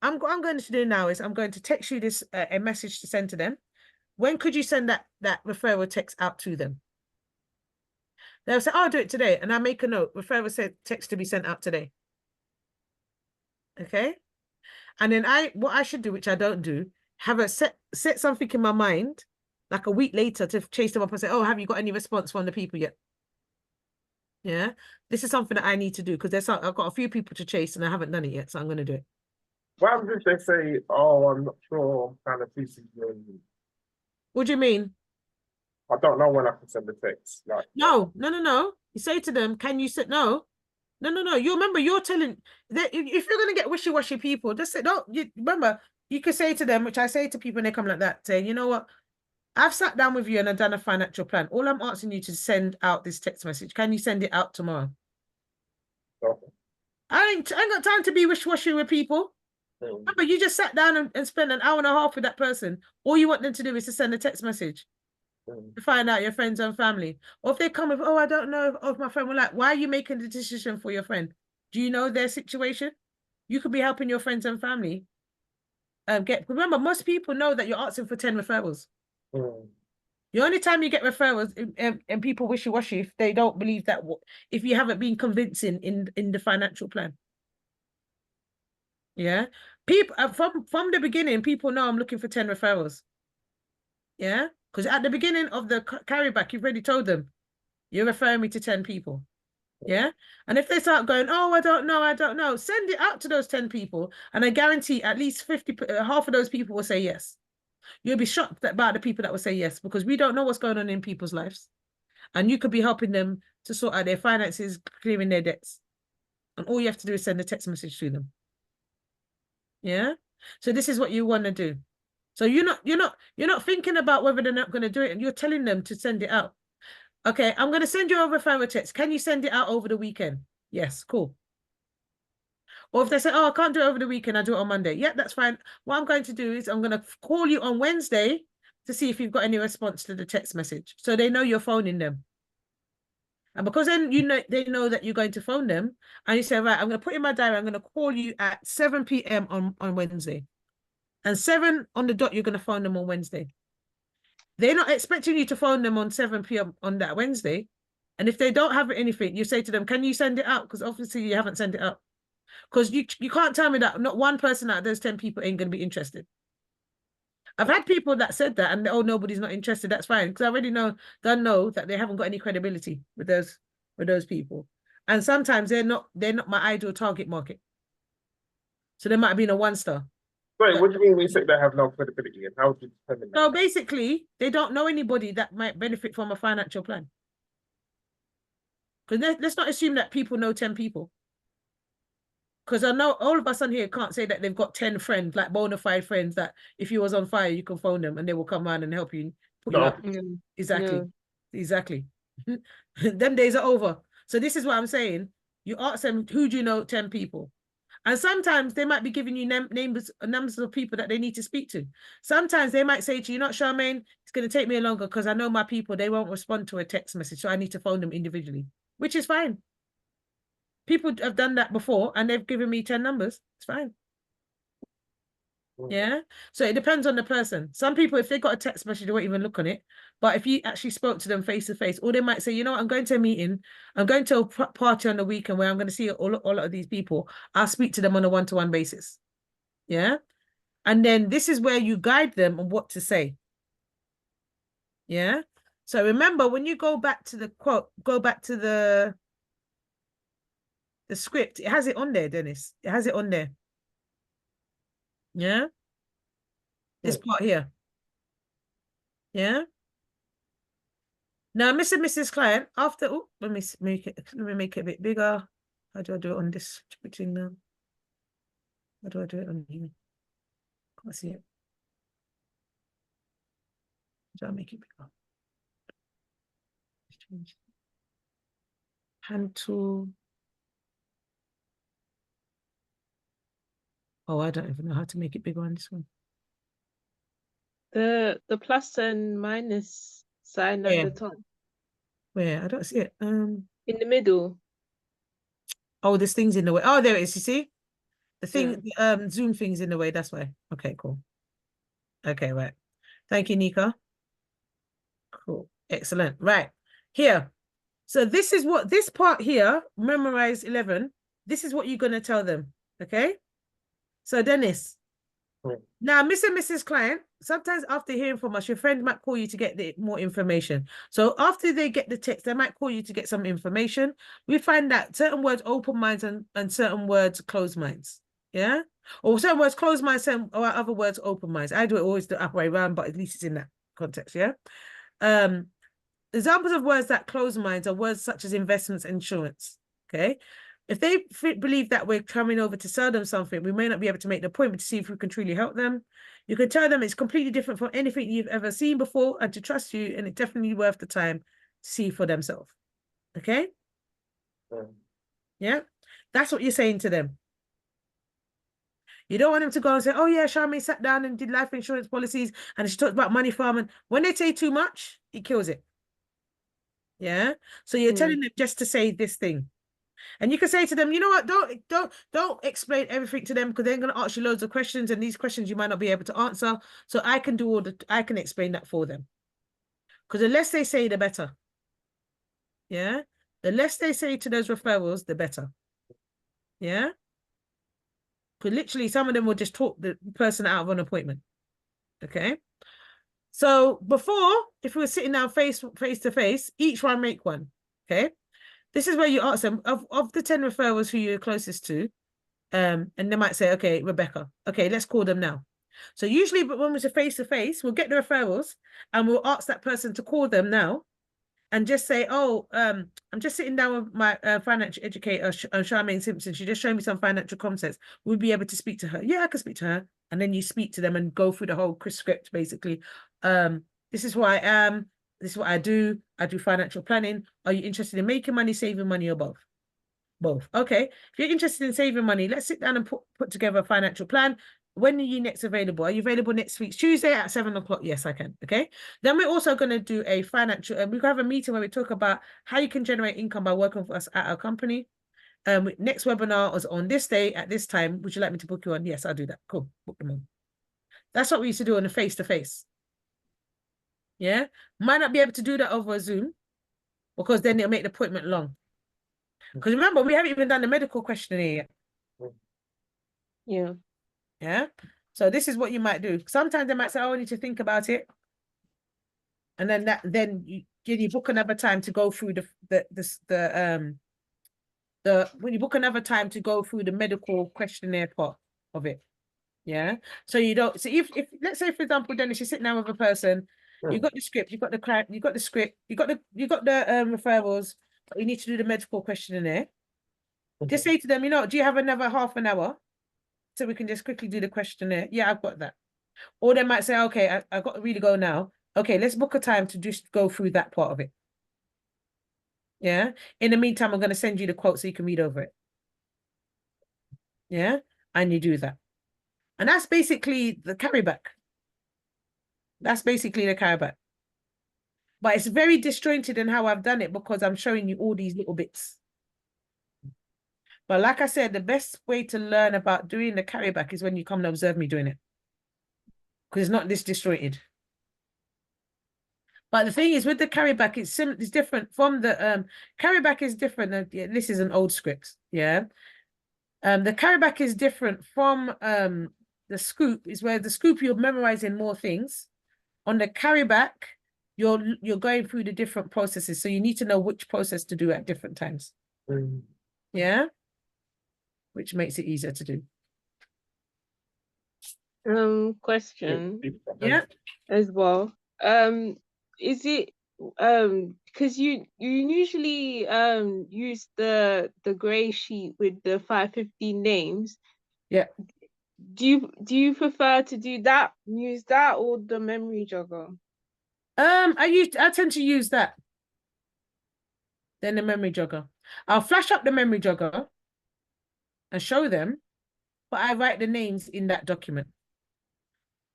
I'm going to do now is I'm going to text you this, a message to send to them. When could you send that referral text out to them? They'll say, "Oh, I'll do it today," and I make a note. Referral said text to be sent out today. Okay, and then what I should do, which I don't do, have a set something in my mind, like a week later, to chase them up and say, "Oh, have you got any response from the people yet?" Yeah, this is something that I need to do because I've got a few people to chase and I haven't done it yet, so I'm going to do it. What happens if they say, "Oh, I'm not sure," kind of pieces, What do you mean? I don't know when I can send the text. Like, No. You say to them, "Can you sit?" No. You remember you're telling that if you're gonna get wishy-washy people, just say, "Don't." You remember you could say to them, which I say to people when they come like that, saying, "You know what? I've sat down with you and I've done a financial plan. All I'm asking you to send out this text message. Can you send it out tomorrow?" okay. I ain't got time to be wishy-washy with people. Remember, you just sat down and spent an hour and a half with that person. All you want them to do is to send a text message to find out your friends and family. Or if they come with, "Oh, I don't know if my friend," we're like, "Why are you making the decision for your friend? Do you know their situation? You could be helping your friends and family. Remember, most people know that you're asking for 10 referrals. The only time you get referrals and people wishy-washy if they don't believe that, if you haven't been convincing in the financial plan. Yeah, people from the beginning, people know I'm looking for 10 referrals. Yeah, because at the beginning of the carryback, you've already told them you're referring me to 10 people. Yeah, and if they start going, "Oh, I don't know," send it out to those 10 people, and I guarantee at least 50, half of those people will say yes. You'll be shocked about the people that will say yes, because we don't know what's going on in people's lives, and you could be helping them to sort out their finances, clearing their debts, and all you have to do is send a text message to them. Yeah, so this is what you want to do. So you're not thinking about whether they're not going to do it, and you're telling them to send it out. Okay, I'm going to send you over a referral text. Can you send it out over the weekend? Yes, cool. Or if they say, "Oh, I can't do it over the weekend, I'll do it on Monday." Yeah, that's fine. What I'm going to do is I'm going to call you on Wednesday to see if you've got any response to the text message. So they know you're phoning them. And because then they know that you're going to phone them, and you say, "Right, I'm going to put in my diary, I'm going to call you at 7 p.m. on Wednesday. And 7 on the dot, you're going to phone them on Wednesday." They're not expecting you to phone them on 7 p.m. on that Wednesday. And if they don't have anything, you say to them, "Can you send it out?" Because obviously you haven't sent it out. Because you can't tell me that not one person out of those 10 people ain't going to be interested. I've had people that said that, and "Oh, nobody's not interested." That's fine, because I already know that they haven't got any credibility with those people. And sometimes they're not my ideal target market. So they might have been a 1-star. Wait, what do you mean when you say they have no credibility, and how do you determine that? So basically, they don't know anybody that might benefit from a financial plan. Because let's not assume that people know 10 people. Because I know all of us on here can't say that they've got 10 friends, like bona fide friends, that if you was on fire, you can phone them and they will come around and help you, put you No. up. No. Exactly. No. Exactly. Them days are over. So this is what I'm saying. You ask them, "Who do you know 10 people?" And sometimes they might be giving you numbers of people that they need to speak to. Sometimes they might say to you, "Not Charmaine, it's going to take me longer because I know my people, they won't respond to a text message. So I need to phone them individually," which is fine. People have done that before and they've given me 10 numbers. It's fine. Yeah. So it depends on the person. Some people, if they got a text message, they won't even look on it. But if you actually spoke to them face to face, or they might say, "You know what, I'm going to a meeting. I'm going to a party on the weekend where I'm going to see all of these people. I'll speak to them on a one-to-one basis." Yeah. And then this is where you guide them on what to say. Yeah. So remember, when you go back to the quote, go back to the script, it has it on there, Dennis. It has it on there. Yeah. This part here. Yeah. Now, Mr. and Mrs. Client, after, oh, let me make it a bit bigger. How do I do it on this thing now? How do I do it on here? Can't see it. How do I make it bigger? Change. Hand tool. Oh, I don't even know how to make it bigger on this one. The plus and minus sign at Yeah. the top. Where? I don't see it. In the middle. Oh, this thing's in the way. Oh, there it is. You see? The thing, Yeah. Zoom thing's in the way. That's why. Okay, cool. Okay, right. Thank you, Nika. Cool. Excellent. Right. Here. So this is what this part here, memorize 11. This is what you're going to tell them. Okay. So Dennis, now Mr. and Mrs. Client, sometimes after hearing from us, your friend might call you to get more information. So after they get the text, they might call you to get some information. We find that certain words open minds and certain words close minds. Yeah. Or certain words close minds, or other words open minds. I do it always the other way around, but at least it's in that context. Yeah. Examples of words that close minds are words such as investments and insurance. Okay. If they believe that we're coming over to sell them something, we may not be able to make the appointment to see if we can truly help them. You can tell them it's completely different from anything you've ever seen before and to trust you, and it's definitely worth the time to see for themselves. Okay? Yeah? That's what you're saying to them. You don't want them to go and say, oh yeah, Charmaine sat down and did life insurance policies and she talked about money farming. When they say too much, it kills it. Yeah? So you're telling them just to say this thing. And you can say to them, you know what, don't explain everything to them because they're going to ask you loads of questions, and these questions you might not be able to answer. So I can explain that for them. Because the less they say, the better. Yeah. The less they say to those referrals, the better. Yeah. Because literally some of them will just talk the person out of an appointment. Okay. So before, if we were sitting down face to face, each one make one. Okay. This is where you ask them of the 10 referrals who you're closest to, and they might say, okay, Rebecca, okay, let's call them now. So usually, but when we're face to face, we'll get the referrals and we'll ask that person to call them now and just say, oh, I'm just sitting down with my financial educator, Charmaine Simpson. She just showed me some financial concepts. We'll be able to speak to her. Yeah, I can speak to her. And then you speak to them and go through the whole script, basically. This is who I am. This is what I do. I do financial planning. Are you interested in making money, saving money, or both? Both. Okay. If you're interested in saving money, let's sit down and put together a financial plan. When are you next available? Are you available next week, Tuesday at 7 o'clock? Yes, I can. Okay. Then we're also going to do a financial, we can have a meeting where we talk about how you can generate income by working for us at our company. Next webinar is on this day at this time. Would you like me to book you on? Yes, I'll do that. Cool. Book them on. That's what we used to do on a face-to-face. Yeah. Might not be able to do that over a Zoom because then it'll make the appointment long. Because remember, we haven't even done the medical questionnaire yet. Yeah. Yeah. So this is what you might do. Sometimes they might say, oh, I need to think about it. And then you book another time to go through when you book another time to go through the medical questionnaire part of it. Yeah. So you don't, so if let's say, for example, Dennis, you're sitting down with a person, you've got the script, you've got the script, you got the referrals, but you need to do the medical questionnaire. Just say to them, do you have another half an hour so we can just quickly do the questionnaire? Yeah, I've got that. Or they might say, okay, I've got to really go now. Okay, let's book a time to just go through that part of it. Yeah. In the meantime, I'm going to send you the quote so you can read over it. Yeah. And you do that. And that's basically the carryback. That's basically the carryback. But it's very disjointed in how I've done it because I'm showing you all these little bits. But like I said, the best way to learn about doing the carryback is when you come and observe me doing it. Because it's not this disjointed. But the thing is, with the carryback, it's different from the carryback is different. This is an old script, yeah. The carryback is different from the scoop. Is where the scoop you're memorizing more things. On the carryback, you're going through the different processes, so you need to know which process to do at different times. Yeah, which makes it easier to do. Question. Yeah. As well. Is it because you usually use the gray sheet with the 515 names. Yeah. Do you prefer to use that or the memory jogger? I tend to use that. Then the memory jogger. I'll flash up the memory jogger and show them, but I write the names in that document.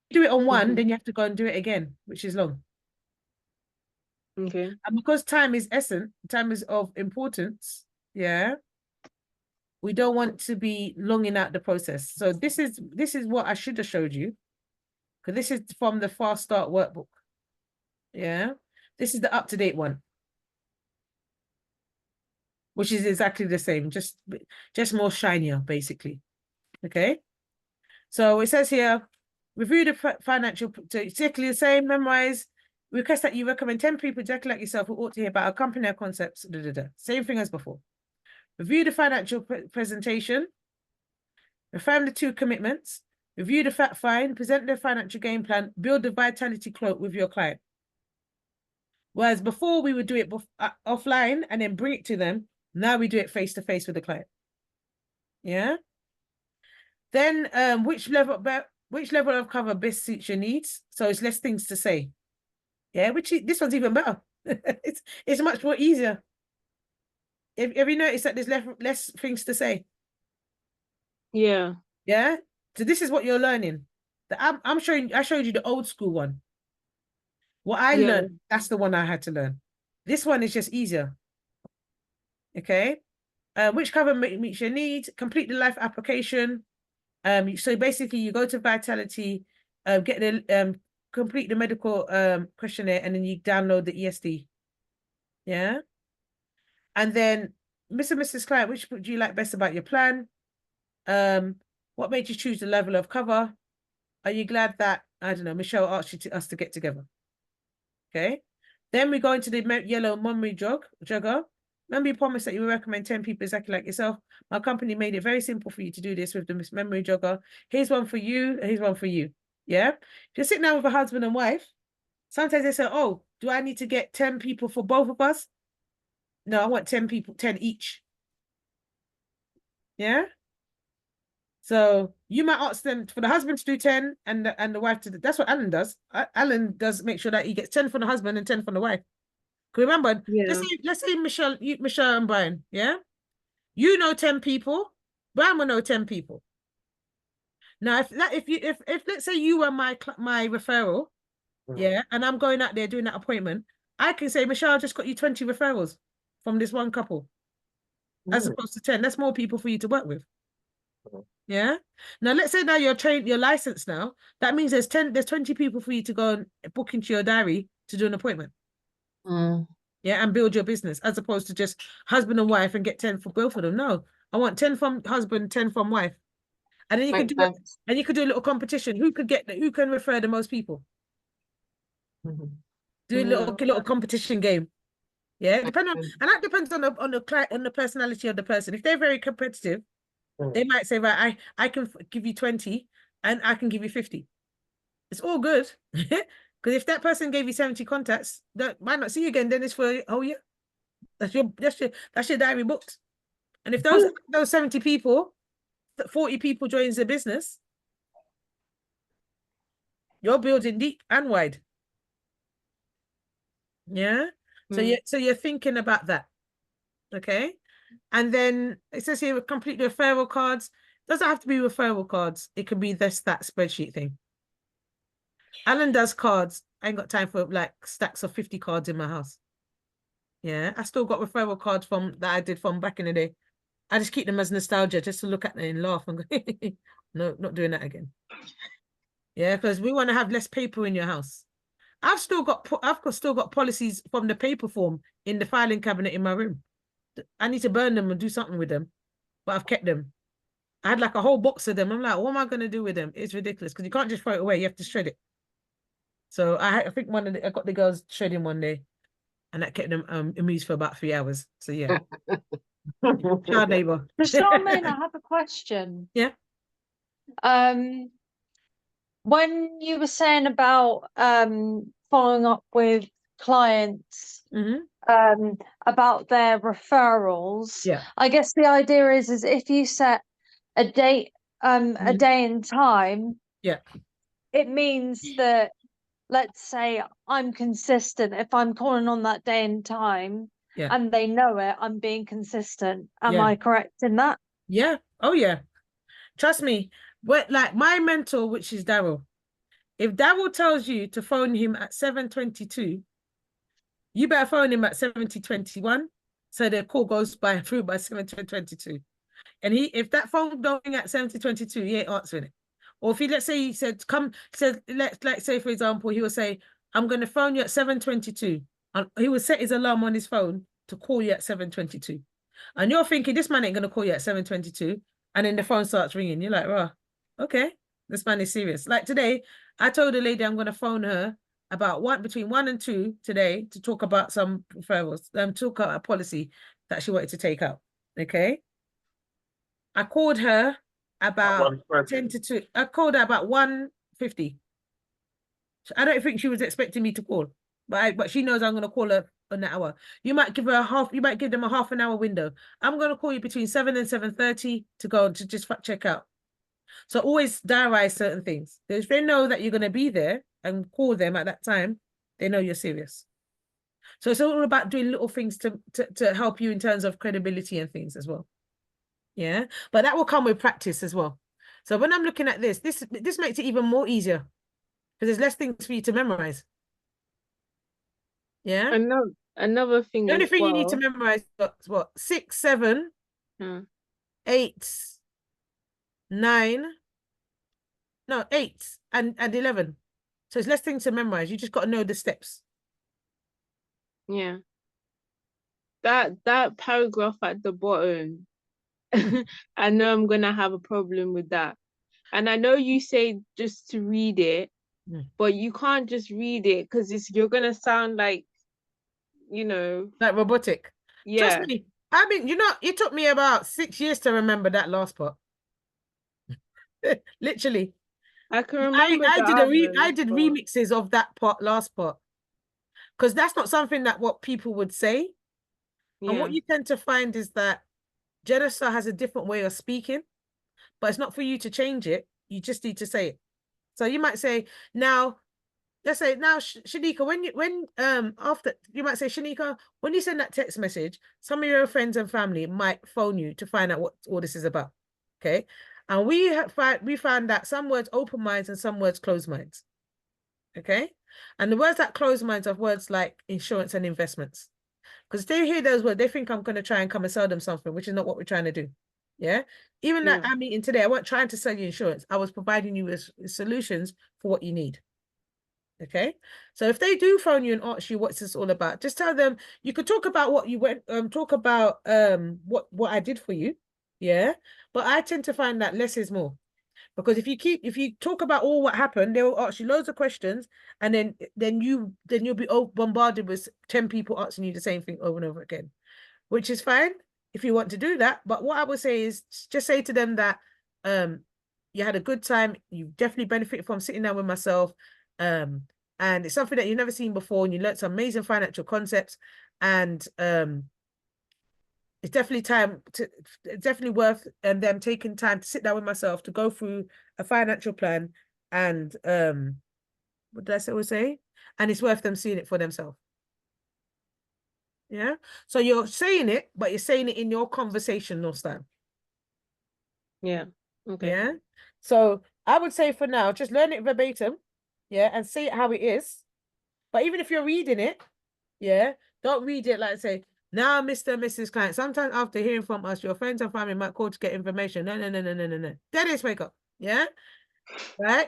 Do it on one, then you have to go and do it again, which is long. Okay. And because time is of importance, yeah, we don't want to be longing out the process. So this is what I should have showed you, because this is from the Fast Start workbook. Yeah, this is the up-to-date one. which is exactly the same, just more shinier, basically. Okay. So it says here, review the financial, so exactly the same, memorize, request that you recommend 10 people exactly like yourself who ought to hear about our company, our concepts, Same thing as before. Review the financial presentation, affirm the 2 commitments, review the fact find, present the financial game plan, build the vitality cloak with your client. Whereas before we would do it offline and then bring it to them. Now we do it face to face with the client. Yeah. Then which level of cover best suits your needs? So it's less things to say. Yeah, this one's even better. it's much more easier. Have you noticed that there's less things to say? Yeah. Yeah. So this is what you're learning. I showed you the old school one. What I Yeah. learned, that's the one I had to learn. This one is just easier. Okay. Which cover meets your needs? Complete the life application. So basically you go to Vitality, get the complete the medical questionnaire, and then you download the ESD. Yeah. And then Mr. and Mrs. Client, which do you like best about your plan? What made you choose the level of cover? Are you glad that, I don't know, Michelle asked us to get together? Okay. Then we go into the yellow memory jogger. Remember you promised that you would recommend 10 people exactly like yourself. My company made it very simple for you to do this with the memory jogger. Here's one for you, here's one for you. Yeah. If you're sitting down with a husband and wife, sometimes they say, oh, do I need to get 10 people for both of us? No, I want 10 people, 10 each. Yeah. So you might ask them for the husband to do 10 and the wife to do. That's what Alan does. Alan does make sure that he gets 10 from the husband and 10 from the wife. Remember, Yeah. let's say Michelle and Brian, yeah? You know 10 people, Brian will know 10 people. Now, if let's say you were my referral, yeah, and I'm going out there doing that appointment, I can say, Michelle, I just got you 20 referrals from this one couple, as opposed to 10. That's more people for you to work with. Yeah. Now let's say now you're licensed now. That means there's 20 people for you to go and book into your diary to do an appointment. Yeah, and build your business, as opposed to just husband and wife and get 10 for both of them. No, I want 10 from husband, 10 from wife. And then you could do a little competition. Who can refer the most people? Do a little competition game. Yeah, and that depends on the client and the personality of the person. If they're very competitive, they might say, right, I can give you 20 and I can give you 50. It's all good. Because if that person gave you 70 contacts, that might not see you again, then it's for year. That's your diary booked. And if those 70 people, 40 people joins the business, you're building deep and wide. Yeah. So you're thinking about that. Okay. And then it says here complete referral cards. Doesn't have to be referral cards. It could be that spreadsheet thing. Alan does cards. I ain't got time for like stacks of 50 cards in my house. Yeah. I still got referral cards that I did from back in the day. I just keep them as nostalgia, just to look at them and laugh and go, no, not doing that again. Yeah, because we want to have less paper in your house. I've still got policies from the paper form in the filing cabinet in my room. I need to burn them and do something with them, but I've kept them. I had like a whole box of them. I'm like, what am I going to do with them? It's ridiculous because you can't just throw it away. You have to shred it. So I think I got the girls shredding one day, and that kept them amused for about 3 hours. So yeah. Child labor. Charmaine, I have a question. Yeah. When you were saying about following up with clients about their referrals, Yeah. I guess the idea is if you set a date, a day and time, yeah, it means that, let's say I'm consistent. If I'm calling on that day and time, yeah, and they know it, I'm being consistent. Am Yeah. I correct in that? yeah. Oh yeah. Trust me. But like my mentor, which is Daryl, if Daryl tells you to phone him at 7:22, you better phone him at 7:21, so the call goes through by 7:22. And if that phone don't ring at 7:22, he ain't answering it. Or if let's say he said, let's say for example, he will say, I'm going to phone you at 7:22. And he will set his alarm on his phone to call you at 7:22. And you're thinking this man ain't gonna call you at 7:22, and then the phone starts ringing. You're like, "Rah, okay, this man is serious." Like today, I told a lady I'm gonna phone her about between 1 and 2 today to talk about some referrals, talk about a policy that she wanted to take out. Okay. I called her about 1:30. 10 to 2. I called her about 1:50. I don't think she was expecting me to call, but she knows I'm gonna call her an hour. You might give them a half an hour window. I'm gonna call you between 7 and 7:30 to go to just check out. So always diarize certain things. If they know that you're gonna be there and call them at that time, they know you're serious. So it's all about doing little things to help you in terms of credibility and things as well. Yeah, but that will come with practice as well. So when I'm looking at this makes it even more easier because there's less things for you to memorize. Yeah. Another thing The only as thing you need to well. memorize is what 6, 7, Hmm. 8, 9, no 8 and 11. So it's less things to memorize. You just got to know the steps. Yeah. That paragraph at the bottom, I know I'm gonna have a problem with that. And I know you say just to read it, but you can't just read it because you're gonna sound like, Like robotic. yeah. Trust me. I mean, it took me about 6 years to remember that last part. Literally. I can remember I the did I others, did but remixes of that last part. Because that's not something that what people would say. And yeah, what you tend to find is that Jennifer has a different way of speaking, but it's not for you to change it. You just need to say it. So you might say, now, let's say now, Shanika, after you might say, Shanika, when you send that text message, some of your friends and family might phone you to find out what all this is about. Okay. And we found that some words open minds and some words close minds. Okay. And the words that close minds are words like insurance and investments. Because they hear those words, they think I'm going to try and come and sell them something, which is not what we're trying to do. Yeah. Even yeah, like our meeting today, I wasn't trying to sell you insurance. I was providing you with solutions for what you need. Okay. So if they do phone you and ask you what's this all about, just tell them you could talk about what you went, talk about what I did for you. Yeah. But I tend to find that less is more. Because if you talk about all what happened, they will ask you loads of questions, and then you'll be bombarded with 10 people asking you the same thing over and over again, which is fine if you want to do that. But what I would say is just say to them that you had a good time, you definitely benefited from sitting down with myself, and it's something that you've never seen before, and you learned some amazing financial concepts, and it's definitely worth them taking time to sit down with myself to go through a financial plan, and what did I always say? And it's worth them seeing it for themselves. Yeah. So you're saying it, but you're saying it in your conversational style. yeah. Okay. Yeah. So I would say for now, just learn it verbatim. Yeah. And say it how it is. But even if you're reading it, yeah, don't read it like say, now, Mr. and Mrs. Client, sometimes after hearing from us, your friends and family might call to get information. No. That is wake up. Yeah. Right.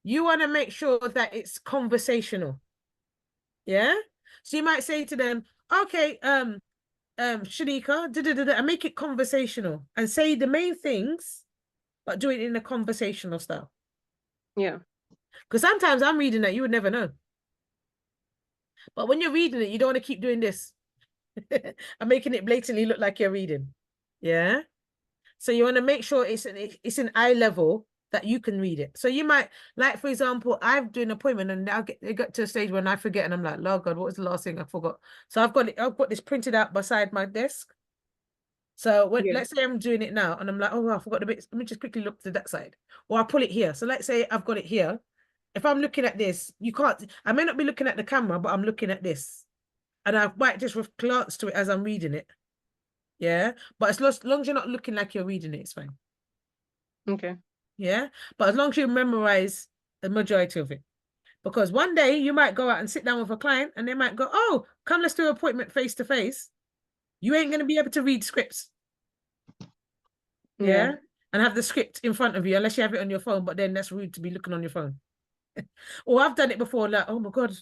You want to make sure that it's conversational. Yeah. So you might say to them, okay, Shanika, and make it conversational and say the main things, but do it in a conversational style. Yeah. Because sometimes I'm reading that you would never know. But when you're reading it, you don't want to keep doing this and making it blatantly look like you're reading. Yeah. So you want to make sure it's an eye level that you can read it. So you might, like, for example, I've done an appointment and it got to a stage when I forget and I'm like, Lord God, what was the last thing I forgot? So I've got this printed out beside my desk. So let's say I'm doing it now and I'm like, oh, I forgot the bit. Let me just quickly look to that side. Or I pull it here. So let's say I've got it here. If I'm looking at this, I may not be looking at the camera, but I'm looking at this. And I might just glance to it as I'm reading it. Yeah. But as long as you're not looking like you're reading it, it's fine. Okay. Yeah. But as long as you memorize the majority of it. Because one day you might go out and sit down with a client and they might go, oh, come, let's do an appointment face to face. You ain't going to be able to read scripts. Yeah. And have the script in front of you unless you have it on your phone, but then that's rude to be looking on your phone. Or I've done it before, like, oh my God,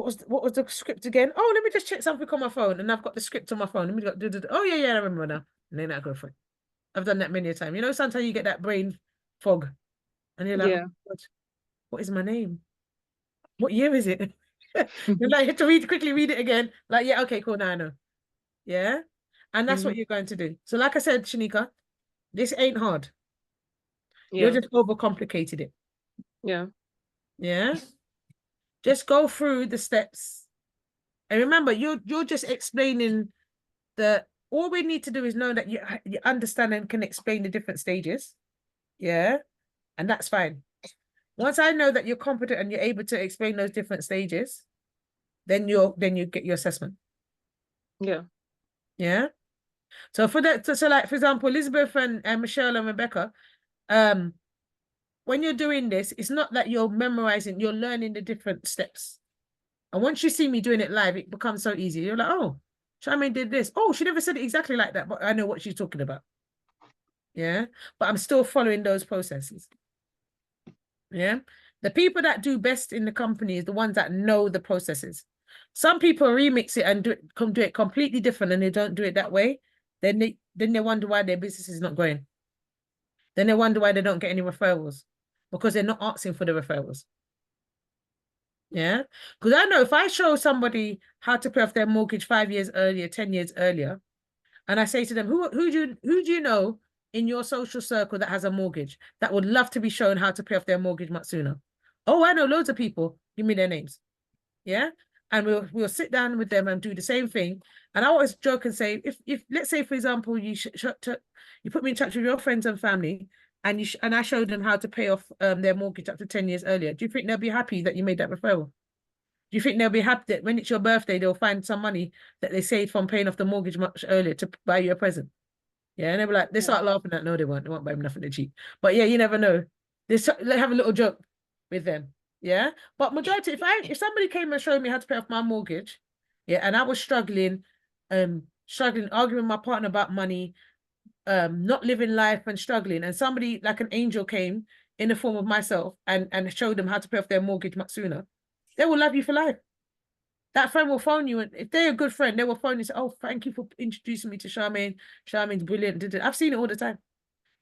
what was the script again? Oh, let me just check something on my phone, and I've got the script on my phone. Let me go. Oh yeah, I remember now. And then I go for it. I've done that many a time. You know, sometimes you get that brain fog, and you're like, Yeah. oh, God, what is my name? What year is it? You're like, you have to quickly read it again. Like, yeah, okay, cool, now I know. Yeah. And that's what Mhm. you're going to do. So, like I said, Shanika, this ain't hard. You're Yeah. just overcomplicated it. Yeah. Yeah. Just go through the steps. And remember, you're just explaining the all we need to do is know that you understand and can explain the different stages. Yeah. And that's fine. Once I know that you're competent and you're able to explain those different stages, then you get your assessment. Yeah. Yeah. So for that, so like for example, Elizabeth and Michelle and Rebecca, when you're doing this, it's not that you're memorizing, you're learning the different steps. And once you see me doing it live, it becomes so easy. You're like, oh, Charmaine did this. Oh, she never said it exactly like that, but I know what she's talking about. Yeah. But I'm still following those processes. Yeah. The people that do best in the company is the ones that know the processes. Some people remix it and do it completely different, and they don't do it that way. Then they wonder why their business is not growing. Then they wonder why they don't get any referrals, because they're not asking for the referrals. Yeah. Because I know if I show somebody how to pay off their mortgage 5 years earlier, 10 years earlier, and I say to them, who do you know in your social circle that has a mortgage that would love to be shown how to pay off their mortgage much sooner? Oh, I know loads of people. Give me their names. Yeah. And we'll sit down with them and do the same thing. And I always joke and say, if let's say, for example, you put me in touch with your friends and family, and and I showed them how to pay off their mortgage up to 10 years earlier, do you think they'll be happy that you made that referral? Do you think they'll be happy that when it's your birthday, they'll find some money that they saved from paying off the mortgage much earlier to buy you a present? Yeah, and they'll be like, they start laughing at, no, they won't. They won't buy them nothing, they're cheap. But yeah, you never know. They have a little joke with them. Yeah. But majority, if somebody came and showed me how to pay off my mortgage, yeah, and I was struggling, arguing with my partner about money, not living life and struggling, and somebody like an angel came in the form of myself and showed them how to pay off their mortgage much sooner, they will love you for life. That friend will phone you, and if they're a good friend, they will phone you and say, oh, thank you for introducing me to Charmaine. Charmaine's brilliant. I've seen it all the time.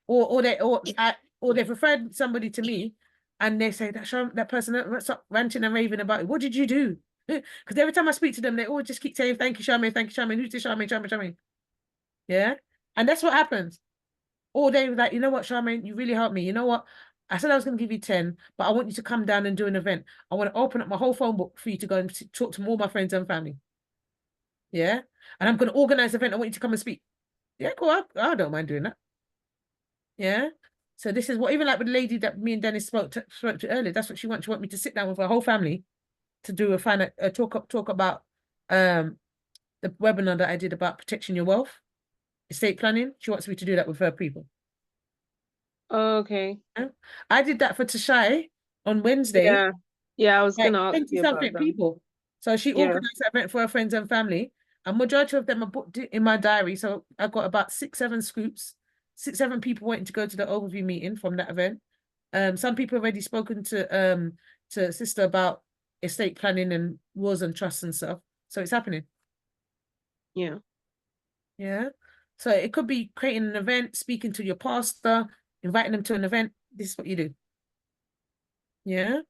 Or they've referred somebody to me, and they say that person stop ranting and raving about it. What did you do? Because every time I speak to them, they always just keep saying, thank you, Charmaine, thank you, Charmaine. Who's this Charmaine, Charmaine, Charmaine? Yeah. And that's what happens. Or they were like, you know what, Charmaine, you really helped me. You know what? I said I was going to give you 10, but I want you to come down and do an event. I want to open up my whole phone book for you to go and talk to all my friends and family. Yeah. And I'm going to organize an event. I want you to come and speak. Yeah, cool. I don't mind doing that. Yeah. So this is what, even like with the lady that me and Dennis spoke to earlier, that's what she wants. She wants me to sit down with her whole family to do a talk about the webinar that I did about protecting your wealth, estate planning. She wants me to do that with her people. Oh, okay. Yeah? I did that for Tashai on Wednesday. Yeah. Yeah, I was Like gonna ask 20 you about something that. people. So she Yeah. organized that event for her friends and family. And majority of them are booked in my diary. So I got about 6-7 scoops, 6-7 people waiting to go to the overview meeting from that event. Some people already spoken to sister about estate planning and wills and trusts and stuff. So it's happening. Yeah. Yeah. So it could be creating an event, speaking to your pastor, inviting them to an event. This is what you do. Yeah.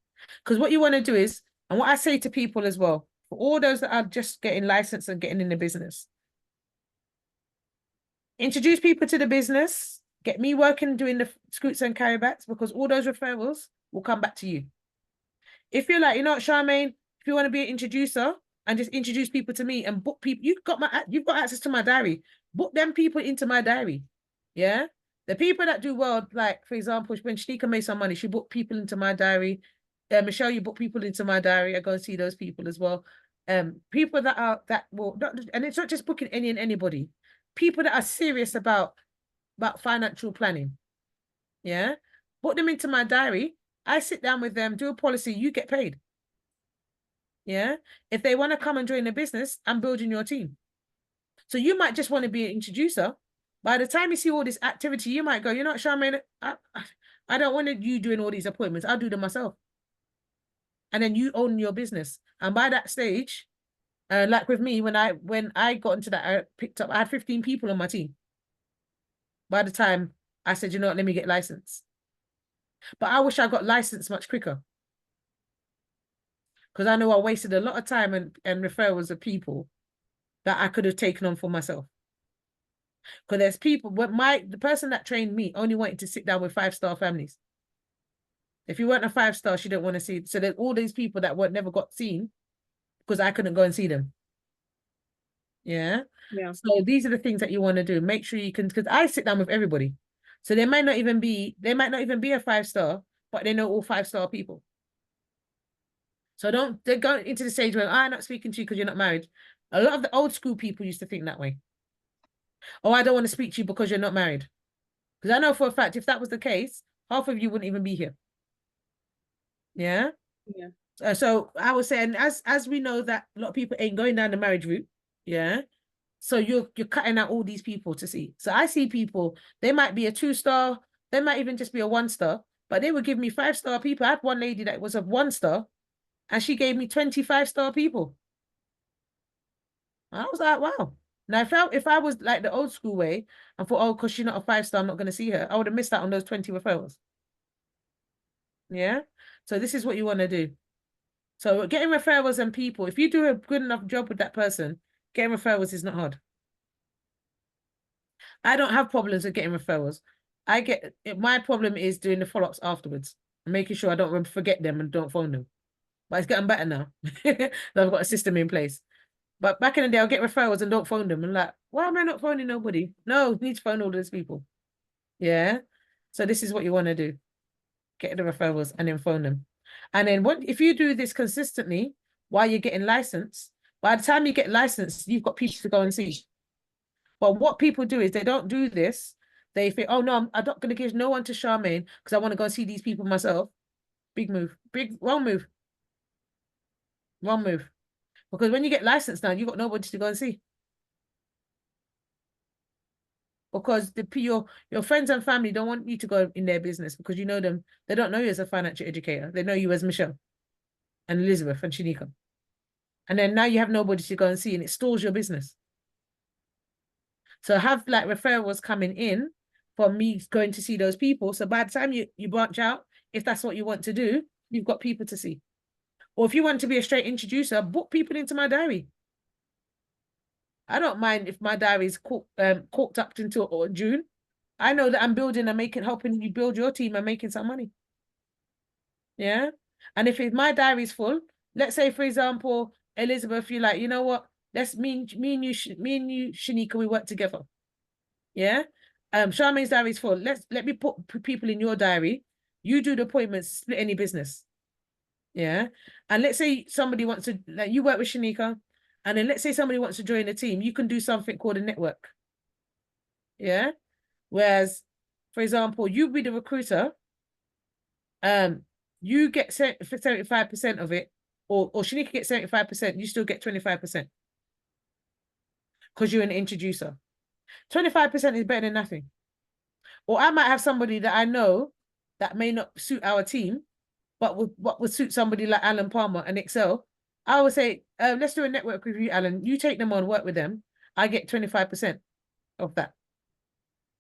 Because what you want to do is, and what I say to people as well, for all those that are just getting licensed and getting in the business, introduce people to the business, get me working doing the scoots and carrybacks, because all those referrals will come back to you. If you're like, you know what, Charmaine, if you want to be an introducer and just introduce people to me and book people, you've got access to my diary. Book them people into my diary. Yeah. The people that do well, like for example, when Shanika made some money, she booked people into my diary. Michelle, you book people into my diary. I go and see those people as well. People that will not, and it's not just booking any and anybody. People that are serious about financial planning. Yeah. Put them into my diary. I sit down with them, do a policy, you get paid. Yeah. If they want to come and join the business, I'm building your team. So you might just want to be an introducer. By the time you see all this activity, you might go, you know what, Charmaine, I don't want you doing all these appointments. I'll do them myself. and then you own your business. And by that stage, like with me, when I got into that, I had 15 people on my team. By the time I said, you know what, let me get licensed. But I wish I got licensed much quicker. Because I know I wasted a lot of time and referrals of people that I could have taken on for myself. Because there's people, but the person that trained me only wanted to sit down with 5-star families. If you weren't a 5-star, she didn't want to see. So there's all these people that never got seen because I couldn't go and see them. Yeah. Yeah. So these are the things that you want to do. Make sure you can, because I sit down with everybody. So they might not even be a 5-star, but they know all 5-star people. So they go into the stage where I'm not speaking to you because you're not married. A lot of the old school people used to think that way. Oh, I don't want to speak to you because you're not married. Because I know for a fact, if that was the case, half of you wouldn't even be here. Yeah. Yeah. So I was saying, as we know that a lot of people ain't going down the marriage route. Yeah. So you're cutting out all these people to see. So I see people, they might be a 2-star, they might even just be a 1-star, but they would give me 5-star people. I had one lady that was a 1-star, and she gave me 25-star people. I was like, wow. Now, if I was like the old school way and thought, oh, because she's not a 5-star, I'm not going to see her, I would have missed out on those 20 referrals. Yeah. So this is what you want to do. So getting referrals and people, if you do a good enough job with that person, getting referrals is not hard. I don't have problems with getting referrals. My problem is doing the follow-ups afterwards, making sure I don't forget them and don't phone them. But it's getting better now. I've got a system in place. But back in the day, I'll get referrals and don't phone them. And like, why am I not phoning nobody? No, you need to phone all those people. Yeah. So this is what you want to do. Get the referrals and then phone them. And then if you do this consistently while you're getting licensed, by the time you get licensed, you've got people to go and see. But what people do is they don't do this. They think, oh no, I'm not going to give no one to Charmaine because I want to go see these people myself. Big move. Wrong move. Wrong move. Because when you get licensed now, you've got nobody to go and see. Because your friends and family don't want you to go in their business because you know them. They don't know you as a financial educator. They know you as Michelle and Elizabeth and Shanika. And then now you have nobody to go and see, and it stalls your business. So have like referrals coming in from me going to see those people. So by the time you branch out, if that's what you want to do, you've got people to see. Or if you want to be a straight introducer, book people into my diary. I don't mind if my diary is corked up until June. I know that I'm building and helping you build your team and making some money. Yeah. And if my diary is full, let's say, for example, Elizabeth, you're like, you know what? Let's me and you, Shanika, we work together. Yeah. Charmaine's diary is full. Let me put people in your diary. You do the appointments, split any business. Yeah. And let's say somebody wants to, like, you work with Shanika, and then let's say somebody wants to join the team, you can do something called a network. Yeah. Whereas, for example, you be the recruiter, you get 75% of it, or Shanika gets 75%, you still get 25%. Because you're an introducer. 25% is better than nothing. Or I might have somebody that I know that may not suit our team, but would suit somebody like Alan Palmer and Excel. I would say, let's do a network with you, Alan. You take them on, work with them. I get 25% of that.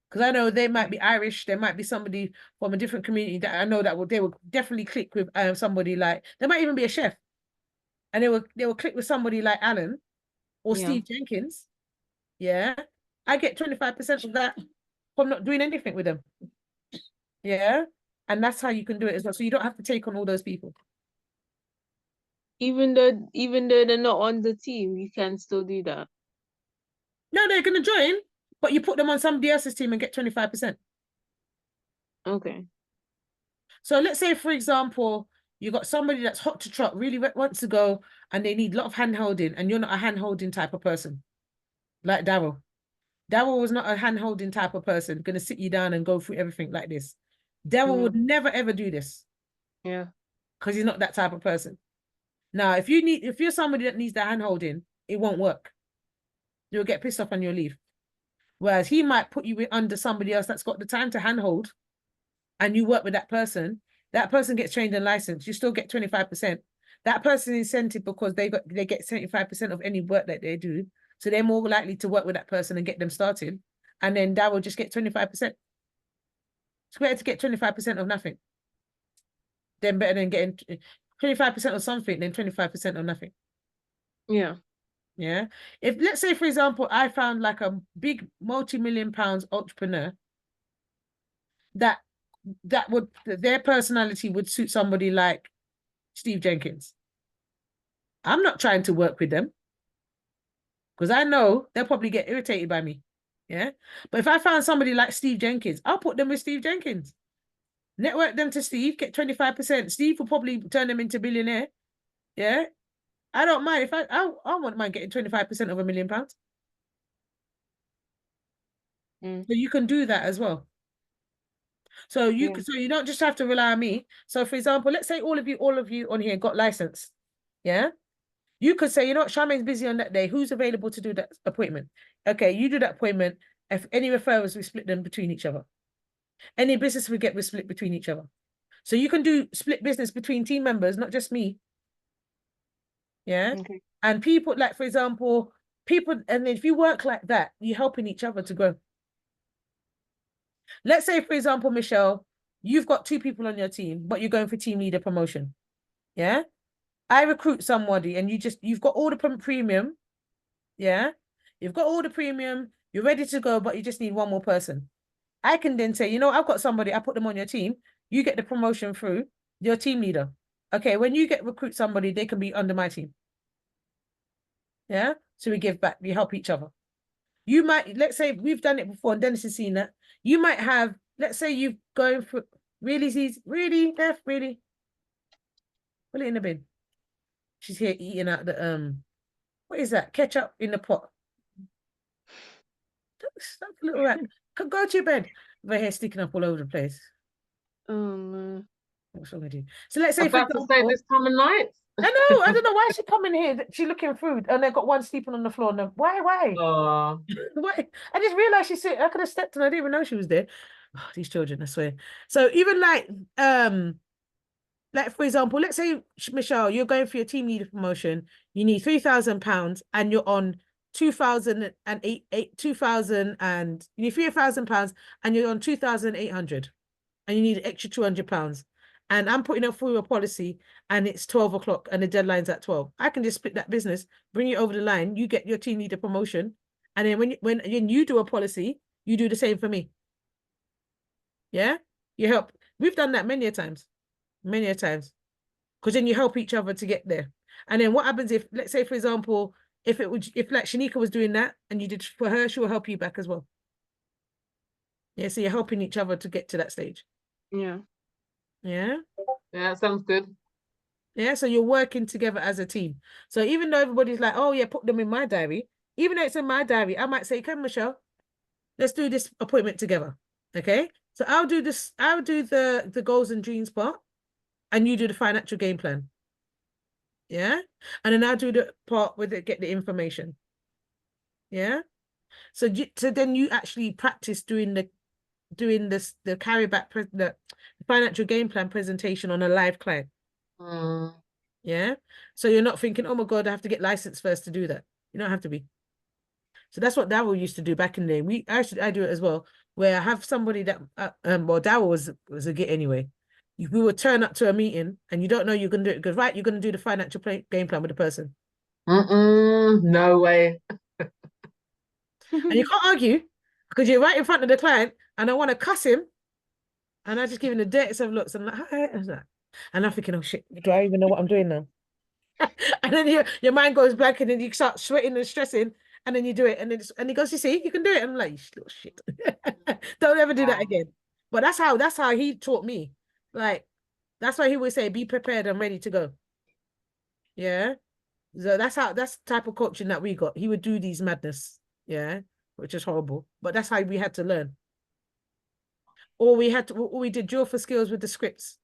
Because I know they might be Irish. There might be somebody from a different community that I know that they will definitely click with somebody like, they might even be a chef. And they will click with somebody like Alan or Steve Jenkins. Yeah. I get 25% of that from not doing anything with them. Yeah. And that's how you can do it as well. So you don't have to take on all those people. Even though they're not on the team, you can still do that. No, they're gonna join, but you put them on somebody else's team and get 25%. Okay. So let's say, for example, you got somebody that's hot to trot, really wants to go, and they need a lot of hand-holding, and you're not a hand-holding type of person. Like Daryl. Daryl was not a hand-holding type of person, gonna sit you down and go through everything like this. Daryl would never ever do this. Yeah. Because he's not that type of person. Now, if you're somebody that needs that hand-holding, it won't work. You'll get pissed off and you'll leave. Whereas he might put you under somebody else that's got the time to handhold, and you work with that person gets trained and licensed, you still get 25%. that person incentive because they get 75% of any work that they do. So they're more likely to work with that person and get them started. And then that will just get 25%. It's better to get 25% of nothing. Then better than getting 25% of something than 25% of nothing. Yeah. Yeah. If let's say, for example, I found like a big multi-million pounds entrepreneur that would their personality would suit somebody like Steve Jenkins. I'm not trying to work with them because I know they'll probably get irritated by me. Yeah. But if I found somebody like Steve Jenkins, I'll put them with Steve Jenkins. Network them to Steve, get 25%. Steve will probably turn them into billionaire. Yeah. I don't mind if I wouldn't mind getting 25% of £1 million. Mm. So you can do that as well. So you Yeah. so you don't just have to rely on me. So for example, let's say all of you on here got licensed. Yeah. You could say, you know what, Charmaine's busy on that day. Who's available to do that appointment? Okay, you do that appointment. If any referrals, we split them between each other. Any business we get, we split between each other. So you can do split business between team members, not just me. Yeah. Okay. And people, like, for example, and if you work like that, you're helping each other to grow. Let's say, for example, Michelle, you've got 2 people on your team, but you're going for team leader promotion. Yeah. I recruit somebody and you've got all the premium. Yeah. You've got all the premium, you're ready to go, but you just need one more person. I can then say, you know, I've got somebody, I put them on your team, you get the promotion through your team leader. Okay, when you recruit somebody, they can be under my team. Yeah. So we give back, we help each other. You might, let's say we've done it before, and Dennis has seen that. You might have, let's say you've going for really, Beth, really. Put it in the bin. She's here eating out the what is that? Ketchup in the pot. Stop a little rat. Go to your bed. My hair sticking up all over the place. Oh no. What's wrong with you? So let's say, I'm about to say this time of night. I don't know why she come in here. She looking through, and they got one sleeping on the floor. And why? Oh, Why? I just realized she's sitting. I could have stepped and I didn't even know she was there. Oh, these children, I swear. So even like for example, let's say Michelle, you're going for your team leader promotion. You need £3,000, and you're on 2,008, you need £3,000, and you're on 2,800, and you need an extra £200. And I'm putting up for your policy, and it's 12 o'clock, and the deadline's at 12. I can just split that business, bring it over the line. You get your team leader promotion, and then when you do a policy, you do the same for me. Yeah, you help. We've done that many a times, because then you help each other to get there. And then what happens if, let's say, for example, if like Shanika was doing that and you did for her, she will help you back as well. Yeah, so you're helping each other to get to that stage. Yeah. Yeah. yeah, sounds good. Yeah, so you're working together as a team. So even though everybody's like, oh yeah, put them in my diary, even though it's in my diary, I might say, come Michelle, let's do this appointment together. Okay. So I'll do the goals and dreams part, and you do the financial game plan. Yeah. And then I'll do the part with it, get the information. Yeah. So then you actually practice doing the carryback, the financial game plan presentation on a live client. Mm. Yeah. So you're not thinking, oh my God, I have to get licensed first to do that. You don't have to be. So that's what Darryl used to do back in the day. I do it as well, where I have somebody that well, Darryl was a git anyway. We would turn up to a meeting and you don't know you're gonna do it because right, you're gonna do the financial game plan with the person. No way. And you can't argue because you're right in front of the client and I want to cuss him. And I just give him the dirtiest of looks and I'm like, hi. And I'm thinking, oh shit, do I even know what I'm doing now? And then your mind goes blank and then you start sweating and stressing and then you do it and he goes, you see, you can do it. And I'm like, you little shit. Don't ever do that again. But that's how he taught me. Like, that's why he would say, be prepared and ready to go. Yeah. So that's the type of coaching that we got. He would do these madness. Yeah. Which is horrible. But that's how we had to learn. Or we did drill for skills with the scripts.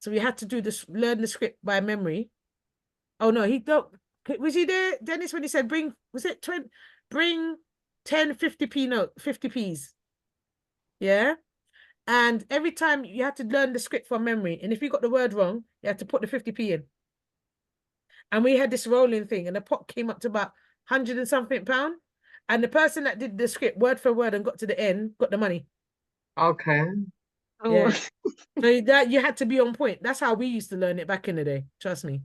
So we had to do this, learn the script by memory. Oh no, was he there, Dennis, when he said bring 10 50p note, 50p's? Yeah. And every time you had to learn the script from memory. And if you got the word wrong, you had to put the 50p in. and we had this rolling thing, and the pot came up to about 100 and something pound, and the person that did the script word for word and got to the end got the money. Okay. Oh, Yeah. So that you had to be on point. That's how we used to learn it back in the day. Trust me.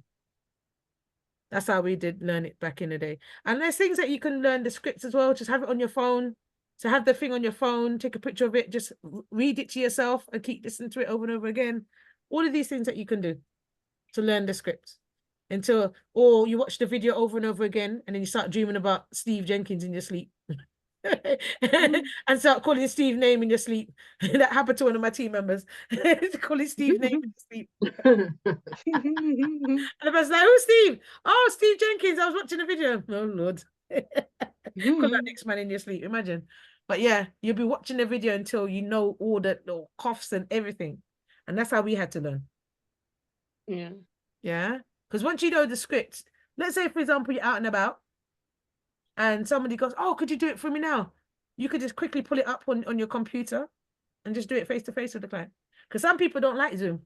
That's how we did learn it back in the day. And there's things that you can learn the scripts as well. Just have it on your phone. So have the thing on your phone, take a picture of it, just read it to yourself and keep listening to it over and over again. All of these things that you can do to learn the script. Or you watch the video over and over again, and then you start dreaming about Steve Jenkins in your sleep. And start calling Steve's name in your sleep. That happened to one of my team members. Calling Steve's name in your sleep. And the person's like, who's Steve? Oh, Steve Jenkins. I was watching a video. Oh, Lord. Call that next man in your sleep. Imagine. But yeah, you'll be watching the video until you know all the coughs and everything. And that's how we had to learn. Yeah. Yeah. Because once you know the script, let's say, for example, you're out and about and somebody goes, oh, could you do it for me now? You could just quickly pull it up on your computer and just do it face to face with the client. Because some people don't like Zoom.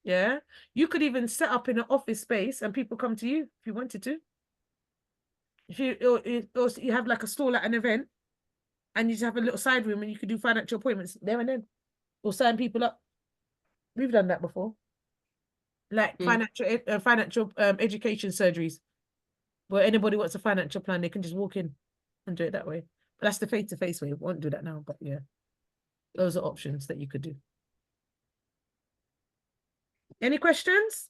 Yeah. You could even set up in an office space and people come to you if you wanted to. If you have like a stall at an event and you just have a little side room and you could do financial appointments there and then, or sign people up. We've done that before. Like financial education surgeries, where anybody wants a financial plan, they can just walk in and do it that way. But that's the face-to-face way. We won't do that now, but yeah, those are options that you could do. Any questions?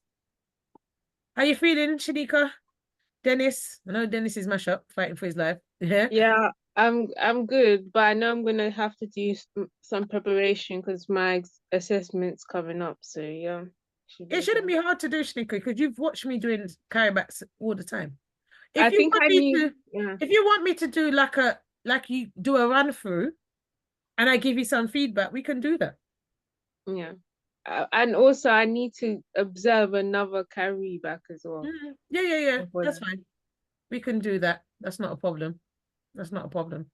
How you feeling, Shanika? Dennis? I know Dennis is mash up, fighting for his life. Yeah. Yeah, I'm good, but I know I'm gonna have to do some preparation because my assessment's coming up. So yeah, It shouldn't be hard to do, Shanika, because you've watched me doing carrybacks all the time. I think I need. Yeah. If you want me to do like you do a run through, and I give you some feedback, we can do that. Yeah. And also I need to observe another carryback as well. Yeah. That's fine. We can do that. That's not a problem. That's not a problem.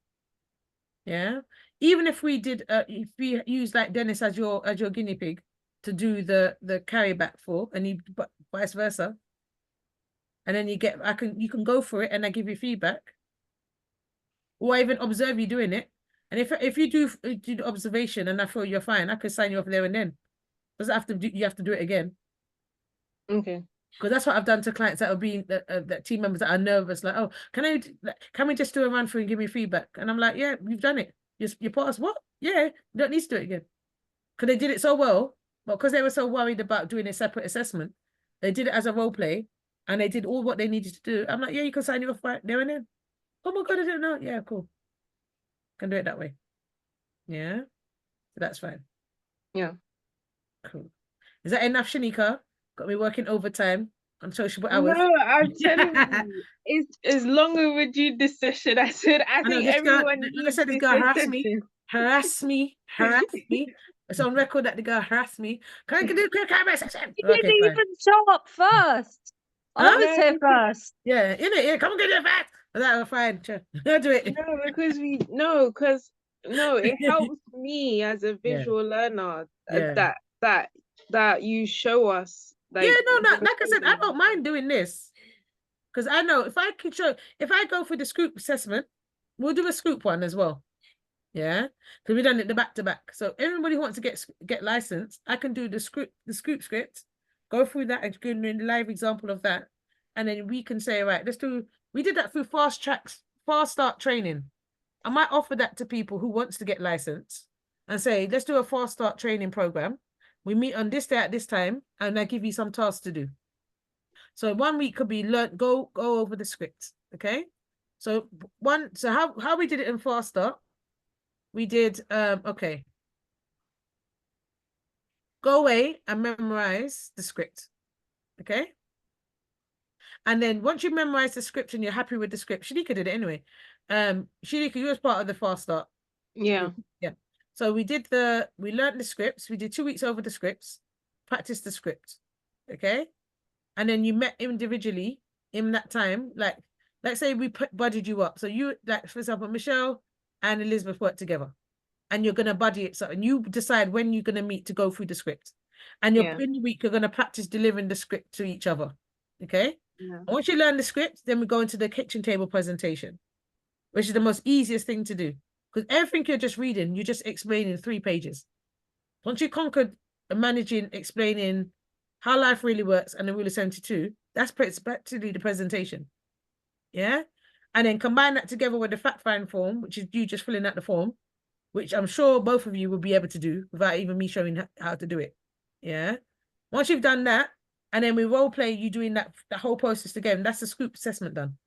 Yeah. Even if we did, if we use like Dennis as your guinea pig to do the carryback for, and you vice versa, and then you can go for it, and I give you feedback, or I even observe you doing it. And if you do the observation and I feel you're fine, I could sign you off there and then. Doesn't have to do, you have to do it again. Okay. Because that's what I've done to clients that are being that team members that are nervous, like, oh, can we just do a run through and give me feedback? And I'm like, yeah, you've done it. You passed. What? Yeah, you don't need to do it again. Because they did it so well, but because they were so worried about doing a separate assessment, they did it as a role play and they did all what they needed to do. I'm like, yeah, you can sign you off right there and then. Oh my God, I didn't know. Yeah, cool. Can do it that way. Yeah. So that's fine. Yeah. Cool. Is that enough, Shanika? Got me working overtime on sociable hours. No, I'm telling you, it's long overdue this session. I think everyone like I needs said, this this girl harass me. It's on record that the girl harassed me. Can I do a quick camera session? You didn't even show up first. I was here first. Yeah, yeah, come and get it fast. That was fine. Sure. I'll do it. No, it helps me as a visual learner that you show us. Like I said, I don't mind doing this because I know if I go for the scoop assessment, we'll do a scoop one as well. Yeah, because we've done it the back to back. So everybody who wants to get licensed, I can do the scoop script, go through that and give me a live example of that, and then we can say, right, we did that through fast start training. I might offer that to people who wants to get licensed and say, let's do a fast start training program. We meet on this day at this time, and I give you some tasks to do. So 1 week could be go over the script. Okay. So how we did it in fast start, we did okay. Go away and memorize the script. Okay. And then once you memorize the script and you're happy with the script, Shanika did it anyway. Shanika, you was part of the fast start. Yeah. Yeah. So we learned the scripts. We did 2 weeks over the scripts, practiced the script. Okay. And then you met individually in that time. Like, let's say we buddied you up. So you, like, for example, Michelle and Elizabeth work together and you're going to buddy it. So, and you decide when you're going to meet to go through the script. And in the week, you're going to practice delivering the script to each other. Okay. Yeah. Once you learn the script, then we go into the kitchen table presentation, which is the most easiest thing to do. Because everything you're just reading, you just explain in 3 pages. Once you conquered managing, explaining how life really works and the rule of 72, that's practically the presentation. Yeah. And then combine that together with the fact find form, which is you just filling out the form, which I'm sure both of you will be able to do without even me showing how to do it. Yeah. Once you've done that, and then we role play you doing that whole process again, that's the scoop assessment done.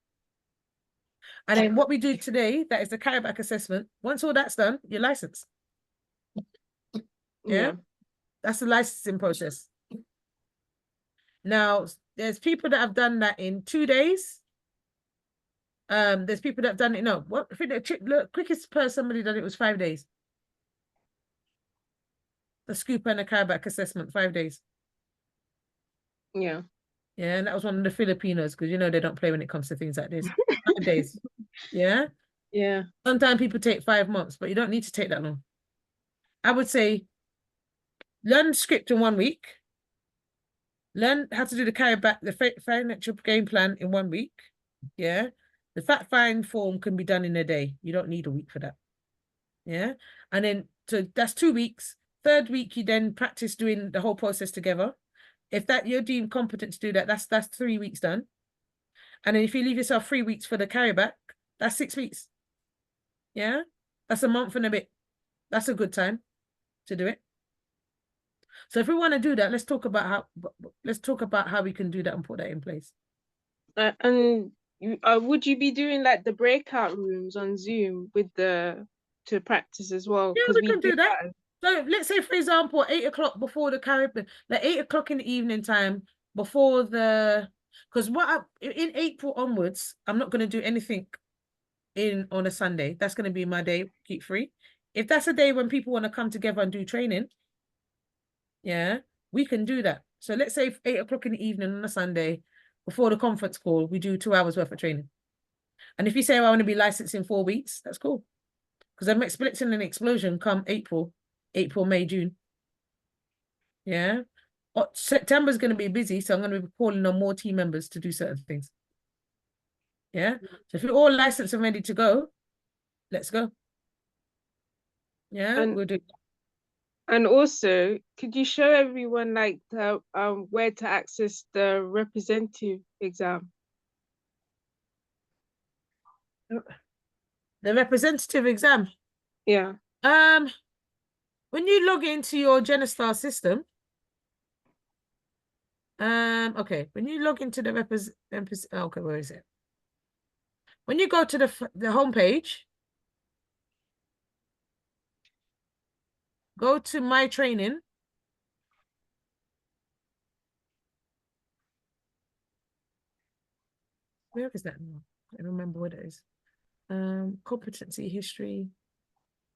And then what we do today, that is the carryback assessment. Once all that's done, you're licensed. Yeah. That's the licensing process. Now, there's people that have done that in 2 days. There's people that have done it. No, what I think the quickest person somebody done it was 5 days. The scoop and the carryback assessment, 5 days. Yeah. Yeah, and that was one of the Filipinos, because you know they don't play when it comes to things like this. 5 days. Yeah. Yeah. Sometimes people take 5 months, but you don't need to take that long. I would say learn the script in 1 week. Learn how to do the carryback, the financial game plan in 1 week. Yeah. The fact find form can be done in a day. You don't need a week for that. Yeah. And then, so that's 2 weeks. 3rd week, you then practice doing the whole process together. If that you're deemed competent to do that, that's 3 weeks done. And then if you leave yourself 3 weeks for the carryback, that's 6 weeks. Yeah. That's a month and a bit. That's a good time to do it. So if we want to do that, let's talk about how we can do that and put that in place. And would you be doing like the breakout rooms on Zoom to practice as well? Yeah, Because we can do that. So let's say, for example, 8 o'clock before the Caribbean, like 8 o'clock in the evening time before because in April onwards, I'm not going to do anything on a Sunday. That's going to be my day, keep free. If that's a day when people want to come together and do training, yeah, we can do that. So let's say 8 o'clock in the evening on a Sunday before the conference call, we do 2 hours worth of training. And if you say, I want to be licensed in 4 weeks, that's cool. Because I'm expecting an explosion come April, May, June. Yeah. September's going to be busy, so I'm going to be calling on more team members to do certain things. Yeah. So if you're all licensed and ready to go, let's go. Yeah, we'll do. And also, could you show everyone like the where to access the representative exam? The representative exam. Yeah. When you log into your Genestar system, okay, when you log into the okay, where is it? When you go to the homepage, go to my training. Where is that now? I don't remember what it is. Competency history.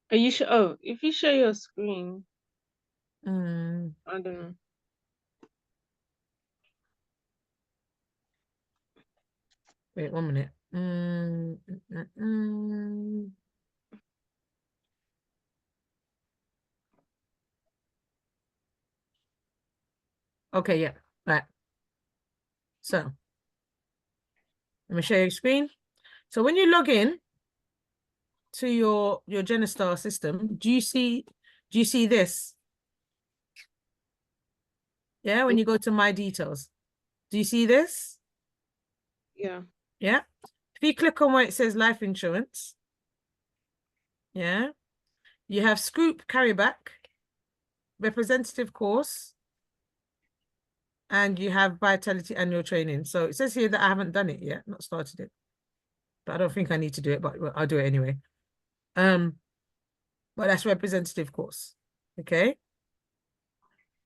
Are you sure? Oh, if you show your screen, I don't know. Wait 1 minute. Okay, yeah, right. So let me share your screen. So when you log in to your Genestar system, do you see this? Yeah, when you go to my details, do you see this? Yeah. Yeah. If you click on where it says life insurance, yeah, you have Scoop Carryback, representative course, and you have Vitality annual training. So it says here that I haven't done it yet, not started it. But I don't think I need to do it, but I'll do it anyway. But that's representative course. Okay.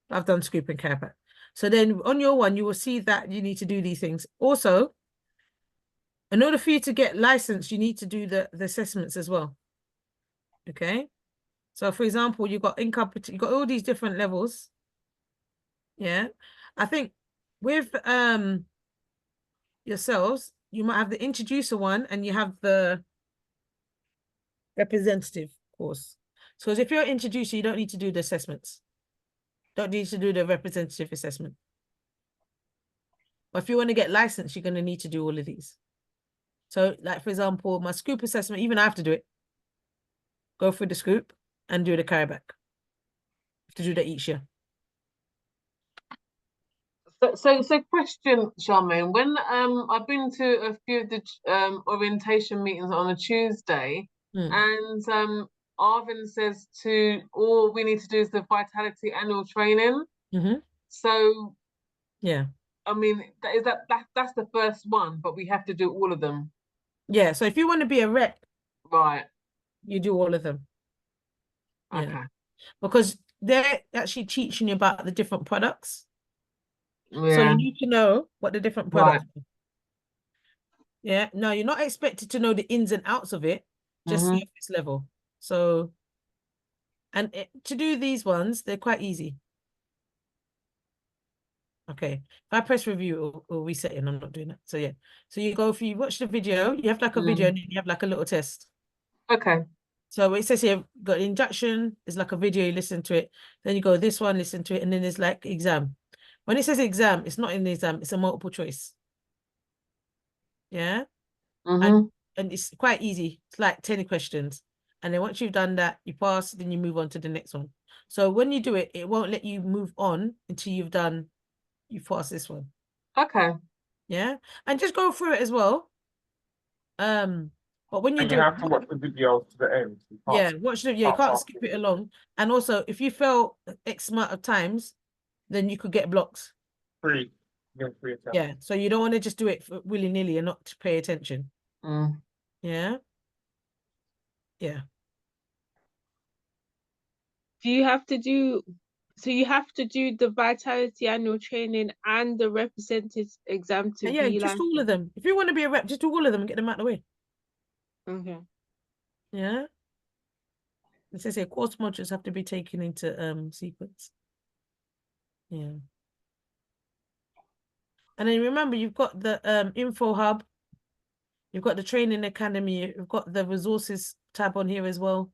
I've done Scoop and Carryback. So then on your one, you will see that you need to do these things. Also, in order for you to get licensed, you need to do the assessments as well. Okay. So for example, you've got incompetent, you've got all these different levels. Yeah. I think with yourselves, you might have the introducer one and you have the representative course. So if you're introducer, you don't need to do the assessments. Don't need to do the representative assessment. But if you want to get licensed, you're going to need to do all of these. So like, for example, my scoop assessment, even I have to do it. Go through the scoop and do the carryback. Have to do that each year. So question, Charmaine, when I've been to a few of the orientation meetings on a Tuesday, and Arvin says all we need to do is the vitality annual training. So yeah, I mean that's the first one, but we have to do all of them. Yeah, so if you want to be a rep, right, you do all of them. Okay. Yeah. Because they're actually teaching you about the different products. Yeah. So you need to know what the different products Right. are. Yeah. No, you're not expected to know the ins and outs of it, just surface level. So, and to do these ones, they're quite easy. Okay. If I press review, it'll reset it, and I'm not doing that. So yeah. So you go, if you watch the video, you have like a video and then you have like a little test. Okay. So it says here, got the induction, it's like a video, you listen to it. Then you go this one, listen to it, and then there's like exam. When it says exam, it's not in the exam, it's a multiple choice. Yeah. And it's quite easy. It's like 10 questions. And then once you've done that, you pass, then you move on to the next one. So when you do it, it won't let you move on until you've passed this one. Okay. Yeah. And just go through it as well. But when you And do you have to watch the video to the end. yeah, watch the video. You can't skip it along. And also, if you fail X amount of times, then you could get blocked. Free. You get free attempt. Yeah. So you don't want to just do it willy-nilly and not to pay attention. Yeah. Yeah. Do you have to do, so you have to do the vitality annual training and the representative exam to Yeah, be just like, all of them. If you want to be a rep, just do all of them and get them out of the way. okay. Yeah. It says here, course modules have to be taken into sequence. Yeah. And then remember, you've got the info hub, you've got the training academy, you've got the resources tab on here as well.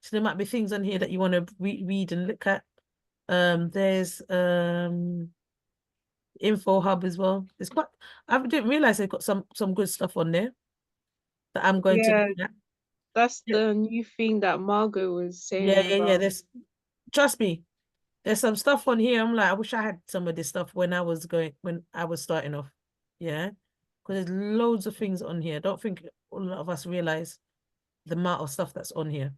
So there might be things on here that you want to read and look at. There's info hub as well. It's quite, I didn't realize they've got some good stuff on there that I'm going to look at. That's the new thing that Margot was saying about. There's, trust me, there's some stuff on here. I'm like, I wish I had some of this stuff when I was starting off. Yeah. Because there's loads of things on here. I don't think a lot of us realize the amount of stuff that's on here.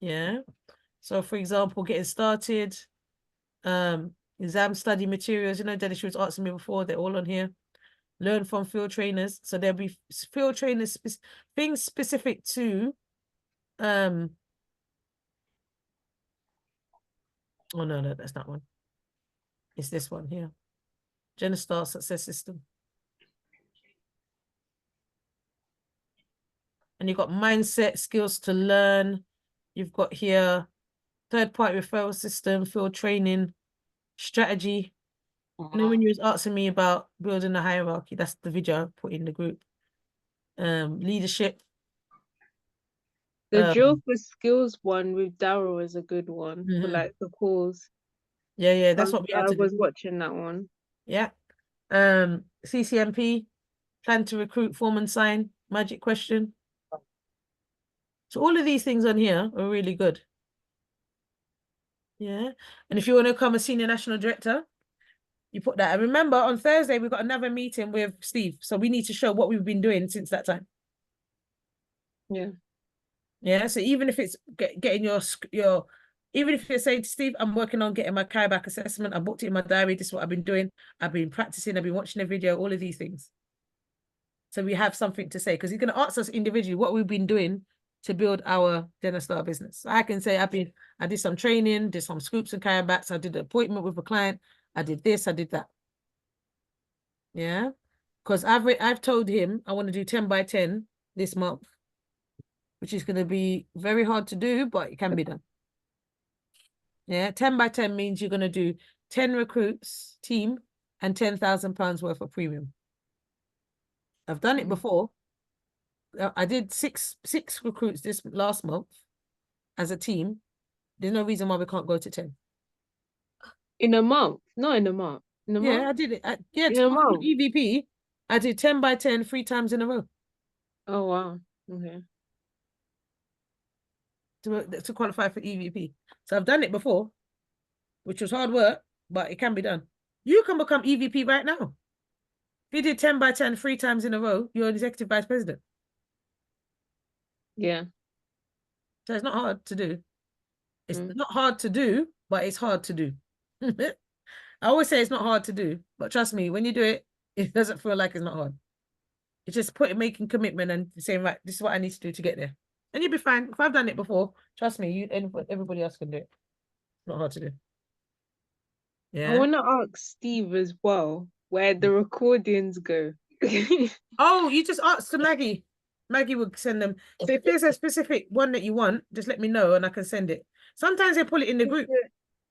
Yeah. So for example, getting started, exam study materials, Dennis, she was asking me before, they're all on here. Learn from field trainers. So there'll be field trainers, things specific to, oh no, that's not one. It's this one here. Genostar Success System. And you've got mindset, skills to learn. You've got here third-party referral system, field training, strategy. And then when you was asking me about building a hierarchy, that's the video I put in the group. Leadership. The drill for skills one with Daryl is a good one for like the calls. Yeah, that's what we had I to was do. watching that one. Yeah. CCMP, plan to recruit, form and sign, magic question. So all of these things on here are really good. Yeah. And if you want to become a senior national director, you put that. And remember, on Thursday, we've got another meeting with Steve. So we need to show what we've been doing since that time. Yeah. Yeah. So even if it's getting even if you're saying to Steve, I'm working on getting my Carryback assessment, I booked it in my diary, this is what I've been doing. I've been practicing, I've been watching a video, all of these things. So we have something to say, because he's going to ask us individually what we've been doing to build our Genostar business. So I can say I did some training, did some scoops and carrybacks, I did an appointment with a client, I did this, I did that. Yeah. Because I've told him I want to do 10 by 10 this month, which is going to be very hard to do, but it can be done. Yeah, 10 by 10 means you're going to do 10 recruits team and £10,000 worth of premium. I've done it before. I did six recruits this last month as a team. There's no reason why we can't go to 10. In a month? Not in a month. in a Yeah, I month? did it. Yeah, In to a go through month? EVP, I did 10 by 10 3 times in a row Oh wow. Okay. to qualify for EVP. So I've done it before, which was hard work, but it can be done. You can become EVP right now. If you did 10 by 10 3 times in a row, you're an executive vice president. Yeah. So it's not hard to do. It's Mm. not hard to do, but it's hard to do. I always say it's not hard to do, but trust me, when you do it, it doesn't feel like it's not hard. It's just making commitment and saying, right, this is what I need to do to get there. And you'll be fine. If I've done it before, trust me, everybody else can do it. Not hard to do. I Yeah. want to ask Steve as well where the recordings go. Oh, you just ask to Maggie. Maggie will send them. So if there's a specific one that you want, just let me know and I can send it. Sometimes they pull it in the group.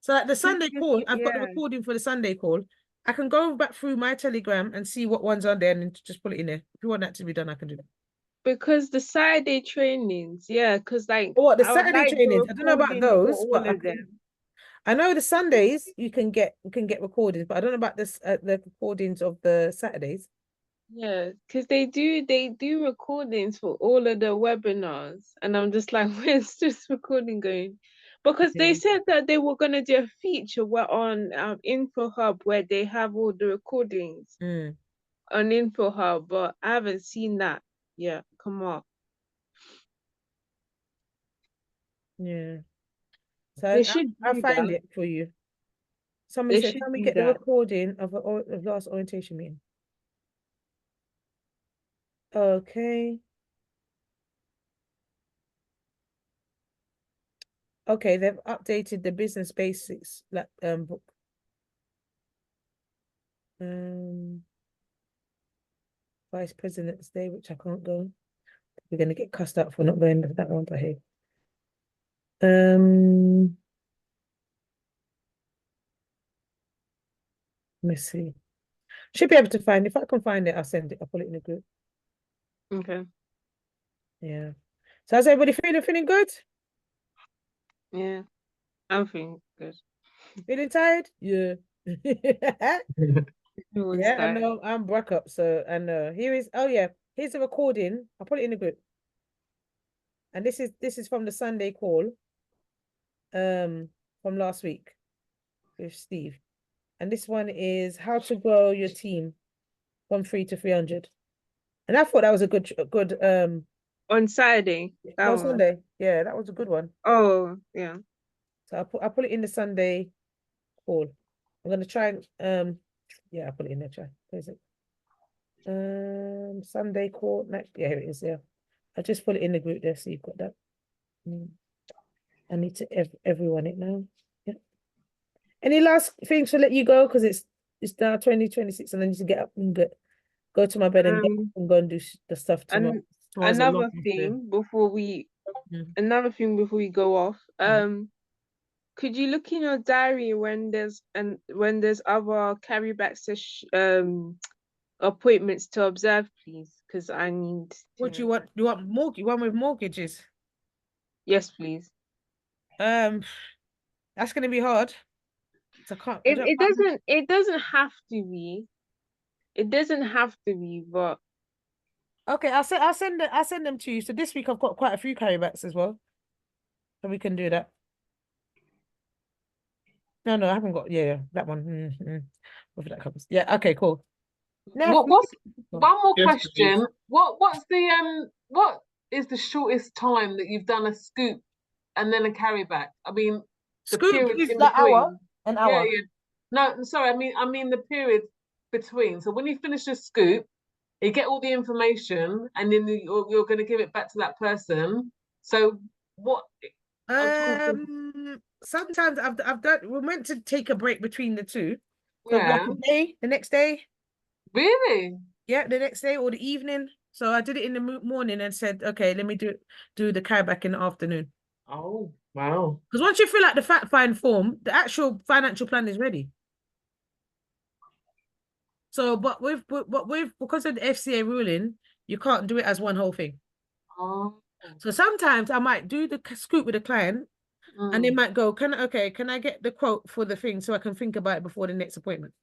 So like the Sunday call, I've got the Yeah, recording for the Sunday call. I can go back through my Telegram and see what one's on there and just put it in there. If you want that to be done, I can do that. because the Saturday trainings, yeah, because like Oh, what, the I would Saturday like the trainings? I don't know about recording for those, all but of them. I know the Sundays you can get recordings, but I don't know about this the recordings of the Saturdays. Yeah, because they do recordings for all of the webinars, and I'm just like, where's this recording going? Because they Yeah. said that they were gonna do a feature where on Info Hub where they have all the recordings Mm, on Info Hub, but I haven't seen that yet. Come on, yeah. So they should I'll do find that. it for you. Somebody They said, should can we do get the that. recording of last orientation meeting? Okay. Okay, they've updated the business basics book. Vice President's Day, which I can't go. We're gonna get cussed out for not going to that one, but hey. Let me see. Should be able to find. If I can find it, I'll send it. I'll put it in the group. Okay. Yeah. So how's everybody feeling good? Yeah, I'm feeling good. Feeling tired? Yeah. Everyone's Yeah, I tired. know. I'm broke up, so I know. Here's a recording. I'll put it in the group. And this is from the Sunday call, from last week with Steve. And this one is how to grow your team from 3 to 300. And I thought that was a good On Saturday, that no, one. Sunday. Yeah, that was a good one. Oh, yeah. So I put it in the Sunday call. I'm gonna try and yeah, I put it in there. Try. Where's it? Sunday call. Yeah, here it is. Yeah, I just put it in the group there, so you've got that. I need to everyone it now. Yeah. Any last things to let you go because it's now 2026 and I need to get up and go to my bed and get up and go and do the stuff tomorrow. And Tomorrow's a long another day. thing before we Mm. another thing before we go off, Mm. could you look in your diary when there's other carryback appointments to observe, please? Because I need What do you to. want? You want mortgage? One with mortgages? Yes, please. That's gonna be hard. So I can't. I It don't. it doesn't it doesn't have to be. It doesn't have to be, but Okay, I'll send them to you. So this week I've got quite a few carrybacks as well, so we can do that. No, I haven't got. Yeah, that one. Whether that comes. Yeah. Okay. Cool. Now, What's one more Yes, please. question? What is the shortest time that you've done a scoop and then a carryback? I mean, the scoop period is in the hour, between. an Yeah, hour. yeah. No, sorry. I mean the period between. So when you finish a scoop, you get all the information, and then you're going to give it back to that person. So what? I'm trying to think. Sometimes I've done. We're meant to take a break between the two. So like Yeah. a day, the next day. Really? Yeah, the next day or the evening. So I did it in the morning and said, okay, let me do the carryback in the afternoon. Oh, wow. Because once you fill out the fact find form, the actual financial plan is ready. So, but because of the FCA ruling, you can't do it as one whole thing. Oh. So sometimes I might do the scoop with the client, and they might go, can I get the quote for the thing so I can think about it before the next appointment?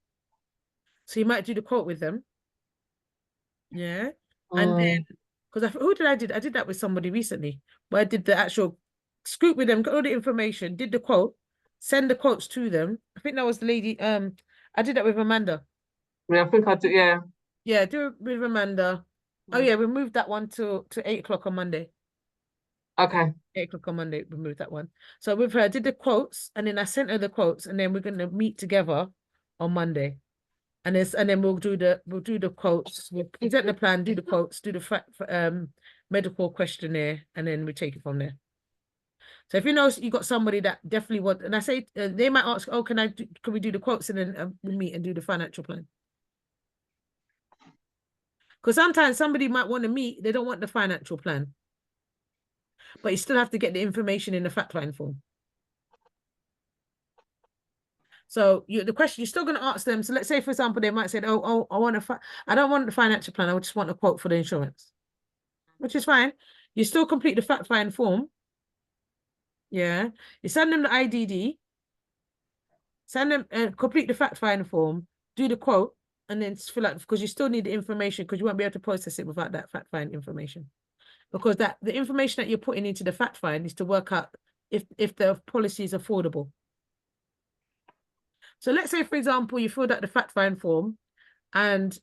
So you might do the quote with them. Yeah. And then, because who did I did? I did that with somebody recently, where I did the actual scoop with them, got all the information, did the quote, send the quotes to them. I think that was the lady. I did that with Amanda. Yeah, I think I do. Yeah. Yeah, do it with Amanda. Oh yeah, we moved that one to 8 o'clock on Monday. Okay. 8 o'clock on Monday, we moved that one. So with her, I did the quotes, and then I sent her the quotes, and then we're gonna meet together on Monday. And then we'll do the quotes, we'll present the plan, do the quotes, do the medical questionnaire, and then we take it from there. So if you know you got somebody that definitely want, and I say they might ask, oh, can we do the quotes, and then we meet and do the financial plan? Because sometimes somebody might want to meet, they don't want the financial plan, but you still have to get the information in the fact line form. So the question you're still going to ask them. So let's say, for example, they might say, "Oh, I don't want the financial plan. I just want a quote for the insurance," which is fine. You still complete the fact find form. Yeah, you send them the IDD. Send them and complete the fact find form. Do the quote, and then fill out, because you still need the information, because you won't be able to process it without that fact find information. Because the information that you're putting into the fact find is to work out if the policy is affordable. So let's say, for example, you filled out the fact find form, and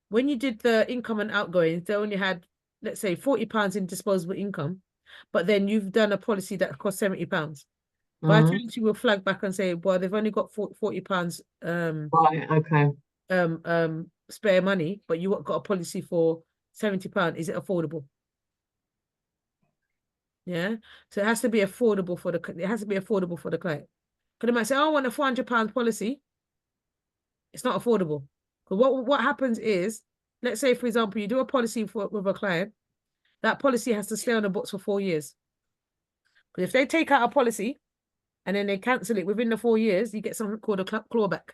when you did the income and outgoings, they only had, let's say, £40 in disposable income, but then you've done a policy that costs £70. Vitality will flag back and say, well, they've only got £40 Right. Okay. spare money, but you got a policy for £70. Is it affordable? Yeah. So it has to be affordable for the client. Because they might say, oh, I want a £400 policy. It's not affordable. Because what happens is, let's say, for example, you do a policy with a client, that policy has to stay on the books for 4 years. Because if they take out a policy and then they cancel it within the 4 years, you get something called a clawback,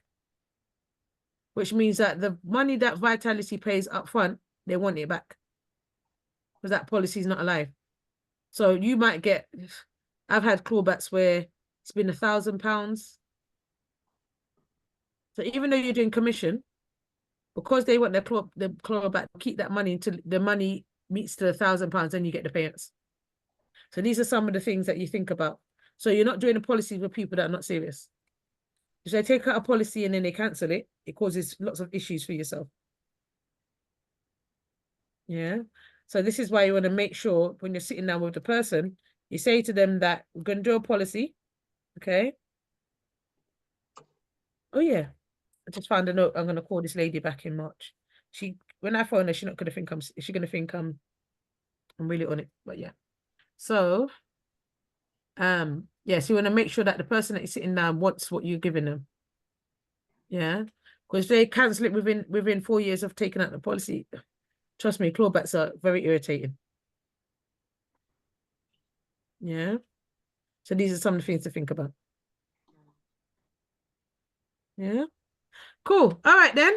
which means that the money that Vitality pays up front, they want it back, because that policy is not alive. So you might get, I've had clawbacks where it's been £1,000. So even though you're doing commission, because they want the clawback, keep that money until the money meets to £1,000, then you get the payouts. So these are some of the things that you think about. So you're not doing a policy with people that are not serious. If they take out a policy and then they cancel it, it causes lots of issues for yourself. Yeah. So this is why you want to make sure when you're sitting down with the person, you say to them that we're going to do a policy. Okay. Oh yeah. I just found a note. I'm going to call this lady back in March. When I phone her, she's not going to think she's going to think I'm really on it. But yeah. So, yes, you want to make sure that the person that you're sitting down wants what you're giving them. Yeah. Because they cancel it within 4 years of taking out the policy. Trust me, clawbacks are very irritating. Yeah. So these are some of the things to think about. Yeah. Cool. All right then.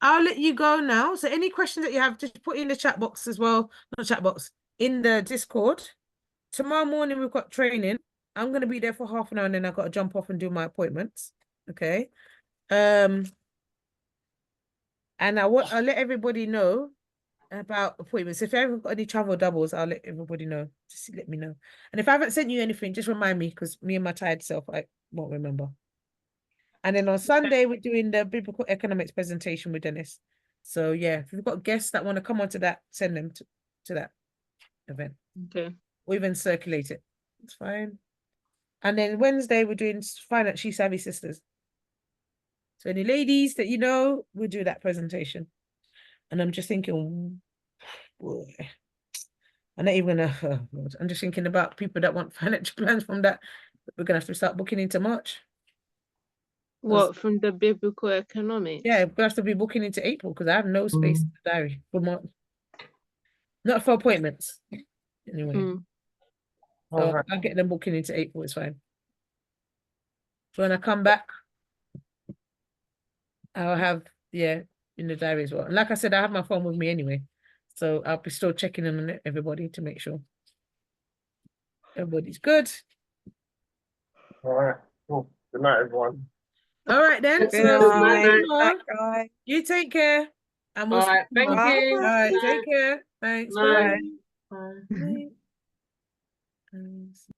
I'll let you go now. So any questions that you have, just put in the chat box as well. Not chat box, in the Discord. Tomorrow morning we've got training. I'm gonna be there for half an hour, and then I've got to jump off and do my appointments. Okay. And I'll let everybody know about appointments. If I haven't got any travel doubles, I'll let everybody know. Just let me know. And if I haven't sent you anything, just remind me, because me and my tired self, I won't remember. And then on Sunday, we're doing the biblical economics presentation with Dennis. So yeah, if you've got guests that want to come onto that, send them to that event. Okay. Or even circulate it. It's fine. And then Wednesday, we're doing Financially Savvy Sisters. So any ladies that you know, we'll do that presentation. And I'm just thinking, boy, I'm not even gonna, I'm just thinking about people that want financial plans from that. We're gonna have to start booking into March. What, from the biblical economics? Yeah, we have to be booking into April, because I have no space in the diary for March. Not for appointments. Anyway. So I'll get them booking into April, it's fine. So when I come back, I'll have, in the diary as well. And like I said, I have my phone with me anyway. So I'll be still checking in on everybody to make sure everybody's good. All right. Cool. Good night, everyone. All right then. Okay, So have see a you nice night. tomorrow. Bye. You take care. And we'll All see right, you thank tomorrow. you. All right, Night. take care. Thanks. Night. Bye. Bye. Bye.